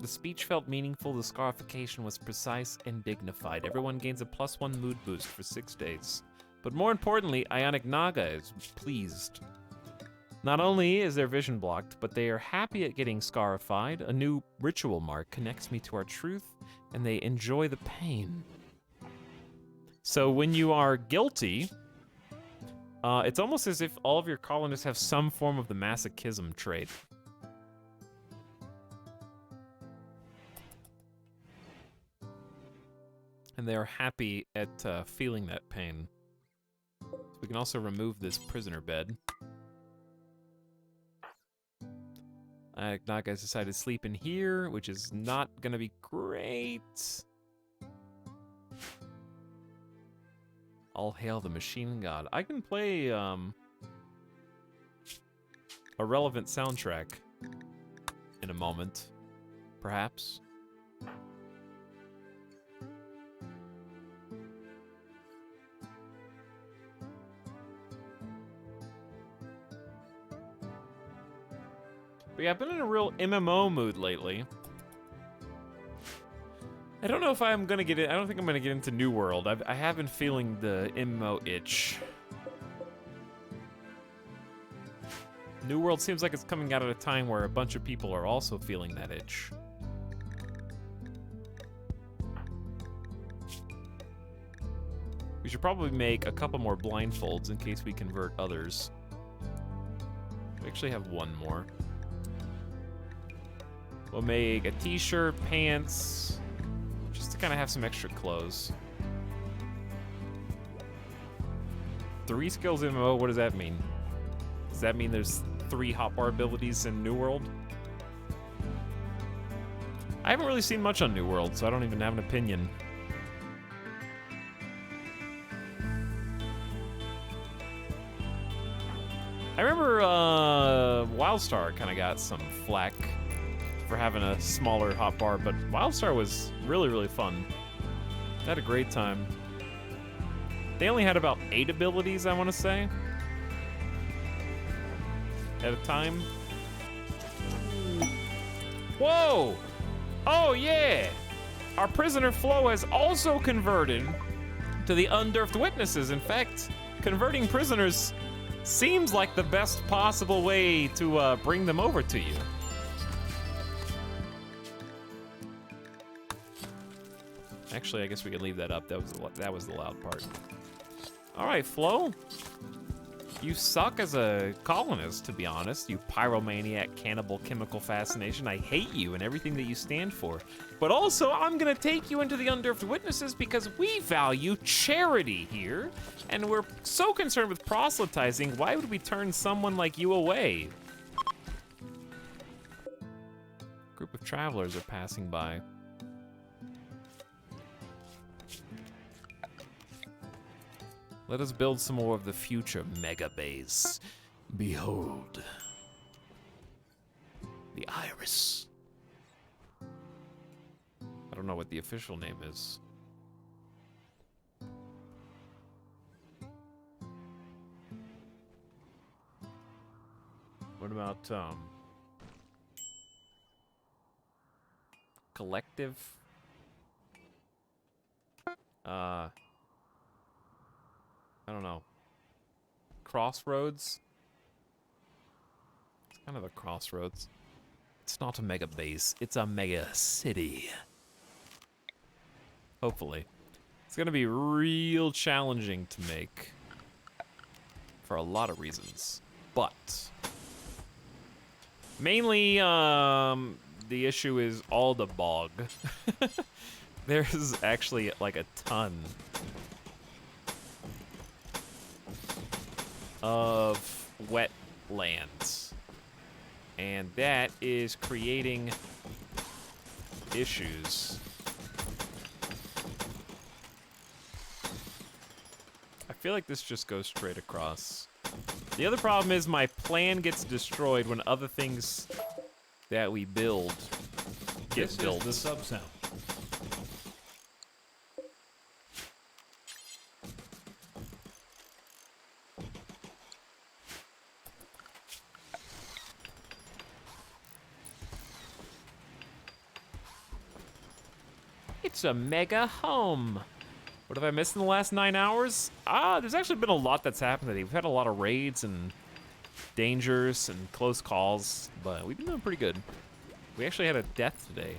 The speech felt meaningful, the scarification was precise and dignified. Everyone gains a +1 mood boost for 6 days. But more importantly, Ionic Naga is pleased. Not only is their vision blocked, but they are happy at getting scarified. A new ritual mark connects me to our truth, and they enjoy the pain. So when you are guilty, it's almost as if all of your colonists have some form of the masochism trait. And they are happy at feeling that pain. So we can also remove this prisoner bed. Naga has decided to sleep in here, which is not gonna be great. All hail the machine god. I can play a relevant soundtrack in a moment, perhaps. But yeah, I've been in a real MMO mood lately. I don't know if I'm gonna get it. I don't think I'm gonna get into New World. I have been feeling the MMO itch. New World seems like it's coming out at a time where a bunch of people are also feeling that itch. We should probably make a couple more blindfolds in case we convert others. We actually have one more. We'll make a t-shirt, pants, just to kind of have some extra clothes. 3 skills MMO, what does that mean? Does that mean there's 3 hotbar abilities in New World? I haven't really seen much on New World, so I don't even have an opinion. I remember Wildstar kind of got some flack for having a smaller hotbar, but Wildstar was really, really fun. I had a great time. They only had about 8 abilities, I want to say, at a time. Whoa! Oh, yeah! Our prisoner flow has also converted to the Undurfed Witnesses. In fact, converting prisoners seems like the best possible way to bring them over to you. Actually, I guess we could leave that up. That was the loud part. All right, Flo. You suck as a colonist, to be honest. You pyromaniac, cannibal, chemical fascination. I hate you and everything that you stand for. But also, I'm gonna take you into the Undurfed Witnesses because we value charity here. And we're so concerned with proselytizing, why would we turn someone like you away? Group of travelers are passing by. Let us build some more of the future mega base. Behold. The Iris. I don't know what the official name is. What about, collective? I don't know. Crossroads? It's kind of a crossroads. It's not a mega base, it's a mega city. Hopefully. It's gonna be real challenging to make for a lot of reasons. But mainly, the issue is all the bog. There's actually like a ton of wetlands, and that is creating issues. I feel like this just goes straight across. The other problem is my plan gets destroyed when other things that we build get built. This is the sub-sound. It's a mega home. What have I missed in the last 9 hours? There's actually been a lot that's happened today. We've had a lot of raids and dangers and close calls, but we've been doing pretty good. We actually had a death today,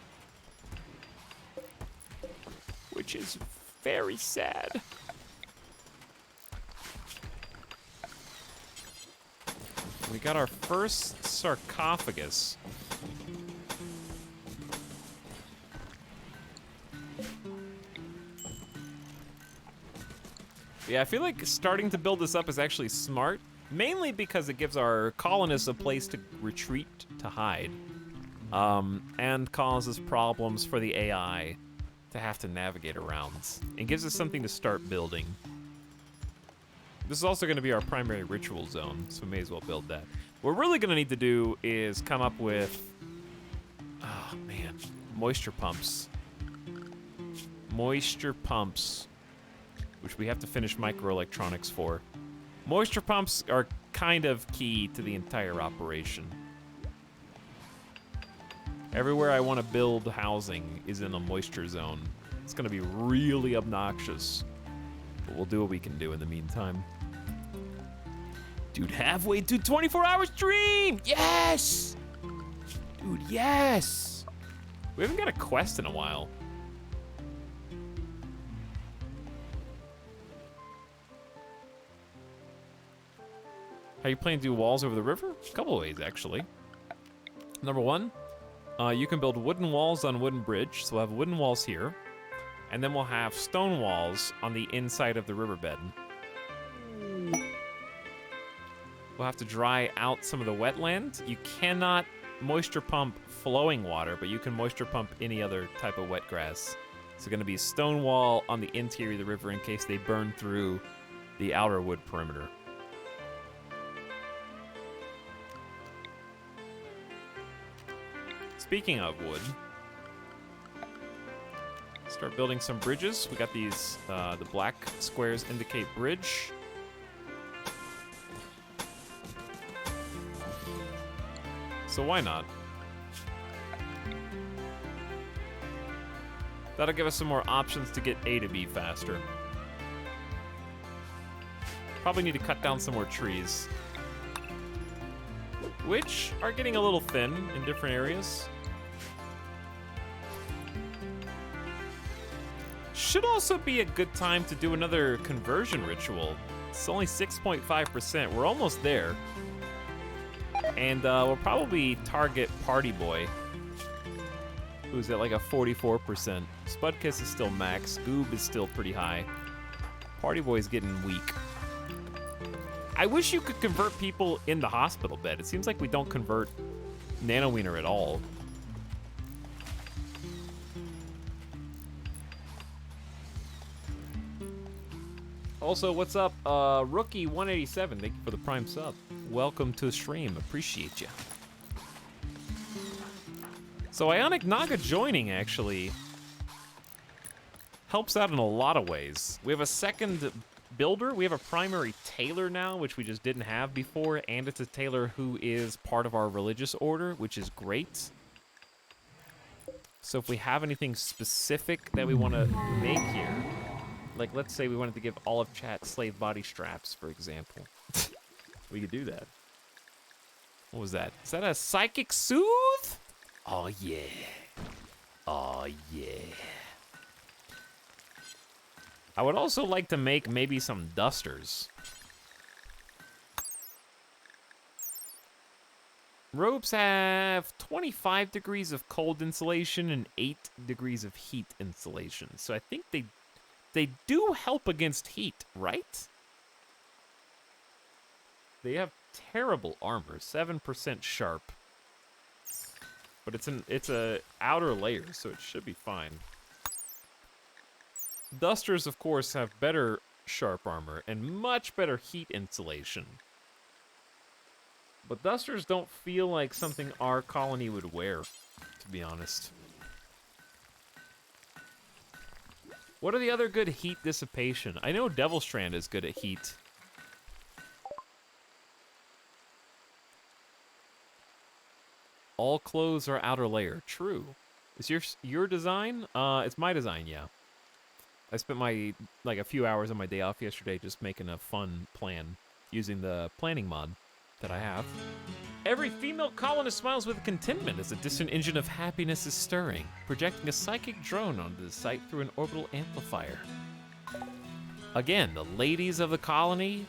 which is very sad. We got our first sarcophagus. Yeah, I feel like starting to build this up is actually smart, mainly because it gives our colonists a place to retreat, to hide, and causes problems for the AI to have to navigate around. It gives us something to start building. This is also going to be our primary ritual zone, so we may as well build that. What we're really going to need to do is come up with, oh man, moisture pumps. Moisture pumps, which we have to finish microelectronics for. Moisture pumps are kind of key to the entire operation. Everywhere I want to build housing is in a moisture zone. It's going to be really obnoxious. But we'll do what we can do in the meantime. Dude, halfway to 24-hour stream! Yes! Dude, yes! We haven't got a quest in a while. How you planning to do walls over the river? A couple of ways, actually. Number one, you can build wooden walls on wooden bridge. So we'll have wooden walls here. And then we'll have stone walls on the inside of the riverbed. We'll have to dry out some of the wetland. You cannot moisture pump flowing water, but you can moisture pump any other type of wet grass. It's going to be a stone wall on the interior of the river in case they burn through the outer wood perimeter. Speaking of wood, start building some bridges. We got these, the black squares indicate bridge. So why not? That'll give us some more options to get A to B faster. Probably need to cut down some more trees, which are getting a little thin in different areas. Should also be a good time to do another conversion ritual. It's only 6.5%. We're almost there. And we'll probably target Party Boy, who's at like a 44%. Spudkiss is still max. Goob is still pretty high. Party Boy's getting weak. I wish you could convert people in the hospital bed. It seems like we don't convert Nanowiener at all. Also, what's up, Rookie187? Thank you for the Prime sub. Welcome to the stream. Appreciate you. So Ionic Naga joining actually helps out in a lot of ways. We have a second builder. We have a primary tailor now, which we just didn't have before, and it's a tailor who is part of our religious order, which is great. So if we have anything specific that we want to make here, like let's say we wanted to give all of chat slave body straps, for example, we could do that. What was that? Is that a psychic soothe? Oh yeah. Oh yeah. I would also like to make maybe some dusters. Robes have 25 degrees of cold insulation and 8 degrees of heat insulation. So I think they do help against heat, right? They have terrible armor, 7% sharp. But it's a outer layer, so it should be fine. Dusters, of course, have better sharp armor and much better heat insulation. But dusters don't feel like something our colony would wear, to be honest. What are the other good heat dissipation? I know Devil Strand is good at heat. All clothes are outer layer. True. Is your design? It's my design, yeah. I spent like a few hours on my day off yesterday just making a fun plan using the planning mod that I have. Every female colonist smiles with contentment as a distant engine of happiness is stirring, projecting a psychic drone onto the site through an orbital amplifier. Again, the ladies of the colony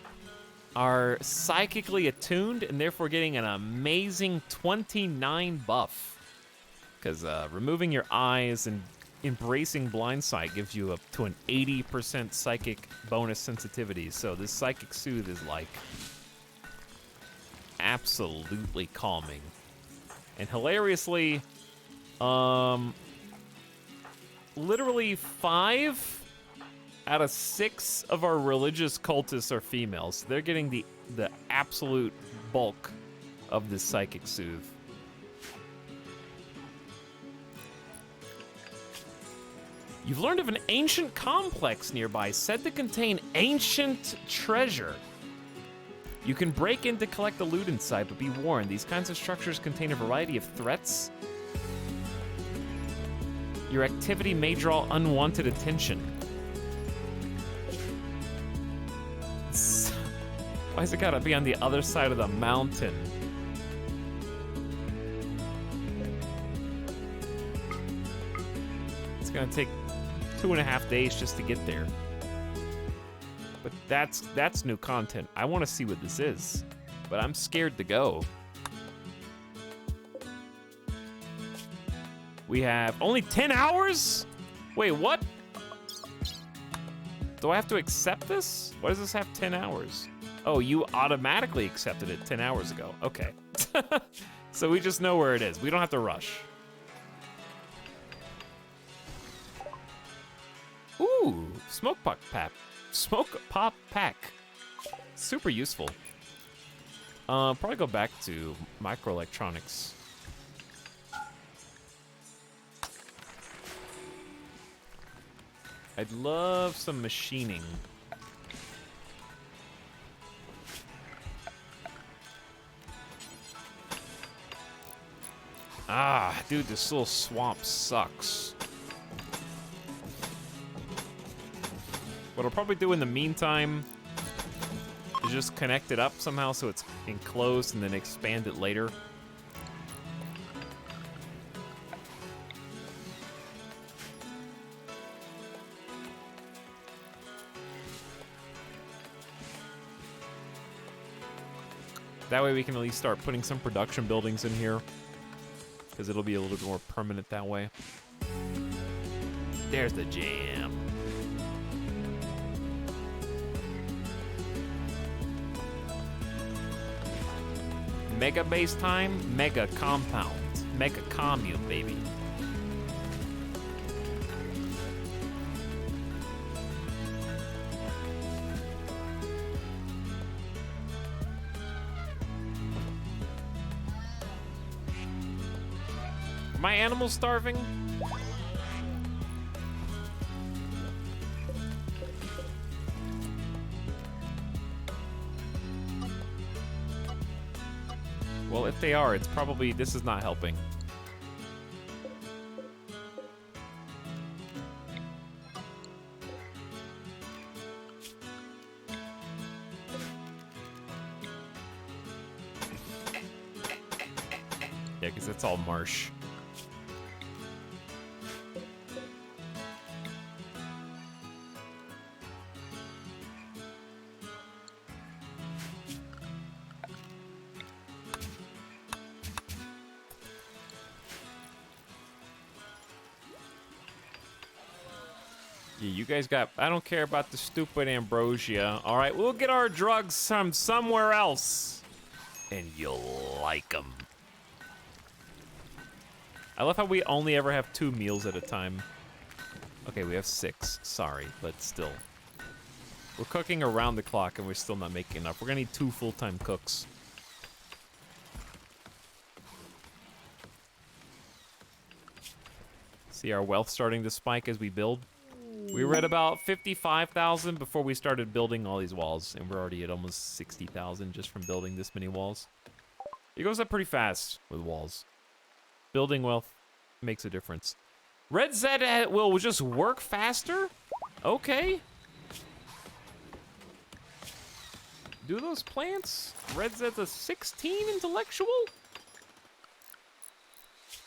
are psychically attuned and therefore getting an amazing 29 buff. Because removing your eyes and embracing blindsight gives you up to an 80% psychic bonus sensitivity. So this psychic soothe is like absolutely calming. And hilariously, literally 5 out of 6 of our religious cultists are females. They're getting the absolute bulk of this psychic soothe. You've learned of an ancient complex nearby said to contain ancient treasure. You can break in to collect the loot inside, but be warned, these kinds of structures contain a variety of threats Your activity may draw unwanted attention. Why's it gotta be on the other side of the mountain? It's gonna take 2.5 days just to get there. But that's new content. I want to see what this is, but I'm scared to go. We have only 10 hours? Wait, what? Do I have to accept this? Why does this have 10 hours? Oh, you automatically accepted it 10 hours ago. Okay. So we just know where it is. We don't have to rush. Ooh, smoke pop pack. Super useful. Probably go back to microelectronics. I'd love some machining. Ah, dude, this little swamp sucks. What I'll probably do in the meantime is just connect it up somehow so it's enclosed and then expand it later. That way we can at least start putting some production buildings in here, because it'll be a little bit more permanent that way. There's the jam. Mega base time, mega compound, mega commune, baby. Are my animals starving? Well, if they are, it's probably, this is not helping. Yeah, because it's all marsh. Yeah, you guys got, I don't care about the stupid ambrosia. All right, we'll get our drugs from somewhere else. And you'll like them. I love how we only ever have 2 meals at a time. Okay, we have 6. Sorry, but still. We're cooking around the clock and we're still not making enough. We're gonna need 2 full-time cooks. See our wealth starting to spike as we build. We were at about 55,000 before we started building all these walls, and we're already at almost 60,000 just from building this many walls. It goes up pretty fast with walls. Building wealth makes a difference. Red Zed will just work faster? Okay. Do those plants? Red Zed's a 16 intellectual?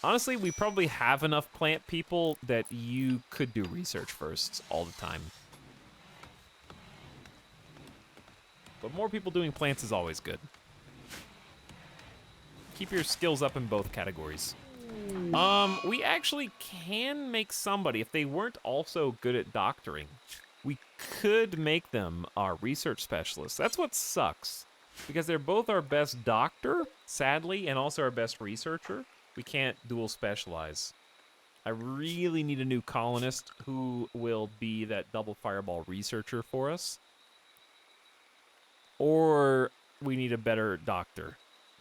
Honestly, we probably have enough plant people that you could do research first all the time. But more people doing plants is always good. Keep your skills up in both categories. We actually can make somebody, if they weren't also good at doctoring, we could make them our research specialists. That's what sucks, because they're both our best doctor, sadly, and also our best researcher. We can't dual specialize. I really need a new colonist who will be that double fireball researcher for us. Or we need a better doctor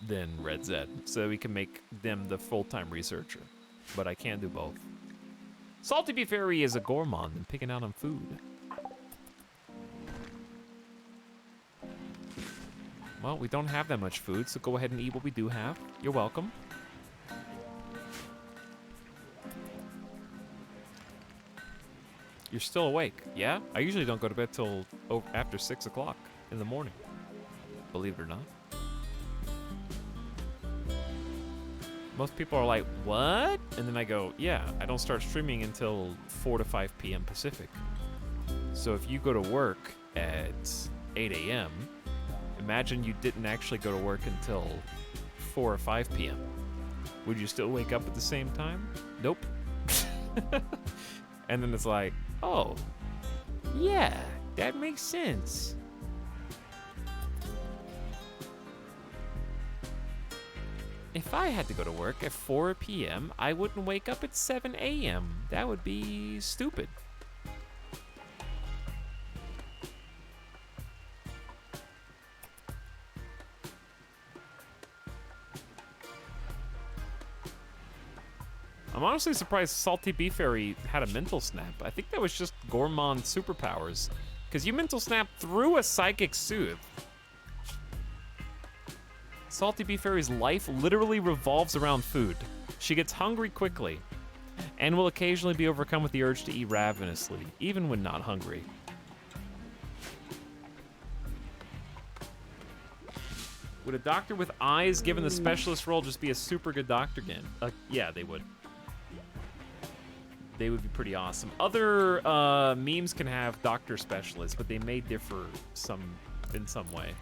than Red Zed, so we can make them the full-time researcher. But I can't do both. Salty Beef Fairy is a gourmand and picking out on food. Well, we don't have that much food, so go ahead and eat what we do have. You're welcome. You're still awake. Yeah? I usually don't go to bed till after 6 o'clock in the morning. Believe it or not. Most people are like, what? And then I go, yeah, I don't start streaming until 4 to 5 p.m. Pacific. So if you go to work at 8 a.m., imagine you didn't actually go to work until 4 or 5 p.m. Would you still wake up at the same time? Nope. And then it's like, oh, yeah, that makes sense. If I had to go to work at 4 p.m., I wouldn't wake up at 7 a.m. That would be stupid. I'm honestly surprised Salty Beef Fairy had a mental snap. I think that was just Gourmand superpowers. Because you mental snap through a psychic soothe. Salty Beef Fairy's life literally revolves around food. She gets hungry quickly, and will occasionally be overcome with the urge to eat ravenously, even when not hungry. Would a doctor with eyes given the specialist role just be a super good doctor again? Yeah, they would. They would be pretty awesome. Other memes can have doctor specialists, but they may differ in some way.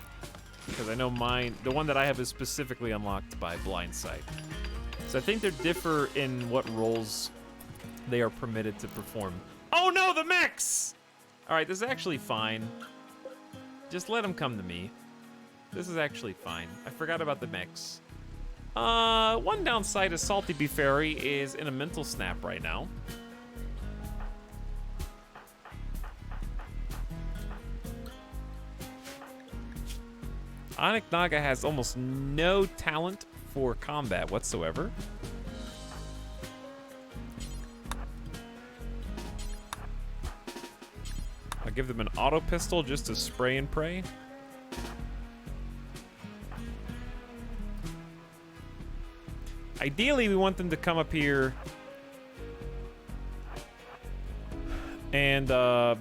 Because I know mine, the one that I have is specifically unlocked by blind sight. So I think they differ in what roles they are permitted to perform. Oh no, the mechs! All right, this is actually fine. Just let them come to me. This is actually fine. I forgot about the mechs. One downside is Salty Beef Fairy is in a mental snap right now. Onyx Naga has almost no talent for combat whatsoever. I'll give them an auto pistol just to spray and pray. Ideally, we want them to come up here and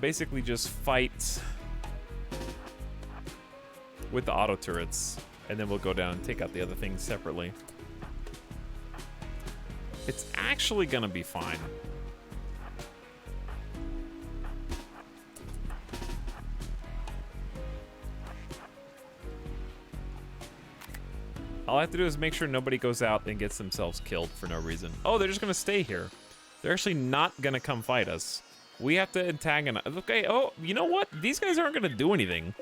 basically just fight with the auto turrets, and then we'll go down and take out the other things separately. It's actually gonna be fine. All I have to do is make sure nobody goes out and gets themselves killed for no reason. Oh, they're just gonna stay here. They're actually not gonna come fight us. We have to antagonize. Okay, oh, you know what? These guys aren't gonna do anything.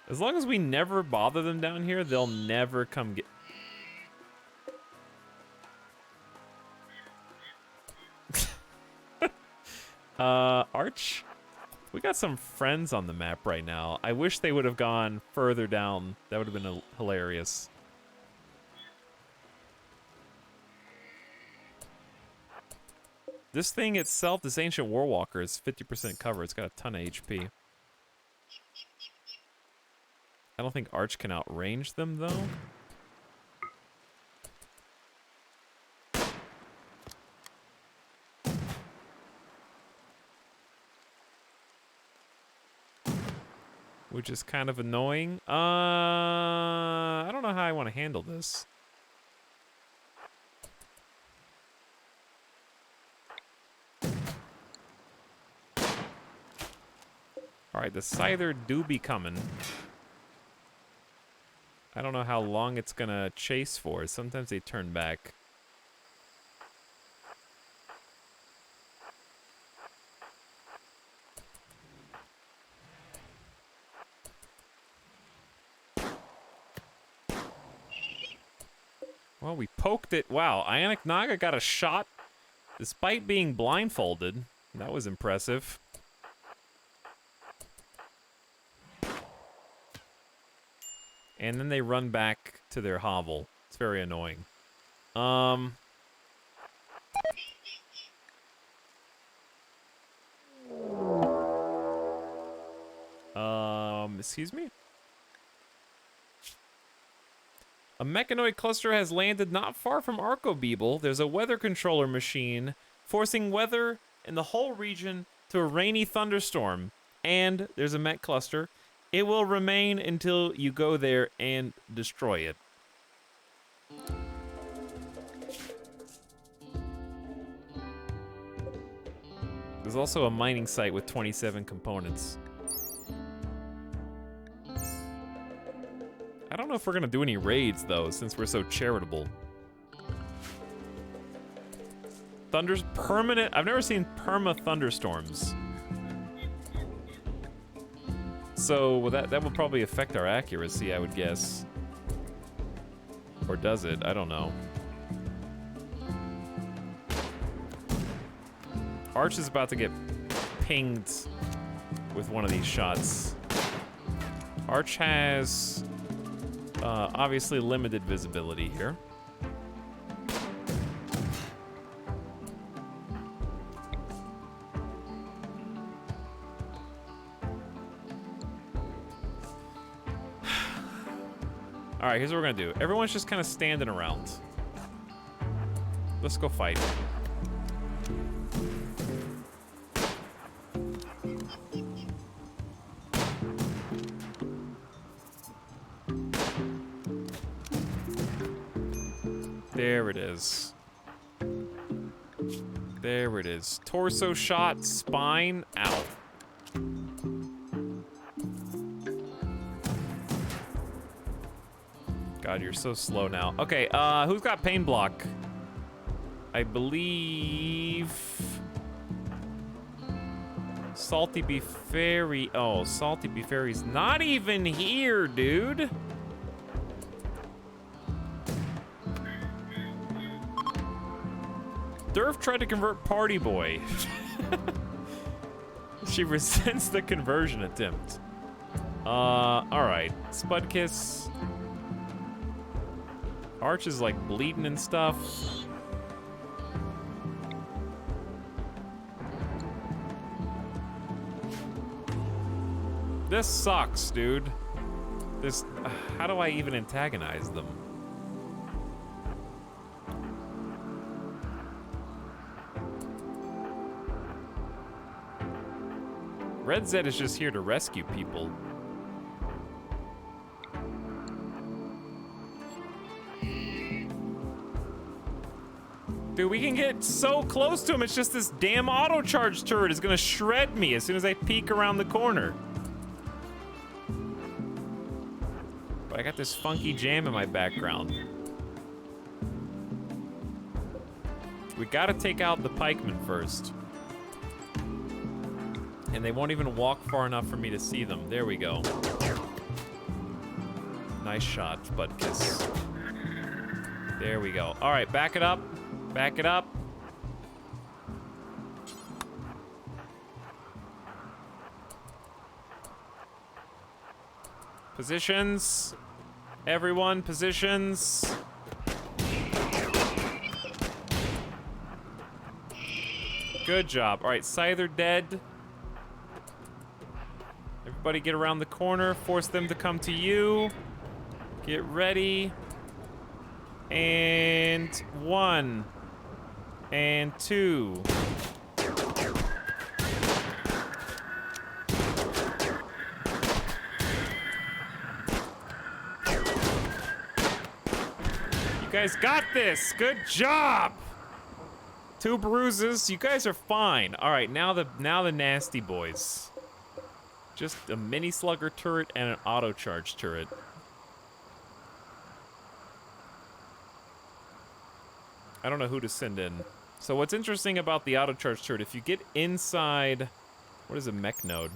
As long as we never bother them down here, they'll never come get... Arch? We got some friends on the map right now. I wish they would have gone further down. That would have been hilarious. This thing itself, this Ancient Warwalker, is 50% cover. It's got a ton of HP. I don't think Arch can outrange them, though. Which is kind of annoying. I don't know how I want to handle this. Alright, the Scyther do be coming. I don't know how long it's gonna chase for. Sometimes they turn back. Well, we poked it. Wow, Ionic Naga got a shot despite being blindfolded. That was impressive. And then they run back to their hovel. It's very annoying. Excuse me? A mechanoid cluster has landed not far from Arco Beeble. There's a weather controller machine forcing weather in the whole region to a rainy thunderstorm, and there's a mech cluster, it will remain until you go there and destroy it. There's also a mining site with 27 components. I don't know if we're gonna do any raids though, since we're so charitable. Permanent, I've never seen perma thunderstorms. So that will probably affect our accuracy, I would guess. Or does it? I don't know. Arch is about to get pinged with one of these shots. Arch has obviously limited visibility here. All right, here's what we're gonna do. Everyone's just kind of standing around. Let's go fight. There it is. There it is. Torso shot, spine, out. God, you're so slow now. Okay, who's got pain block? I believe... Salty Beef Fairy. Oh, Salty Beef Fairy's not even here, dude. Durf tried to convert Party Boy. She resents the conversion attempt. Alright. Spudkiss. Arch is like bleeding and stuff. This sucks, dude. This, how do I even antagonize them? Red Zed is just here to rescue people. Dude, we can get so close to him, it's just this damn auto charge turret is gonna shred me as soon as I peek around the corner. But I got this funky jam in my background. We gotta take out the pikemen first. And they won't even walk far enough for me to see them. There we go. Nice shot, Spudkiss. There we go. All right, back it up. Back it up. Positions. Everyone, positions. Good job. All right, Scyther dead. Everybody get around the corner. Force them to come to you. Get ready. And 1. And 2. You guys got this. Good job. 2 bruises. You guys are fine. All right, now the nasty boys. Just a mini slugger turret and an auto charge turret. I don't know who to send in. So what's interesting about the auto charge turret, if you get inside, what is a mech node?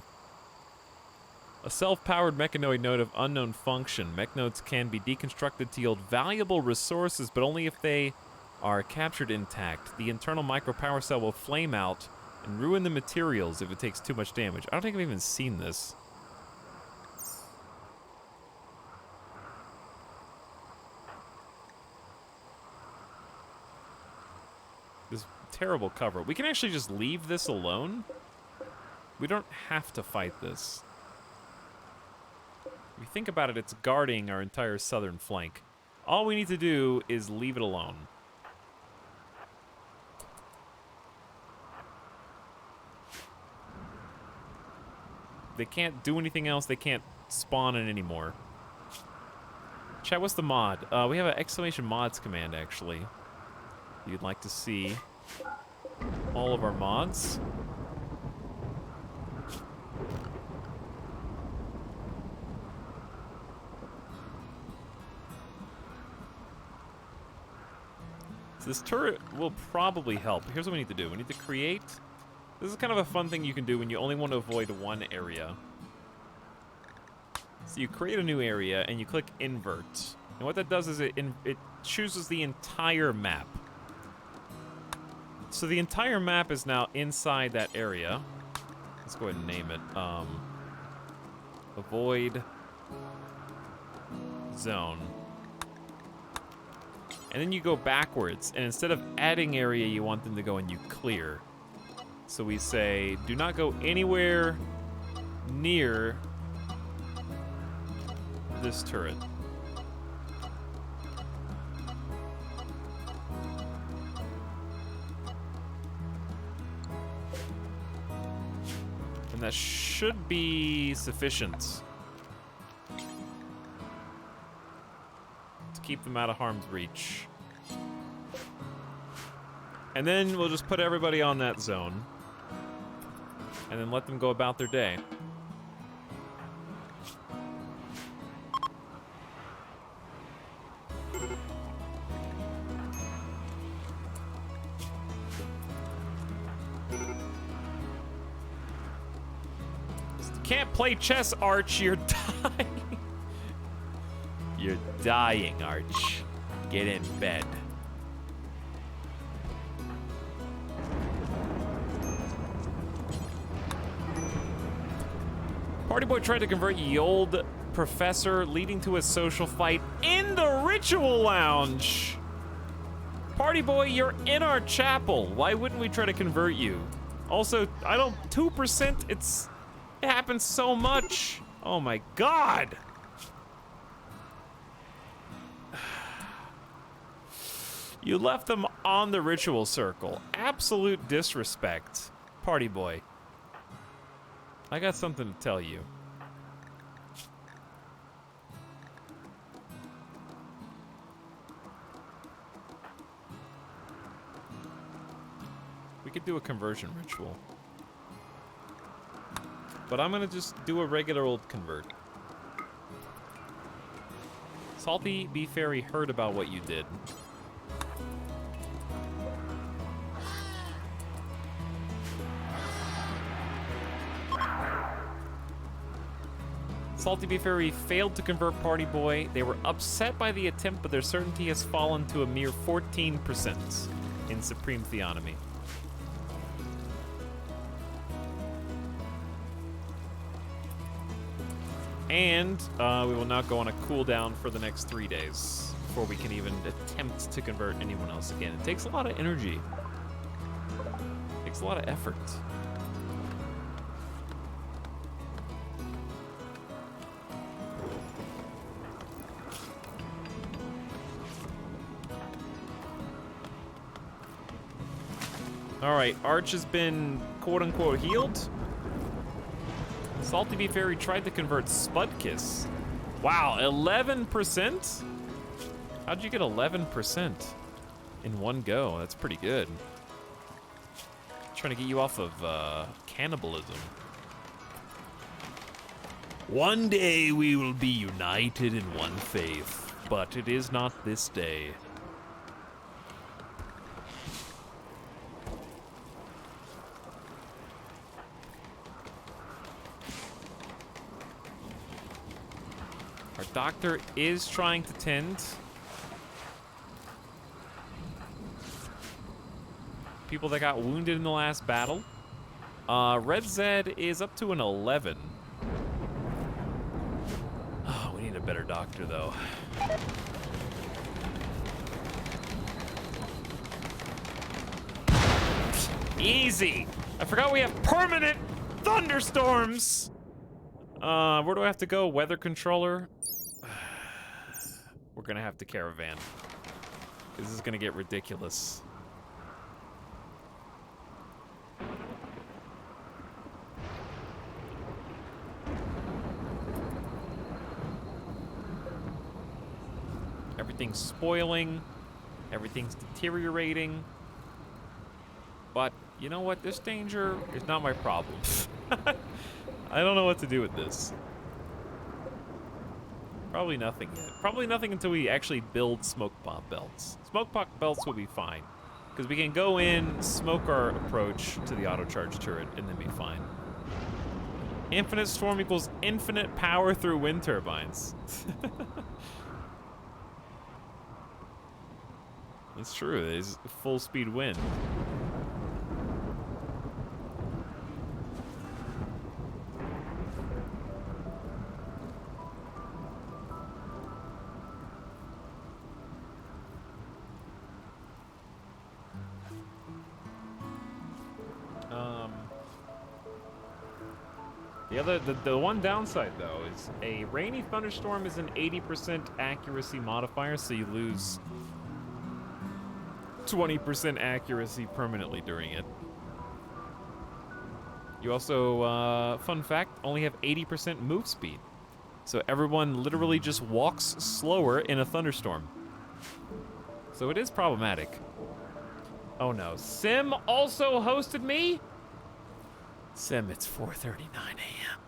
A self-powered mechanoid node of unknown function. Mech nodes can be deconstructed to yield valuable resources, but only if they are captured intact. The internal micro power cell will flame out and ruin the materials if it takes too much damage. I don't think I've even seen this. This terrible cover. We can actually just leave this alone. We don't have to fight this. If you think about it, it's guarding our entire southern flank. All we need to do is leave it alone. They can't do anything else. They can't spawn in anymore. Chat, what's the mod? We have an exclamation mods command, actually. You'd like to see all of our mods. So this turret will probably help. Here's what we need to do. We need to create... This is kind of a fun thing you can do when you only want to avoid one area. So you create a new area and you click invert. And what that does is it chooses the entire map. So the entire map is now inside that area. Let's go ahead and name it. Avoid zone. And then you go backwards, and instead of adding area, you want them to go and you clear. So we say, do not go anywhere near this turret. And that should be sufficient to keep them out of harm's reach. And then we'll just put everybody on that zone. And then let them go about their day. Can't play chess, Arch. You're dying. You're dying, Arch. Get in bed. Party Boy tried to convert ye old professor, leading to a social fight in the ritual lounge. Party Boy, you're in our chapel. Why wouldn't we try to convert you? Also, 2%, it happens so much. Oh my god. You left them on the ritual circle. Absolute disrespect. Party Boy. I got something to tell you. We could do a conversion ritual. But I'm gonna just do a regular old convert. Salty Bee Fairy heard about what you did. Salty Bee Fairy failed to convert Party Boy. They were upset by the attempt, but their certainty has fallen to a mere 14% in Supreme Theonomy. And we will now go on a cooldown for the next 3 days before we can even attempt to convert anyone else again. It takes a lot of energy. It takes a lot of effort. Alright, Arch has been quote-unquote healed. Salty Bee Fairy tried to convert Spudkiss. Wow, 11%? How'd you get 11% in one go? That's pretty good. Trying to get you off of cannibalism. One day we will be united in one faith, but it is not this day. Our doctor is trying to tend people that got wounded in the last battle. Red Zed is up to an 11. Oh, we need a better doctor, though. Easy! I forgot we have permanent thunderstorms! Where do I have to go? Weather controller? We're gonna have to caravan. This is gonna get ridiculous. Everything's spoiling. Everything's deteriorating. But you know what? This danger is not my problem. I don't know what to do with this. Probably nothing yet. Probably nothing until we actually build smoke pop belts. Smoke pop belts will be fine. Because we can go in, smoke our approach to the auto charge turret, and then be fine. Infinite storm equals infinite power through wind turbines. It's true, there's full speed wind. The one downside though is a rainy thunderstorm is an 80% accuracy modifier, so you lose 20% accuracy permanently during it. You also, fun fact, only have 80% move speed. So everyone literally just walks slower in a thunderstorm. So it is problematic. Oh no, Sim also hosted me? Sim, it's 4:39 a.m.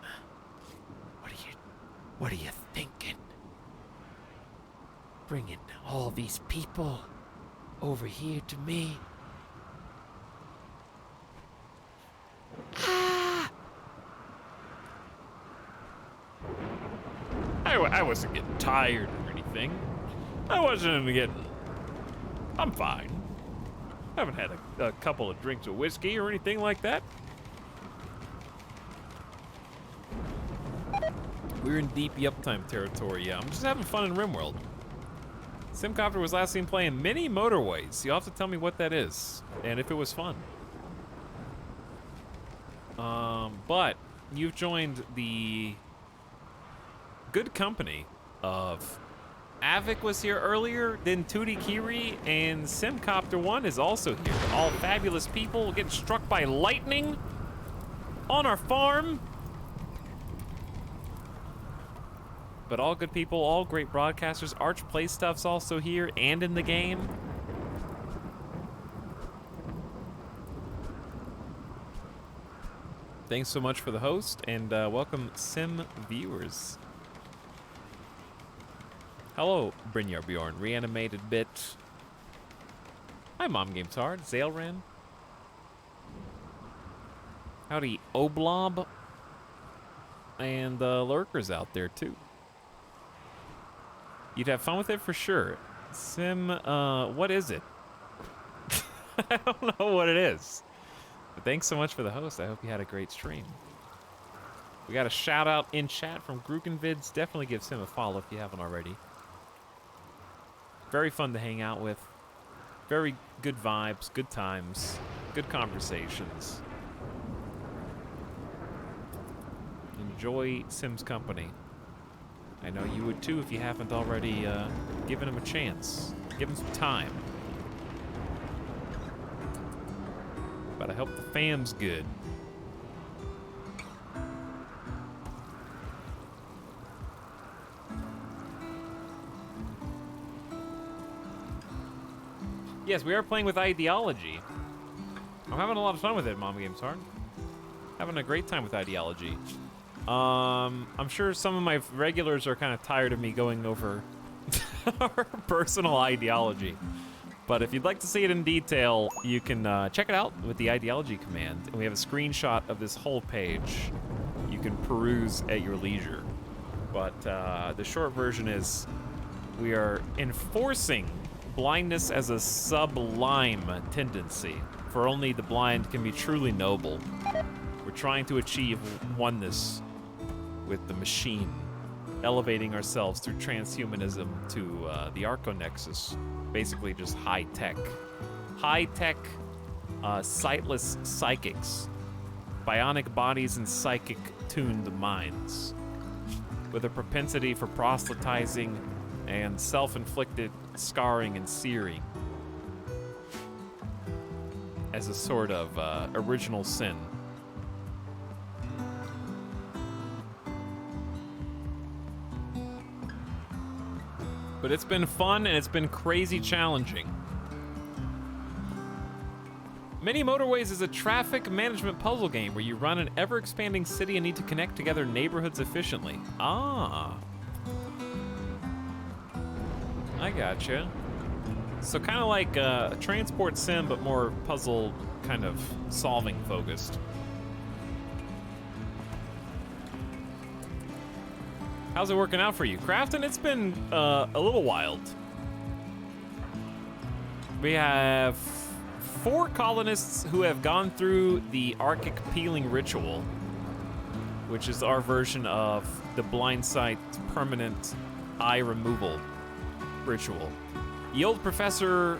What are you thinking? Bringing all these people over here to me? Ah! I wasn't getting tired or anything. I wasn't getting... I'm fine. I haven't had a couple of drinks of whiskey or anything like that. We're in deep uptime territory, yeah. I'm just having fun in RimWorld. Simcopter was last seen playing mini motorways. You'll have to tell me what that is, and if it was fun. But you've joined the good company of Avic was here earlier, then Tootie Kiri, and Simcopter 1 is also here. All fabulous people getting struck by lightning on our farm. But all good people, all great broadcasters. Arch Play Stuff's also here and in the game. Thanks so much for the host, and welcome Sim viewers. Hello, Brynjar Bjorn, Reanimated Bit. Hi, Mom Games Hard, Zailran. Howdy, Oblob. And lurkers out there, too. You'd have fun with it for sure. Sim, what is it? I don't know what it is. But thanks so much for the host. I hope you had a great stream. We got a shout out in chat from Grukenvids. Definitely give Sim a follow if you haven't already. Very fun to hang out with. Very good vibes, good times, good conversations. Enjoy Sim's company. I know you would too if you haven't already given him a chance. Give him some time. But I hope the fam's good. Yes, we are playing with Ideology. I'm having a lot of fun with it, Mom Games Hard. Having a great time with Ideology. I'm sure some of my regulars are kind of tired of me going over our personal ideology. But if you'd like to see it in detail, you can check it out with the Ideology command. And we have a screenshot of this whole page. You can peruse at your leisure. But the short version is we are enforcing blindness as a sublime tendency, for only the blind can be truly noble. We're trying to achieve oneness with the machine, elevating ourselves through transhumanism to the Arconexus, basically just high-tech. High-tech, sightless psychics, bionic bodies and psychic-tuned minds, with a propensity for proselytizing and self-inflicted scarring and searing as a sort of original sin. But it's been fun and it's been crazy challenging. Many Motorways is a traffic management puzzle game where you run an ever-expanding city and need to connect together neighborhoods efficiently. Ah. I gotcha. So kind of like a transport sim, but more puzzle kind of solving focused. How's it working out for you? Crafton, it's been a little wild. We have 4 colonists who have gone through the Arctic peeling ritual, which is our version of the blind sight permanent eye removal ritual. The old professor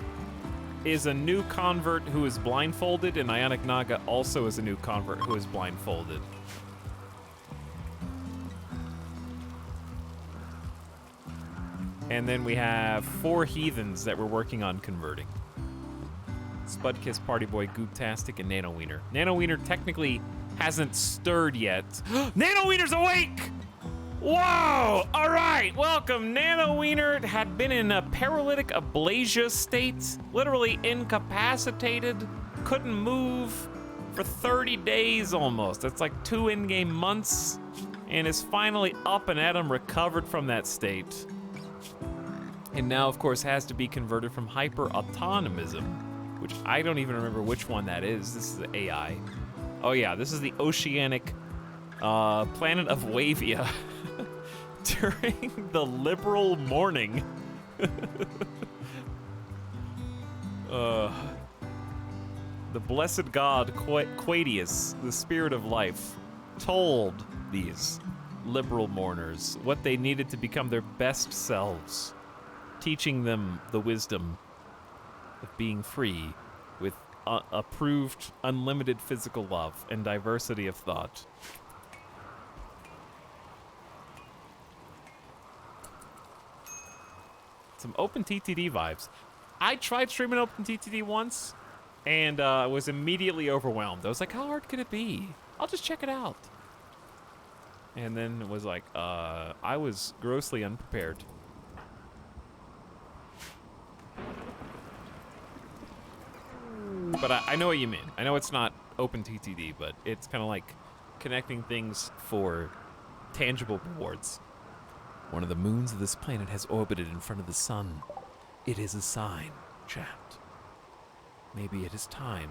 is a new convert who is blindfolded, and Ionic Naga also is a new convert who is blindfolded. And then we have 4 heathens that we're working on converting. Spudkiss, Party Boy, Gooptastic, and Nano Wiener. Nano Wiener technically hasn't stirred yet. Nano Wiener's awake! Whoa! All right, welcome. Nano Wiener had been in a paralytic aplasia state, literally incapacitated, couldn't move for 30 days almost. That's like 2 in-game months, and is finally up and at 'em, recovered from that state. And now, of course, has to be converted from hyper-autonomism, which I don't even remember which one that is. This is the AI. Oh yeah, this is the oceanic planet of Wavia during the liberal morning. The blessed god Quadius, the spirit of life, told these liberal mourners what they needed to become their best selves, teaching them the wisdom of being free with approved unlimited physical love and diversity of thought. Some OpenTTD vibes. I tried streaming OpenTTD once and was immediately overwhelmed. I was like, how hard could it be? I'll just check it out. And then it was like, I was grossly unprepared. But I know what you mean. I know it's not OpenTTD, but it's kind of like connecting things for tangible rewards. One of the moons of this planet has orbited in front of the sun. It is a sign, chat. Maybe it is time.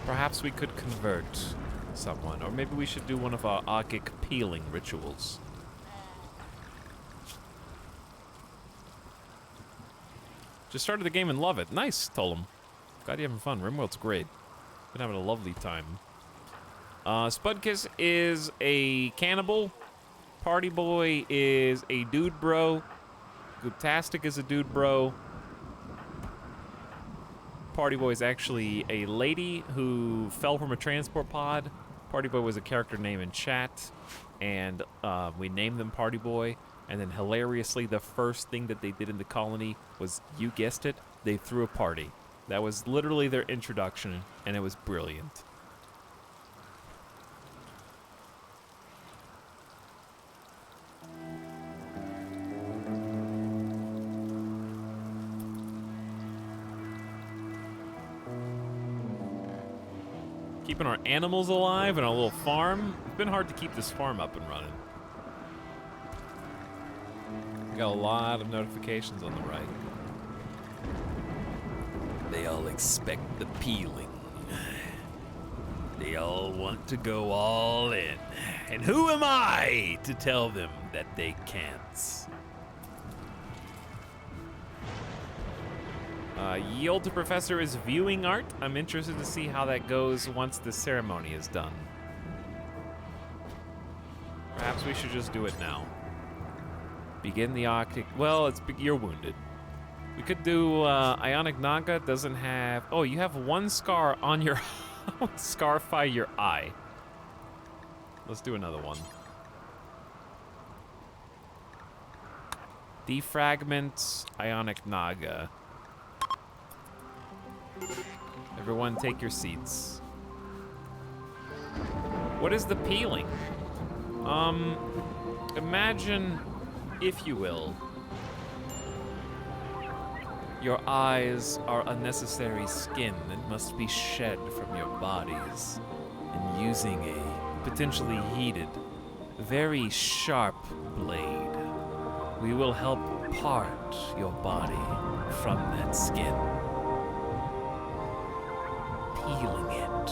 Perhaps we could convert someone, or maybe we should do one of our Arctic peeling rituals. Just started the game and love it. Nice, Tolem. Glad you're having fun. RimWorld's great. Been having a lovely time. Spudkiss is a cannibal. Party Boy is a dude bro. Gooptastic is a dude bro. Party Boy is actually a lady who fell from a transport pod. Party Boy was a character name in chat, and we named them Party Boy. And then hilariously, the first thing that they did in the colony was, you guessed it, they threw a party. That was literally their introduction, and it was brilliant. Keeping our animals alive and our little farm. It's been hard to keep this farm up and running. Got a lot of notifications on the right. They all expect the peeling. They all want to go all in. And who am I to tell them that they can't? Ye older professor is viewing art. I'm interested to see how that goes once the ceremony is done. Perhaps we should just do it now. Begin the Arctic. Well, you're wounded. We could do Ionic Naga doesn't have. Oh, you have one scar on your. Scarify your eye. Let's do another one. Defragment Ionic Naga. Everyone, take your seats. What is the peeling? Imagine, if you will, your eyes are unnecessary skin that must be shed from your bodies. And using a potentially heated, very sharp blade, we will help part your body from that skin, peeling it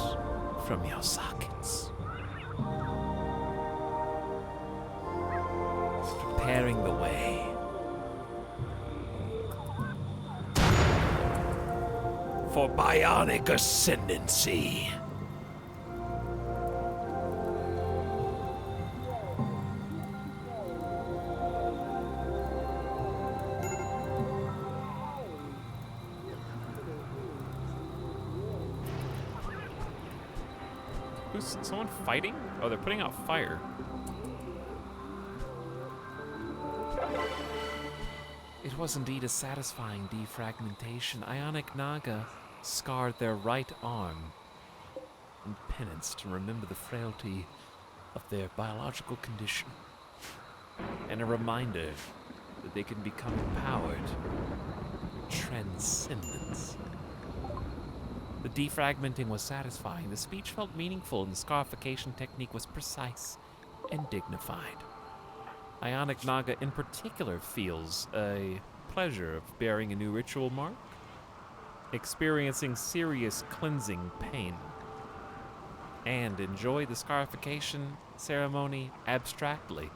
from your sockets, preparing the way for bionic ascendancy. Who's someone fighting? Oh, they're putting out fire. It was indeed a satisfying defragmentation. Ionic Naga scarred their right arm in penance to remember the frailty of their biological condition, and a reminder that they can become empowered through transcendence. The defragmenting was satisfying, the speech felt meaningful, and the scarification technique was precise and dignified. Ionic Naga in particular feels a pleasure of bearing a new ritual mark, experiencing serious cleansing pain, and enjoy the scarification ceremony abstractly.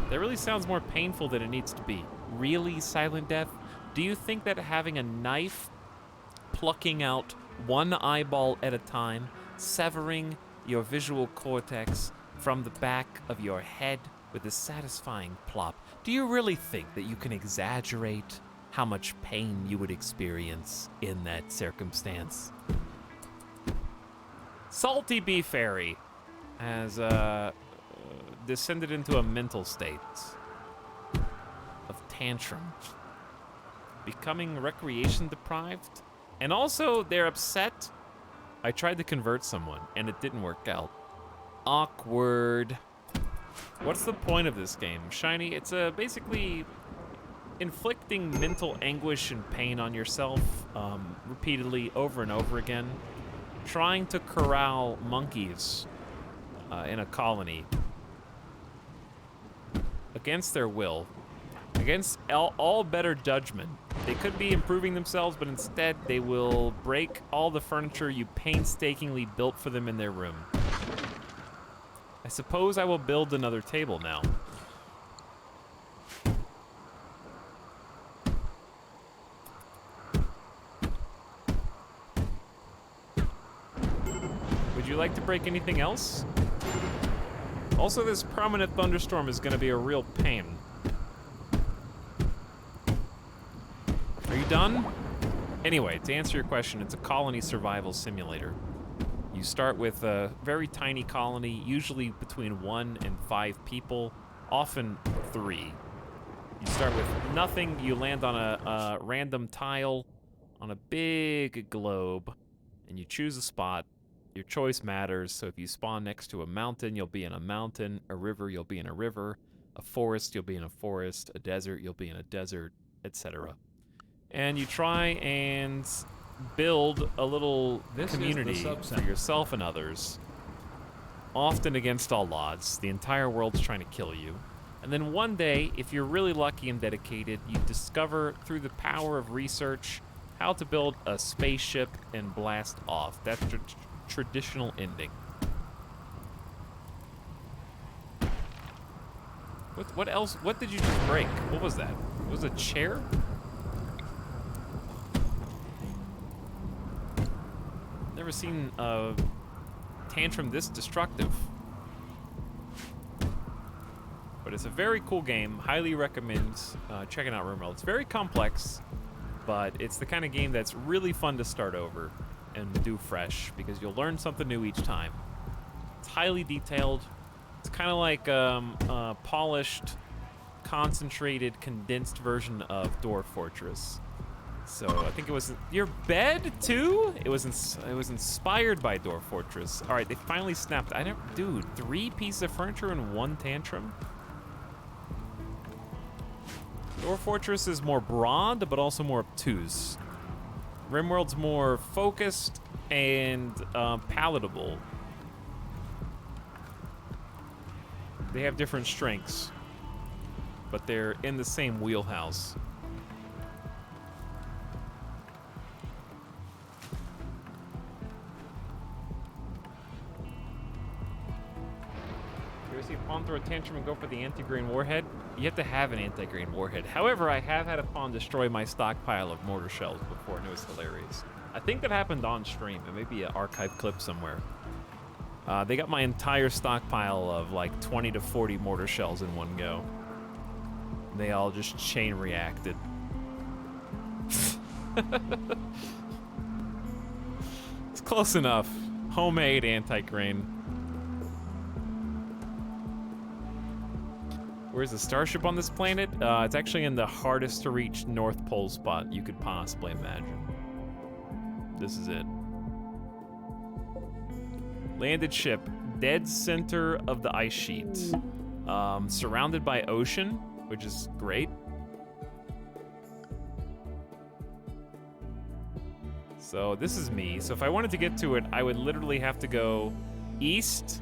That really sounds more painful than it needs to be. Really, Silent Death? Do you think that having a knife plucking out one eyeball at a time, severing your visual cortex from the back of your head with a satisfying plop, do you really think that you can exaggerate how much pain you would experience in that circumstance? Salty Bee Fairy has descended into a mental state of tantrum, becoming recreation deprived. And also, they're upset. I tried to convert someone, and it didn't work out. Awkward. What's the point of this game? Shiny, it's basically inflicting mental anguish and pain on yourself repeatedly over and over again. Trying to corral monkeys in a colony against their will, against all better judgment. They could be improving themselves, but instead they will break all the furniture you painstakingly built for them in their room. I suppose I will build another table now. Would you like to break anything else? Also, this permanent thunderstorm is going to be a real pain. Are you done? Anyway, to answer your question, it's a colony survival simulator. You start with a very tiny colony, usually between 1 and 5 people, often 3. You start with nothing, you land on a random tile on a big globe, and you choose a spot. Your choice matters, so if you spawn next to a mountain, you'll be in a mountain, a river, you'll be in a river, a forest, you'll be in a forest, a desert, you'll be in a desert, etc. And you try and build a little community for yourself and others, often against all odds. The entire world's trying to kill you. And then one day, if you're really lucky and dedicated, you discover through the power of research how to build a spaceship and blast off. That's the traditional ending. What else? What did you just break? What was that? Was it a chair? Never seen a tantrum this destructive. But it's a very cool game. Highly recommend checking out RimWorld. It's very complex, but it's the kind of game that's really fun to start over and do fresh because you'll learn something new each time. It's highly detailed. It's kind of like a polished, concentrated, condensed version of Dwarf Fortress. So I think it was your bed too. It was inspired by Dwarf Fortress. All right, they finally snapped. Dude, 3 pieces of furniture and 1 tantrum. Dwarf Fortress is more broad, but also more obtuse. RimWorld's more focused and palatable. They have different strengths, but they're in the same wheelhouse. You ever see a pawn throw a tantrum and go for the anti-grain warhead? You have to have an anti-grain warhead. However, I have had a pawn destroy my stockpile of mortar shells before, and it was hilarious. I think that happened on stream. It may be an archive clip somewhere. They got my entire stockpile of like 20 to 40 mortar shells in one go. They all just chain reacted. It's close enough. Homemade anti-grain. Where's the starship on this planet? It's actually in the hardest to reach North Pole spot you could possibly imagine. This is it. Landed ship, dead center of the ice sheet. Surrounded by ocean, which is great. So this is me. So if I wanted to get to it, I would literally have to go east,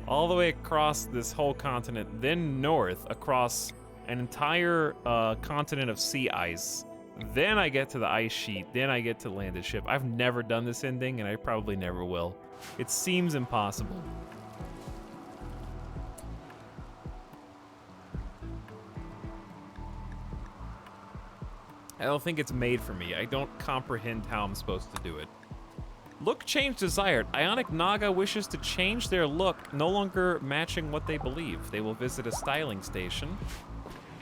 all the way across this whole continent, then north across an entire continent of sea ice. Then I get to the ice sheet, then I get to landed ship. I've never done this ending, and I probably never will. It seems impossible. I don't think it's made for me. I don't comprehend how I'm supposed to do it. Look change desired. Ionic Naga wishes to change their look, no longer matching what they believe. They will visit a styling station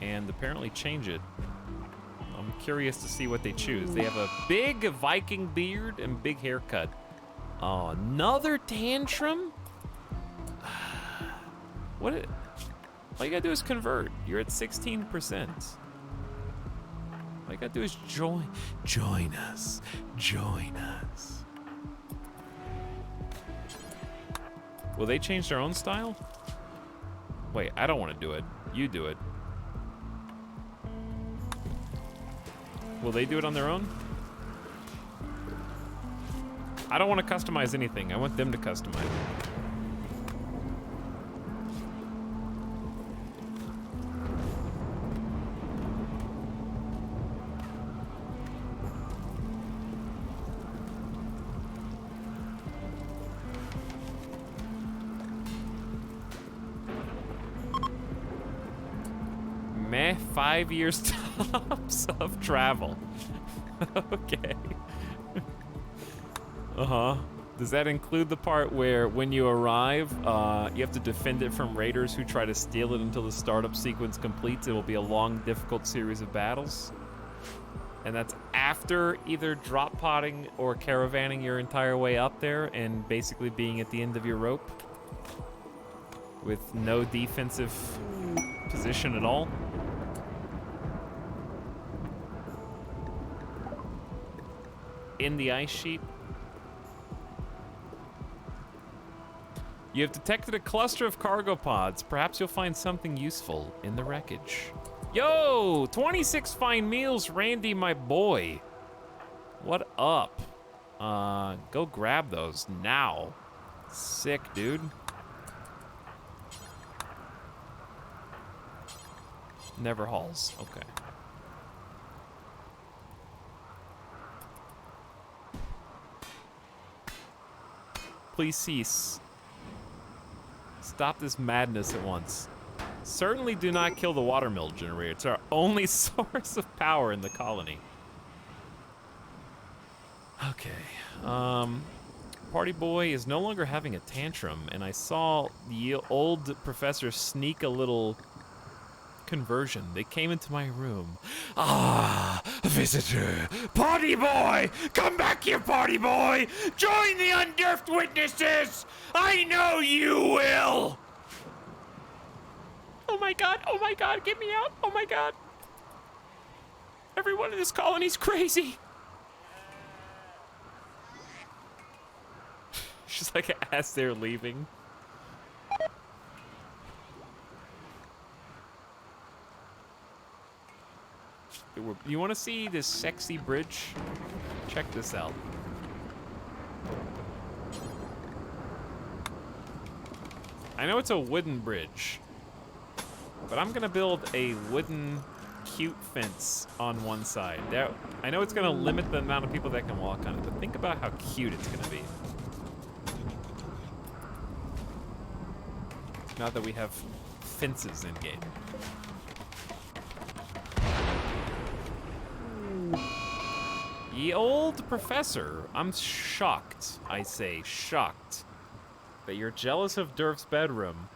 and apparently change it. I'm curious to see what they choose. They have a big Viking beard and big haircut. Oh, another tantrum? All you gotta do is convert. You're at 16%. All you gotta do is join us. Join us. Will they change their own style? Wait, I don't want to do it. You do it. Will they do it on their own? I don't want to customize anything. I want them to customize it. Meh, 5 years tops of travel. Okay. Uh-huh. Does that include the part where when you arrive, you have to defend it from raiders who try to steal it until the startup sequence completes? It will be a long, difficult series of battles. And that's after either drop potting or caravanning your entire way up there and basically being at the end of your rope with no defensive position at all. In the ice sheet. You have detected a cluster of cargo pods. Perhaps you'll find something useful in the wreckage. Yo, 26 fine meals, Randy, my boy. What up? Go grab those now. Sick, dude. Never hauls, okay. Please cease. Stop this madness at once. Certainly do not kill the watermill generator. It's our only source of power in the colony. Okay. Party boy is no longer having a tantrum, and I saw the old professor sneak a little conversion. They came into my room. Ah, a visitor. Party boy! Come back here, party boy! Join the unnerfed witnesses! I know you will! Oh my god, get me out, oh my god. Everyone in this colony's crazy. She's like, as they're leaving. You want to see this sexy bridge? Check this out. I know it's a wooden bridge, but I'm gonna build a wooden cute fence on one side. I know it's gonna limit the amount of people that can walk on it, but think about how cute it's gonna be. Now that we have fences in game. Ye old professor, I'm shocked, I say, shocked, that you're jealous of Durf's bedroom.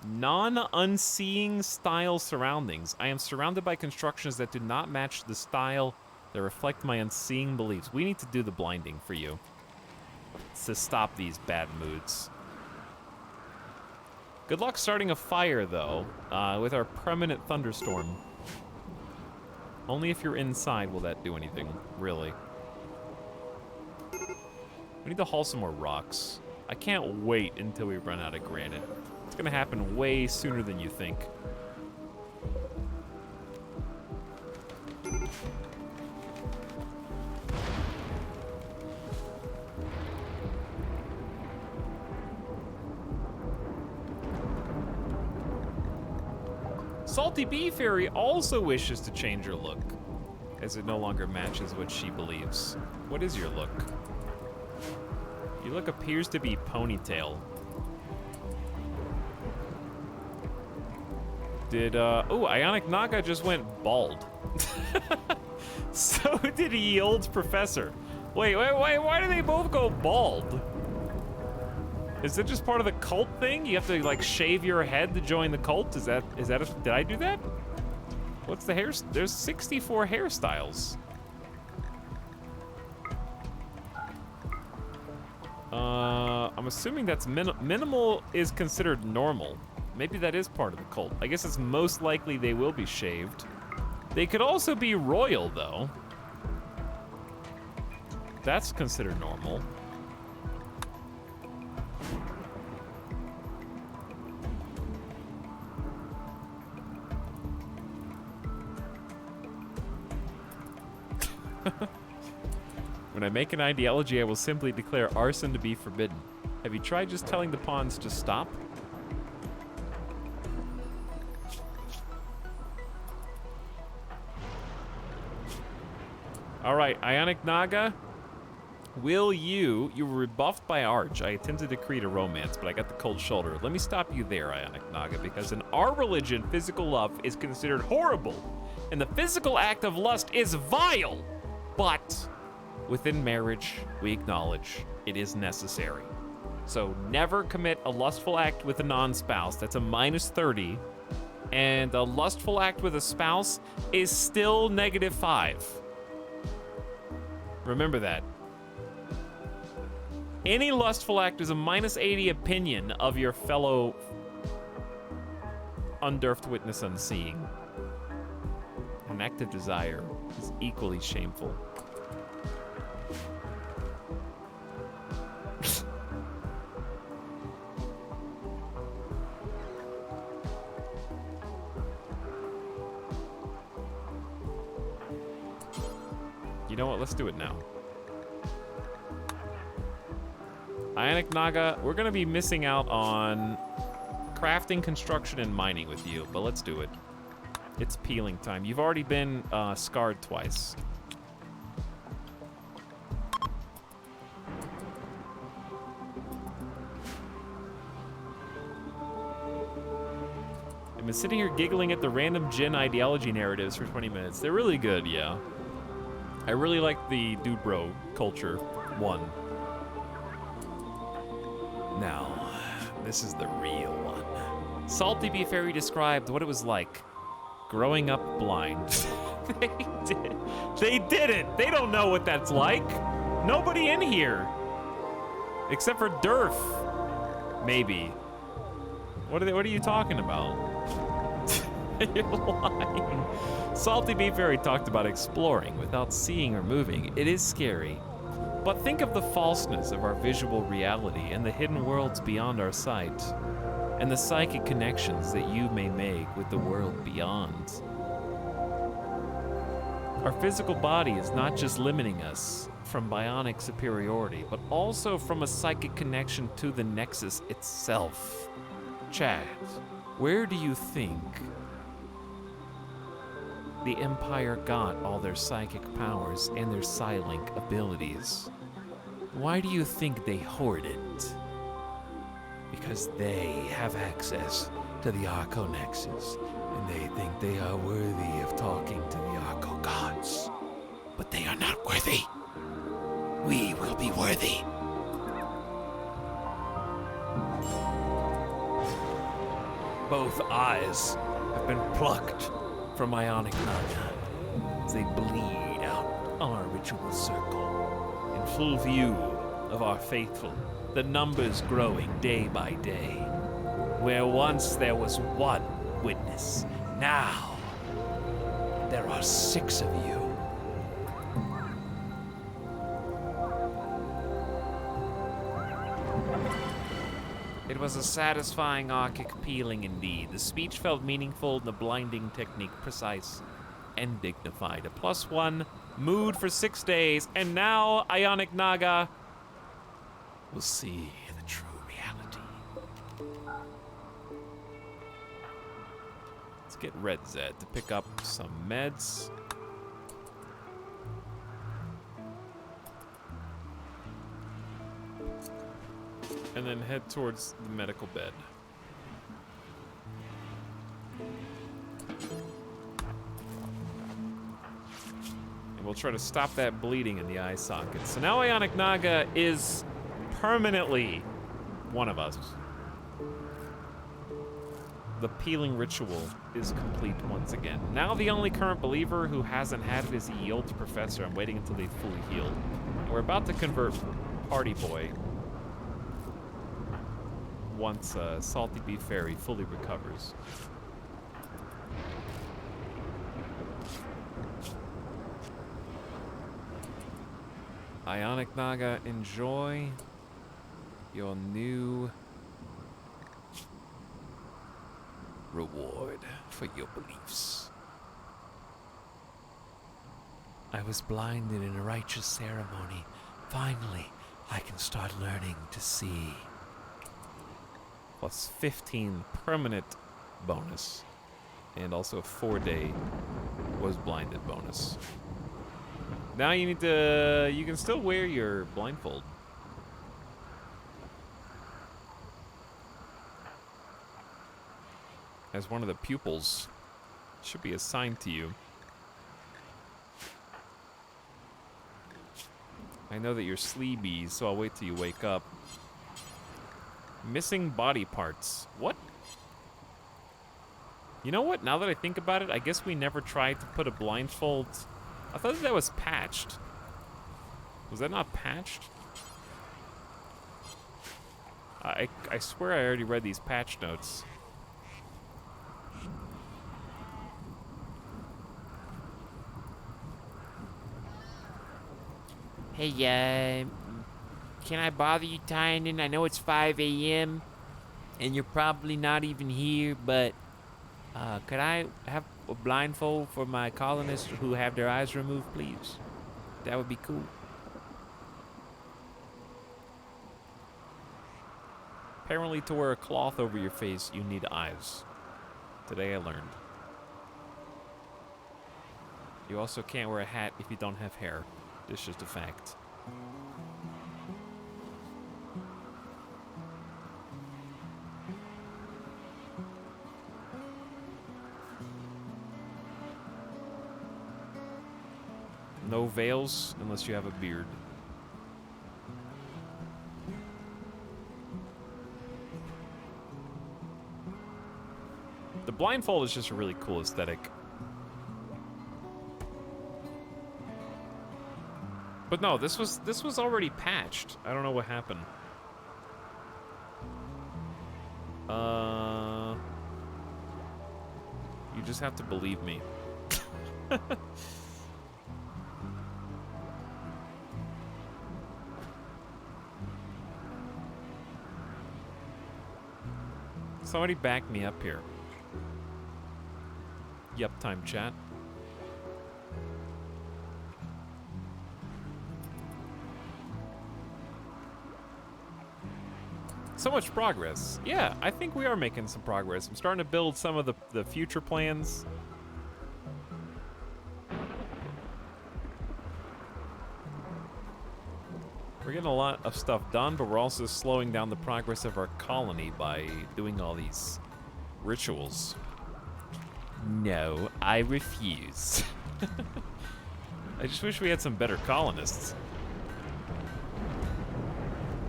Non-unseeing style surroundings. I am surrounded by constructions that do not match the style that reflect my unseeing beliefs. We need to do the blinding for you to stop these bad moods. Good luck starting a fire, though, with our permanent thunderstorm. Only if you're inside will that do anything, really. We need to haul some more rocks. I can't wait until we run out of granite. It's gonna happen way sooner than you think. Salty Bee Fairy also wishes to change her look, as it no longer matches what she believes. What is your look? Your look appears to be ponytail. Oh, Ionic Naga just went bald. So did Ye Old Professor. Wait, why do they both go bald? Is it just part of the cult thing? You have to like shave your head to join the cult? Is that did I do that? What's the hair? There's 64 hairstyles. I'm assuming that's minimal is considered normal. Maybe that is part of the cult. I guess it's most likely they will be shaved. They could also be royal, though. That's considered normal. When I make an ideology, I will simply declare arson to be forbidden. Have you tried just telling the pawns to stop? All right, Ionic Naga, you were rebuffed by Arch. I attempted to create a romance, but I got the cold shoulder. Let me stop you there, Ionic Naga, because in our religion, physical love is considered horrible, and the physical act of lust is vile. But within marriage, we acknowledge it is necessary. So never commit a lustful act with a non-spouse. That's a -30. And a lustful act with a spouse is still -5. Remember that. Any lustful act is a -80 opinion of your fellow undurfed witness unseeing. An act of desire is equally shameful. You know what? Let's do it now. Ionic Naga, we're gonna be missing out on crafting, construction, and mining with you, but let's do it. It's peeling time. You've already been scarred twice. I've been sitting here giggling at the random Jin ideology narratives for 20 minutes. They're really good, yeah. I really like the dude bro culture one. Now, this is the real one. Salty Bee Fairy described what it was like growing up blind. They didn't. They don't know what that's like. Nobody in here. Except for Durf. Maybe. What are you talking about? You're lying. Salty Beef Fairy talked about exploring without seeing or moving. It is scary. But think of the falseness of our visual reality and the hidden worlds beyond our sight, and the psychic connections that you may make with the world beyond. Our physical body is not just limiting us from bionic superiority, but also from a psychic connection to the Nexus itself. Chad, where do you think the Empire got all their psychic powers and their Psylink abilities? Why do you think they hoard it? Because they have access to the Arco Nexus, and they think they are worthy of talking to the Arco gods. But they are not worthy. We will be worthy. Both eyes have been plucked from Ionic Naga as they bleed out on our ritual circle. In full view of our faithful, the numbers growing day by day. Where once there was one witness, now there are 6 of you. It was a satisfying archic peeling indeed. The speech felt meaningful, and the blinding technique precise and dignified. A +1 mood for 6 days, and now Ionic Naga will see the true reality. Let's get Red Zed to pick up some meds. And then head towards the medical bed. And we'll try to stop that bleeding in the eye socket. So now Ionic Naga is permanently one of us. The peeling ritual is complete once again. Now the only current believer who hasn't had it is the Yield Professor. I'm waiting until they fully healed. And we're about to convert Party Boy once Salty Beef Fairy fully recovers. Ionic Naga, enjoy your new reward for your beliefs. I was blinded in a righteous ceremony. Finally, I can start learning to see. Plus 15 permanent bonus, and also a 4-day was blinded bonus. Now you need to, you can still wear your blindfold. As one of the pupils should be assigned to you. I know that you're sleepy, so I'll wait till you wake up. Missing body parts. What? You know what? Now that I think about it, I guess we never tried to put a blindfold. I thought that was patched. Was that not patched? I swear I already read these patch notes. Hey, can I bother you, Tynan? I know it's 5 a.m. and you're probably not even here, but could I have a blindfold for my colonists who have their eyes removed, please? That would be cool. Apparently to wear a cloth over your face, you need eyes. Today I learned. You also can't wear a hat if you don't have hair. It's just a fact. No veils unless you have a beard. The blindfold is just a really cool aesthetic. But no, this was already patched. I don't know what happened. You just have to believe me. Somebody back me up here. Yup, time chat. So much progress. Yeah, I think we are making some progress. I'm starting to build some of the future plans. We're getting a lot of stuff done, but we're also slowing down the progress of our colony by doing all these rituals. No, I refuse. I just wish we had some better colonists.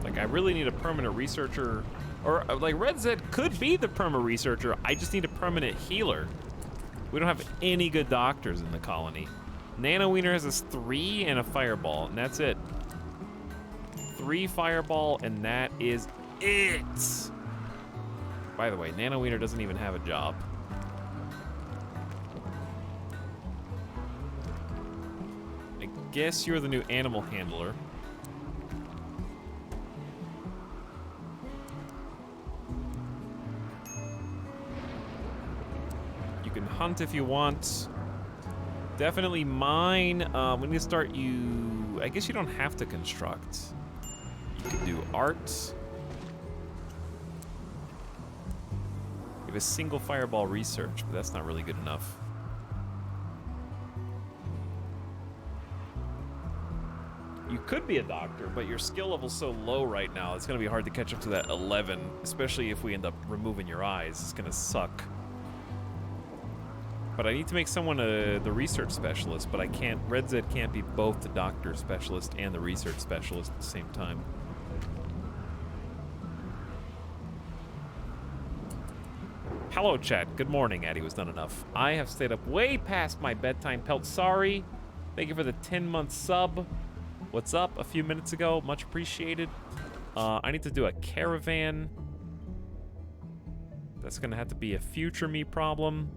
Like, I really need a permanent researcher, or like Red Zed could be the perma researcher. I just need a permanent healer. We don't have any good doctors in the colony. Nano Wiener has us 3 and a fireball, and that's it. 3 fireball, and that is it. By the way, Nano Wiener doesn't even have a job. I guess you're the new animal handler. You can hunt if you want. Definitely mine. We need to start you... I guess you don't have to construct. You can do art. You have a single fireball research, but that's not really good enough. You could be a doctor, but your skill level's so low right now, it's gonna be hard to catch up to that 11, especially if we end up removing your eyes. It's gonna suck. But I need to make someone the research specialist, but I can't, Red Zed can't be both the doctor specialist and the research specialist at the same time. Hello, chat. Good morning. Addy was done enough. I have stayed up way past my bedtime pelt. Sorry. Thank you for the 10-month sub. What's up? A few minutes ago. Much appreciated. I need to do a caravan. That's going to have to be a future me problem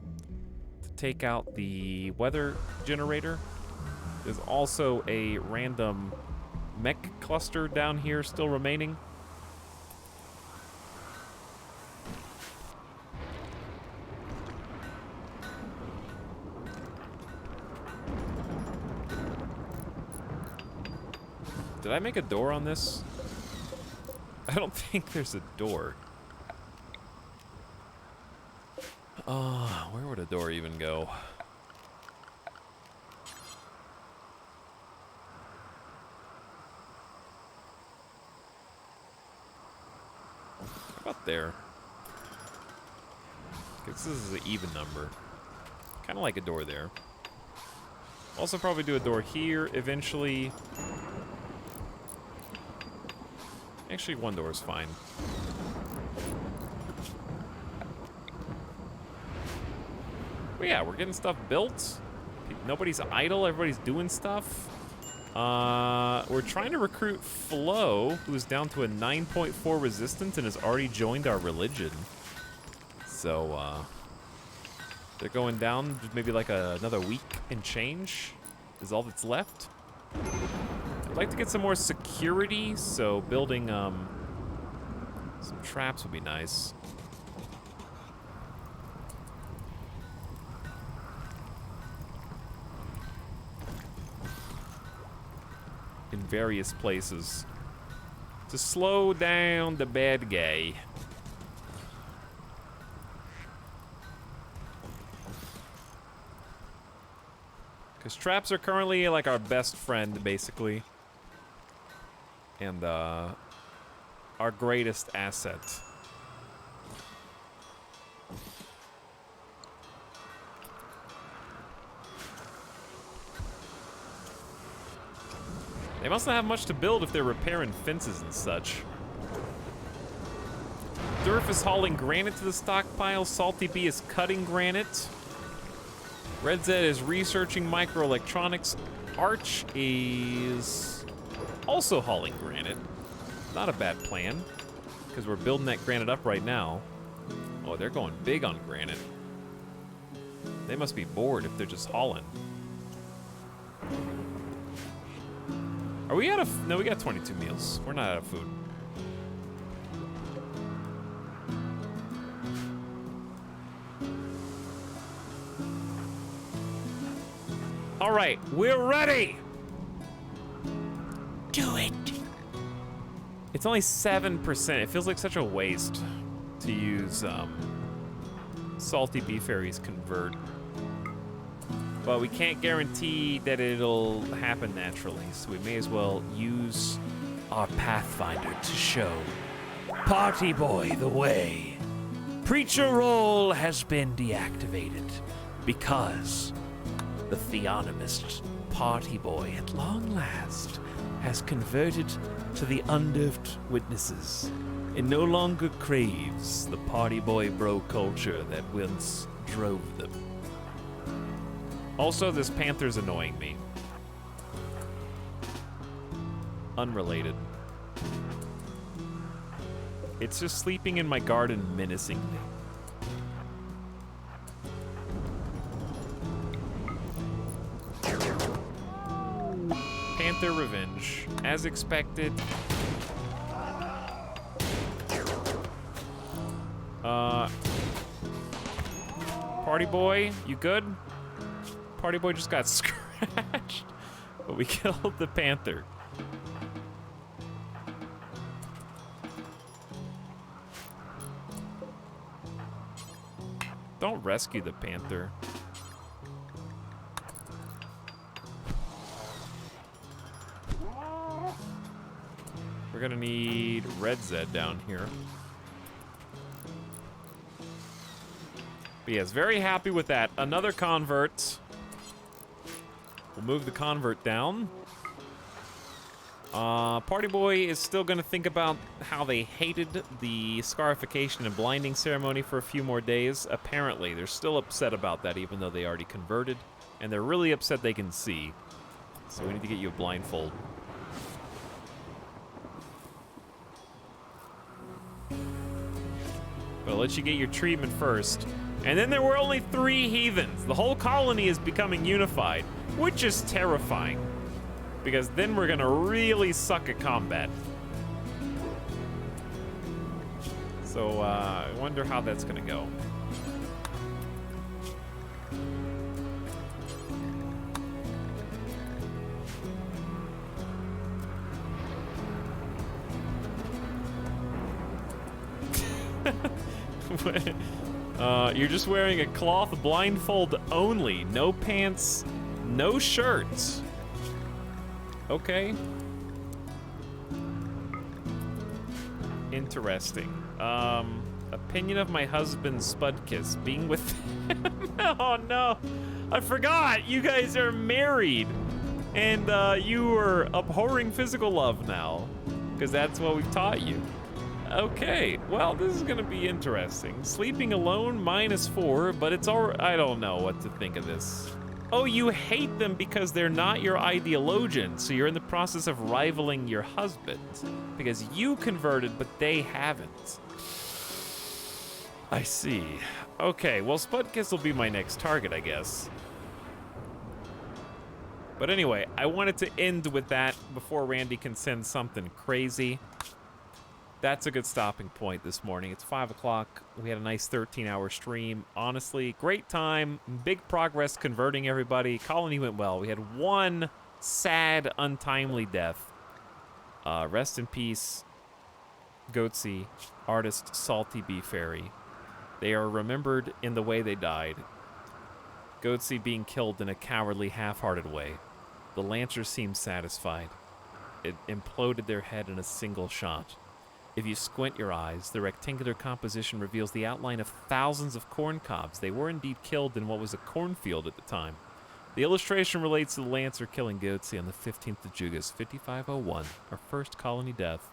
to take out the weather generator. There's also a random mech cluster down here still remaining. Did I make a door on this? I don't think there's a door. Where would a door even go? How about there? Because this is an even number. Kind of like a door there. Also probably do a door here eventually. Actually, one door is fine. But yeah, we're getting stuff built. Nobody's idle. Everybody's doing stuff. We're trying to recruit Flo, who's down to a 9.4 resistance and has already joined our religion. So, they're going down maybe like another week and change is all that's left. I'd like to get some more security, so building some traps would be nice. In various places to slow down the bad guy. Because traps are currently like our best friend, basically. And our greatest asset. They must not have much to build if they're repairing fences and such. Durf is hauling granite to the stockpile. Salty Bee is cutting granite. Red Zed is researching microelectronics. Arch is also hauling granite. Not a bad plan, because we're building that granite up right now. Oh, they're going big on granite. They must be bored if they're just hauling. Are we out of... No, we got 22 meals. We're not out of food. All right, we're ready. Do it. It's only 7%. It feels like such a waste to use salty beef fairies convert. But we can't guarantee that it'll happen naturally, so we may as well use our Pathfinder to show Party Boy the way. Preacher role has been deactivated because the theonomist Party Boy at long last has converted to the unnerved witnesses and no longer craves the Party Boy bro culture that once drove them. Also, this panther's annoying me. Unrelated. It's just sleeping in my garden menacingly. Panther revenge, as expected. Party Boy, you good? Party Boy just got scratched, but we killed the panther. Don't rescue the panther. We're gonna need Red Zed down here. But yes, very happy with that. Another convert. We'll move the convert down. Party Boy is still gonna think about how they hated the scarification and blinding ceremony for a few more days. Apparently, they're still upset about that even though they already converted. And they're really upset they can see. So we need to get you a blindfold. But I'll let you get your treatment first. And then there were only 3 heathens. The whole colony is becoming unified, which is terrifying. Because then we're gonna really suck at combat. So, I wonder how that's gonna go. You're just wearing a cloth blindfold only. No pants, no shirts. Okay. Interesting. Opinion of my husband Spudkiss being with him. Oh no, I forgot. You guys are married, and you are abhorring physical love now, because that's what we've taught you. Okay, well, this is gonna be interesting. Sleeping alone, -4, but it's all. I don't know what to think of this. Oh, you hate them because they're not your ideologian, so you're in the process of rivaling your husband. Because you converted, but they haven't. I see. Okay, well, Spudkiss will be my next target, I guess. But anyway, I wanted to end with that before Randy can send something crazy. That's a good stopping point this morning. It's 5 o'clock. We had a nice 13-hour stream. Honestly, great time. Big progress converting everybody. Colony went well. We had 1 sad, untimely death. Rest in peace, Goatsy, artist Salty Bee Fairy. They are remembered in the way they died. Goatsy being killed in a cowardly, half-hearted way. The Lancers seemed satisfied. It imploded their head in a single shot. If you squint your eyes, the rectangular composition reveals the outline of thousands of corn cobs. They were indeed killed in what was a cornfield at the time. The illustration relates to the Lancer killing Goatsy on the 15th of Jugas, 5501, our first colony death.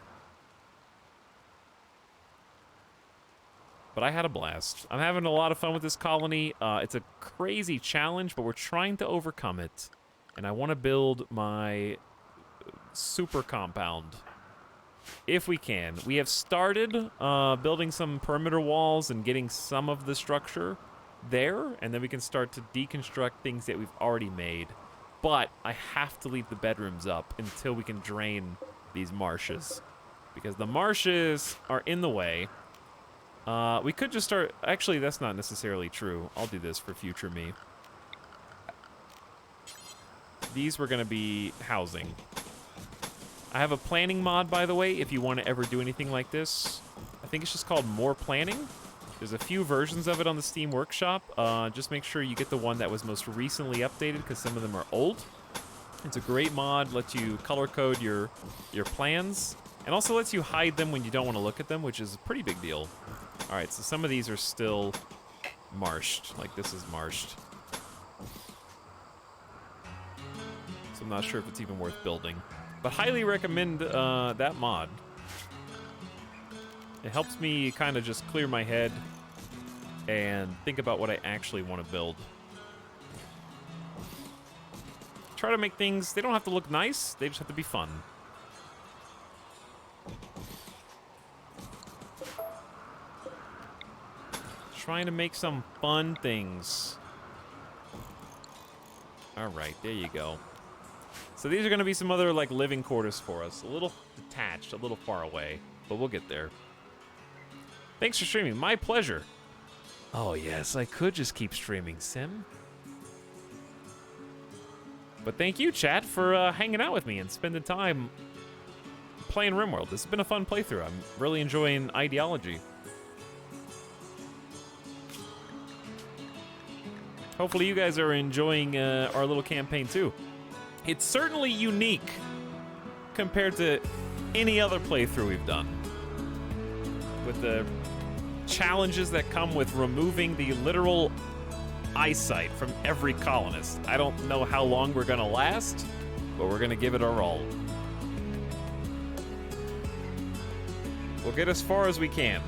But I had a blast. I'm having a lot of fun with this colony. It's a crazy challenge, but we're trying to overcome it. And I want to build my super compound. If we can. We have started building some perimeter walls and getting some of the structure. there, and then we can start to deconstruct things that we've already made. But I have to leave the bedrooms up until we can drain these marshes, because the marshes are in the way. We could just start... Actually, that's not necessarily true. I'll do this for future me. These were going to be housing. I have a planning mod, by the way, if you want to ever do anything like this. I think it's just called More Planning. There's a few versions of it on the Steam Workshop. Just make sure you get the one that was most recently updated, because some of them are old. It's a great mod, lets you color code your plans, and also lets you hide them when you don't want to look at them, which is a pretty big deal. All right, so some of these are still marshed, like this is marshed. So I'm not sure if it's even worth building, but highly recommend that mod. It helps me kind of just clear my head and think about what I actually want to build. Try to make things, they don't have to look nice, they just have to be fun. Trying to make some fun things. All right, there you go. So these are going to be some other like living quarters for us. A little detached, a little far away, but we'll get there. Thanks for streaming. My pleasure. Oh yes, I could just keep streaming, Sim. But thank you, chat, for hanging out with me and spending time playing RimWorld. This has been a fun playthrough. I'm really enjoying Ideology. Hopefully you guys are enjoying our little campaign too. It's certainly unique compared to any other playthrough we've done. With the challenges that come with removing the literal eyesight from every colonist. I don't know how long we're gonna last, but we're gonna give it our all. We'll get as far as we can.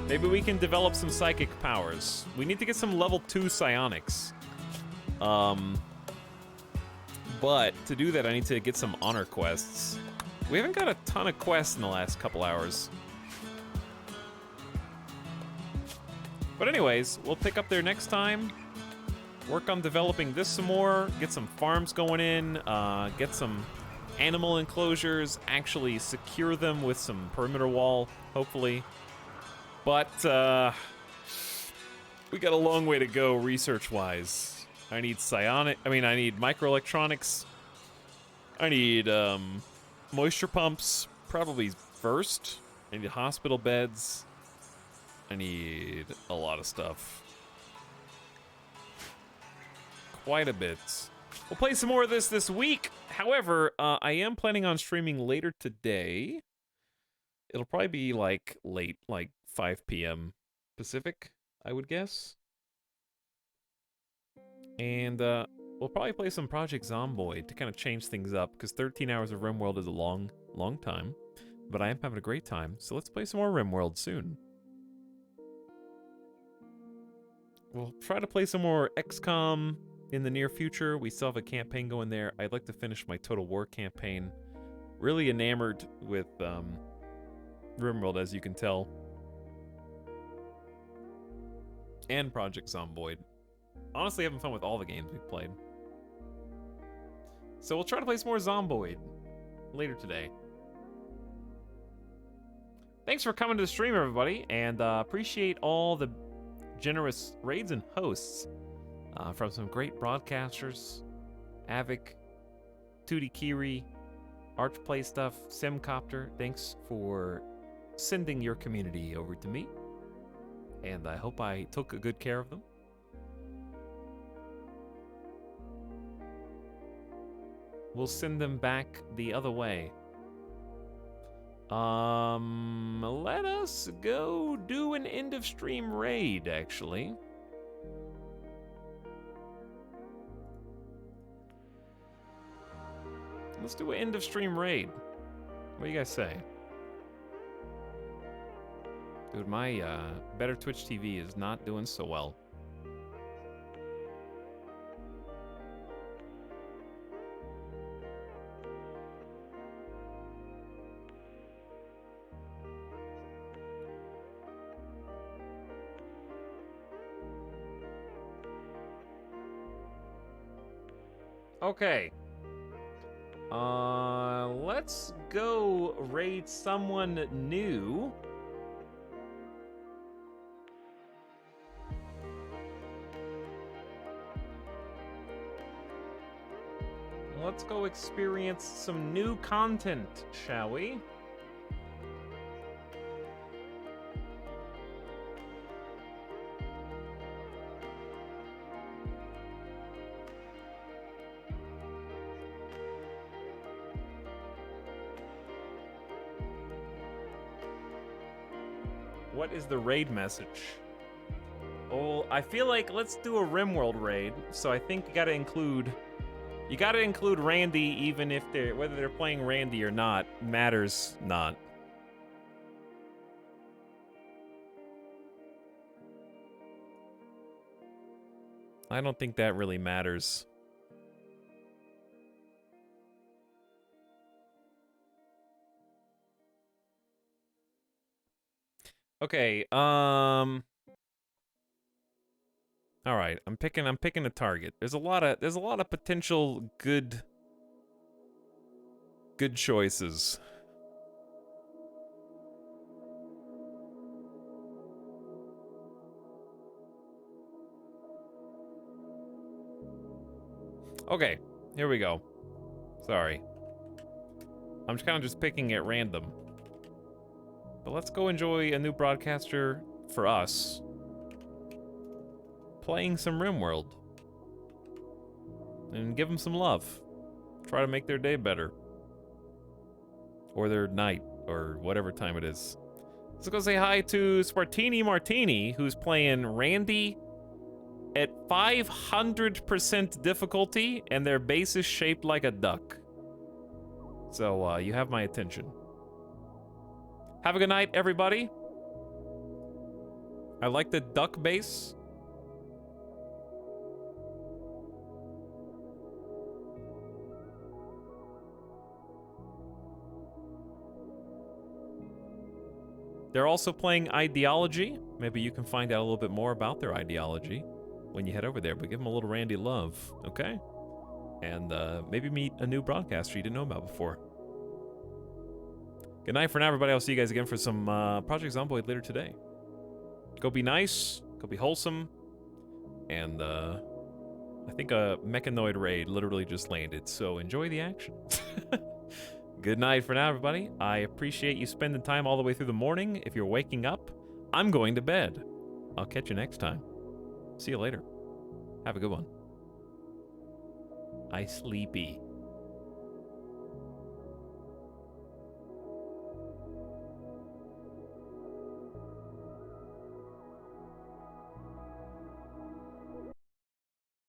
Maybe we can develop some psychic powers. We need to get some level 2 psionics. But to do that, I need to get some honor quests. We haven't got a ton of quests in the last couple hours. But anyways, we'll pick up there next time. Work on developing this some more. Get some farms going in. Get some animal enclosures. Actually secure them with some perimeter wall, hopefully. But, we got a long way to go research-wise. I need I need microelectronics. I need, moisture pumps, probably first. I need hospital beds. I need a lot of stuff. Quite a bit. We'll play some more of this week. However, I am planning on streaming later today. It'll probably be, like, late, like 5 p.m. Pacific, I would guess. And we'll probably play some Project Zomboid to kind of change things up, because 13 hours of RimWorld is a long, long time. But I am having a great time, so let's play some more RimWorld soon. We'll try to play some more XCOM in the near future. We still have a campaign going there. I'd like to finish my Total War campaign. Really enamored with RimWorld, as you can tell. And Project Zomboid. Honestly, having fun with all the games we've played. So we'll try to play some more Zomboid later today. Thanks for coming to the stream, everybody, and appreciate all the generous raids and hosts from some great broadcasters. Avic, 2D Kiri, Archplay Stuff, Simcopter. Thanks for sending your community over to me. And I hope I took good care of them. We'll send them back the other way. Let us go do an end of stream raid, actually. Let's do an end of stream raid. What do you guys say? Dude, my Better Twitch TV is not doing so well. Okay. Let's go raid someone new. Let's go experience some new content, shall we? What is the raid message? Oh, I feel like let's do a RimWorld raid. So I think you gotta include Randy, even if whether they're playing Randy or not matters not. I don't think that really matters. Okay, all right, I'm picking a target. There's a lot of potential good choices. Okay, here we go. Sorry. I'm just kind of just picking at random. But let's go enjoy a new broadcaster for us playing some RimWorld. And give them some love. Try to make their day better. Or their night, or whatever time it is. Let's go say hi to Spartini Martini, who's playing Randy at 500% difficulty, and their base is shaped like a duck. So, you have my attention. Have a good night, everybody. I like the duck base. They're also playing Ideology. Maybe you can find out a little bit more about their ideology when you head over there, but give them a little Randy love, okay? And maybe meet a new broadcaster you didn't know about before. Good night for now, everybody. I'll see you guys again for some Project Zomboid later today. Go be nice, go be wholesome, and I think a mechanoid raid literally just landed, so enjoy the action. Good night for now, everybody. I appreciate you spending time all the way through the morning. If you're waking up, I'm going to bed. I'll catch you next time. See you later. Have a good one. I sleepy.